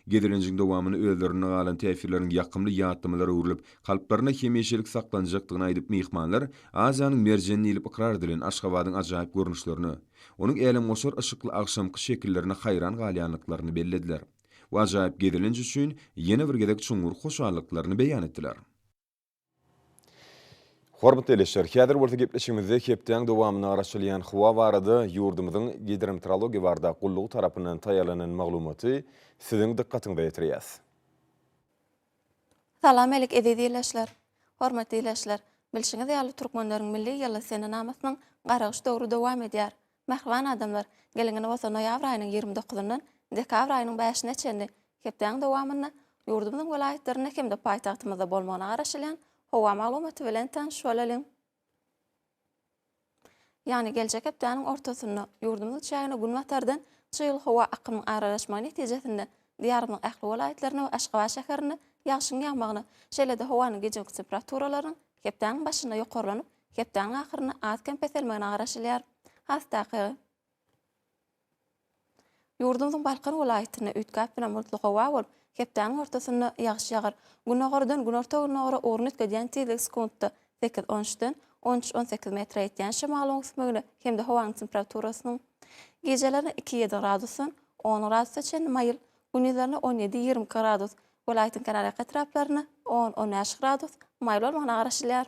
Gedilenjiň dowamyny öýlerine galan täsirleriň ýakymly ýatdymlary urulyp, kalplaryna hemişelik saklanjakdygyny aýdyp mehmanlar Aziýanyň merjenini ilip ikrar edilen Aşgabatyň ajaýyp görnüşlerini, onuň elem goşar ışykly akşamky şekillerine haýran galýanlyklaryny bellediler. Bu ajaýyp gedilenji üçin ýene bir gedek çuňur hoşallyklaryny beýan etdiler. Hormatly eleşler, häzir bolsa gepleşigimizde hepden dowamyny araşdyrýan Huwa barada ýurdumyzyň gidrometeorologiýa barada gullugy tarapyndan taýýarlanan maglumaty siziň dikkatiňize ýetirýär. Salam elik edidi eleşler. Hormatly eleşler, bilşiňiz ýaly türkmenleriň milli ýyly senenamasynyň garagyş döwrü dowam edýär. Mähwan adamlar gelingini bolsa noýabr aýynyň 29-ndan dekabr aýynyň 5-ne çenli hepden dowamyny ýurdumyzyň welaýetlerine hemde paýtagtymyzda bolmagyna garaşylýan Huwa maglumaty bilen tanış bolalım. Yani gelecek hepdeniň ortasynda ýurdumyzyň çägine gün batardan çyl howa akymy aralaşmagy netijesinde diýarymyň ähli welaýetlerini we Aşgabat şäherini ýagşyň ýağmagyny, şeýle-de howanyň gejeki temperaturalaryň hepden başyna ýokarlanyp, hepden ahyryna azkem peselmegine garaşylýar. Hastaky ýurdumyzyň balkan welaýetine üýtgäp bilen mutly howa bolup, hepden ortasynda ýagşy ýagar. Gün ogordan gün orta gün ogora ornut gedýän tezlik sekundda 8-13-den 13-18 metre etýän şemal oňsmygyny hemde hawaň temperaturasynyň gecelerine 2-7 gradusun 10 gradusa çenli mayıl, gündüzlerine 17-20 gradus, welaýatyň kenarya etraplaryna 10-15 gradus mayıl bolmagyna garaşylýar.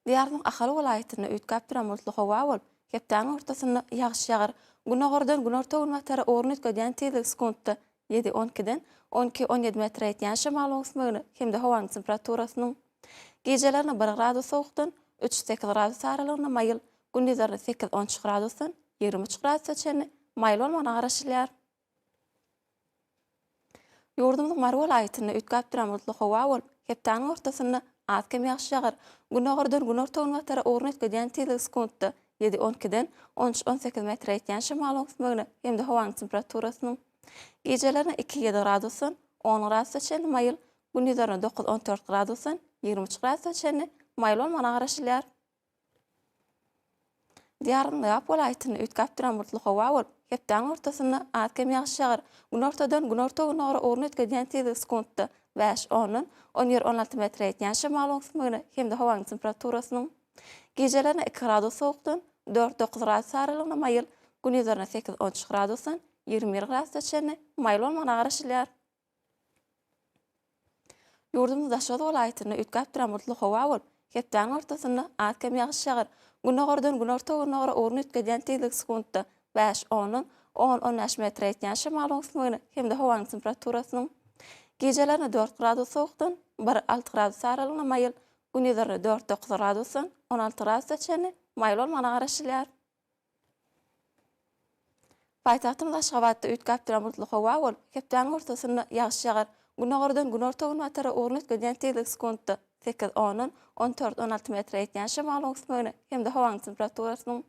Diýarnyň ahal welaýatyna üýtgäp duran bulutly hawa bolup, hepden ortasynda ýagşy ýagar. Günogordan günorta matara orun ötgeden tezlik sekundda 7-12-den 12-17 metre etýän şemal oňsmygyny hemde hawaň temperaturasynyň gecelerine 1 gradus sowukdan 3-8 gradus aralygyna mayıl, gündüzlerine 8-13 gradusdan 23 gradusa çenli mayıl bolmagyna garaşylýar. Ýurdumyň Mar welaýatyna üýtgäp duran bulutly hawa bolup, hepden ortasynda atkem ýagşy ýagar. Günogordan günorta matara orun ötgeden tezlik sekundda 7-12-den 13-18 metre etýän şemal oňsmygyny hemde hawaň temperaturasynyň gecelerine 2-7 gradusun 10 gradusa çenli mayıl, gündüzlerine 9-14 gradusun 23 gradusa çenli mayıl bolmagyna garaşylýar. Diýarnyň Ýap welaýatyna üýtgäp duran bulutly hawa bolup, hepden ortasynda atkem ýagşy ýagar. Günortadan günorta günogora orun ötgeden tezlik sekundda 5-10-dan 17-16 metre etýän şemal oňsmygyny hemde hawaň temperaturasynyň gecelerine 2 gradus sowukdan 4-9 gradus aralygyna mayıl, gündüzlerine 8-13 gradusun 21 gradusa çenli mayıl bolmagyna garaşylýar. Ýurdumyň Daşary welaýatyna üýtgäp duran bulutly hawa bolup, hepden ortasynda atkem ýagşy ýagar. Günogordan günorta günogora orun ötgeden tezlik sekundda 5-10-dan 10-15 metre etýän şemal oňsmygyny hemde hawaň temperaturasynyň gecelerine 4 gradus sowukdan 1-6 gradus aralygyna mayıl, gündüzlerine 4-9 gradusun 16 gradusa çenli mayıl bolmagyna garaşylýar. Paýtagtymyz Aşgabatda üýtgäp duran bulutly hawa bolup, hepden ortasynda ýagşy ýagar. Günogordan günorta matara orun ötgeden tezlik sekundda 8-10-dan 14-16 metre etýän şemal oňsmygyny hemde hawaň temperaturasynyň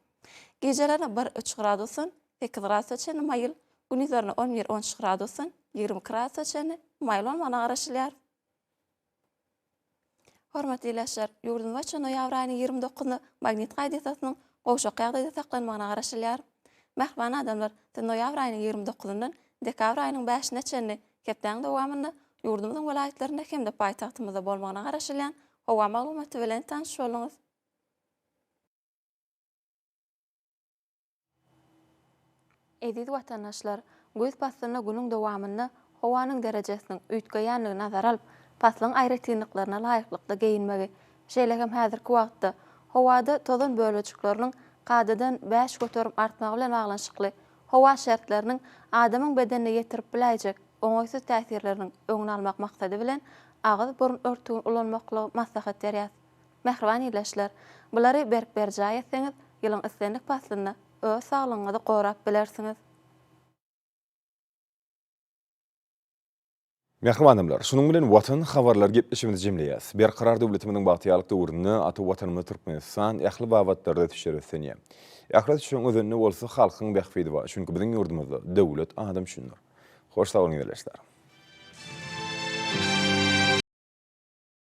gecelerine 1-3 gradusun 8 gradusa çenli mayıl, gündüzlerine 11-13 gradusun 20 gradusa çenli mayıl bolmagyna garaşylýar. Hormatly ilaçlar, ýurdumyz üçin noýabr aýynyň 29-ny magnit gaýdasynyň gowşak ýagdaýda saklanymagyna garaşylýar. Mähban adamlar, noýabr aýynyň 29-ndan dekabr aýynyň 5-ne çenli hepden dowamında ýurdumyzyň welaýatlarynda hemde paýtagtymyzda bolmagyna garaşylýan hawa maglumaty bilen tanış boluňuz. Ediz watandaşlar, göz pasyna günüň dowamında hawanyň derejesiniň üýtgeýänligi nazar alyp, paslaň aýratynlyklaryna laýyklykda geyinmegi, şeýlegem häzirki wagtda hawada tozan bölejikleriniň gadadan 5 göterim artmagy bilen baglanşykly hawa şertleriniň adamyň bedenine ýetirip biläjek oňaýsy täsirleriniň öňüni almak maksady bilen agyz burun örtügini ulanmakly maslahat berýär. Mehriban ilaçlar, bulary berk-berjä etseňiz, ýylyň islenlik paslyny öz saglygyňyzy gorap bilersiňiz. Mehribanymlar, şunun bilen watan habarlar gepleşimizi jemleýäs. Berqarar döwletimiň bagtýalyk döwrüne aty watanymyz Türkmenistan ähli babatlarda tüşeretsenýär. Ähli şu özünde bolsa halkyň bähfidi bar. Çünki biziň ýurdumyzda döwlet adam şunlar. Hoş sağ olun,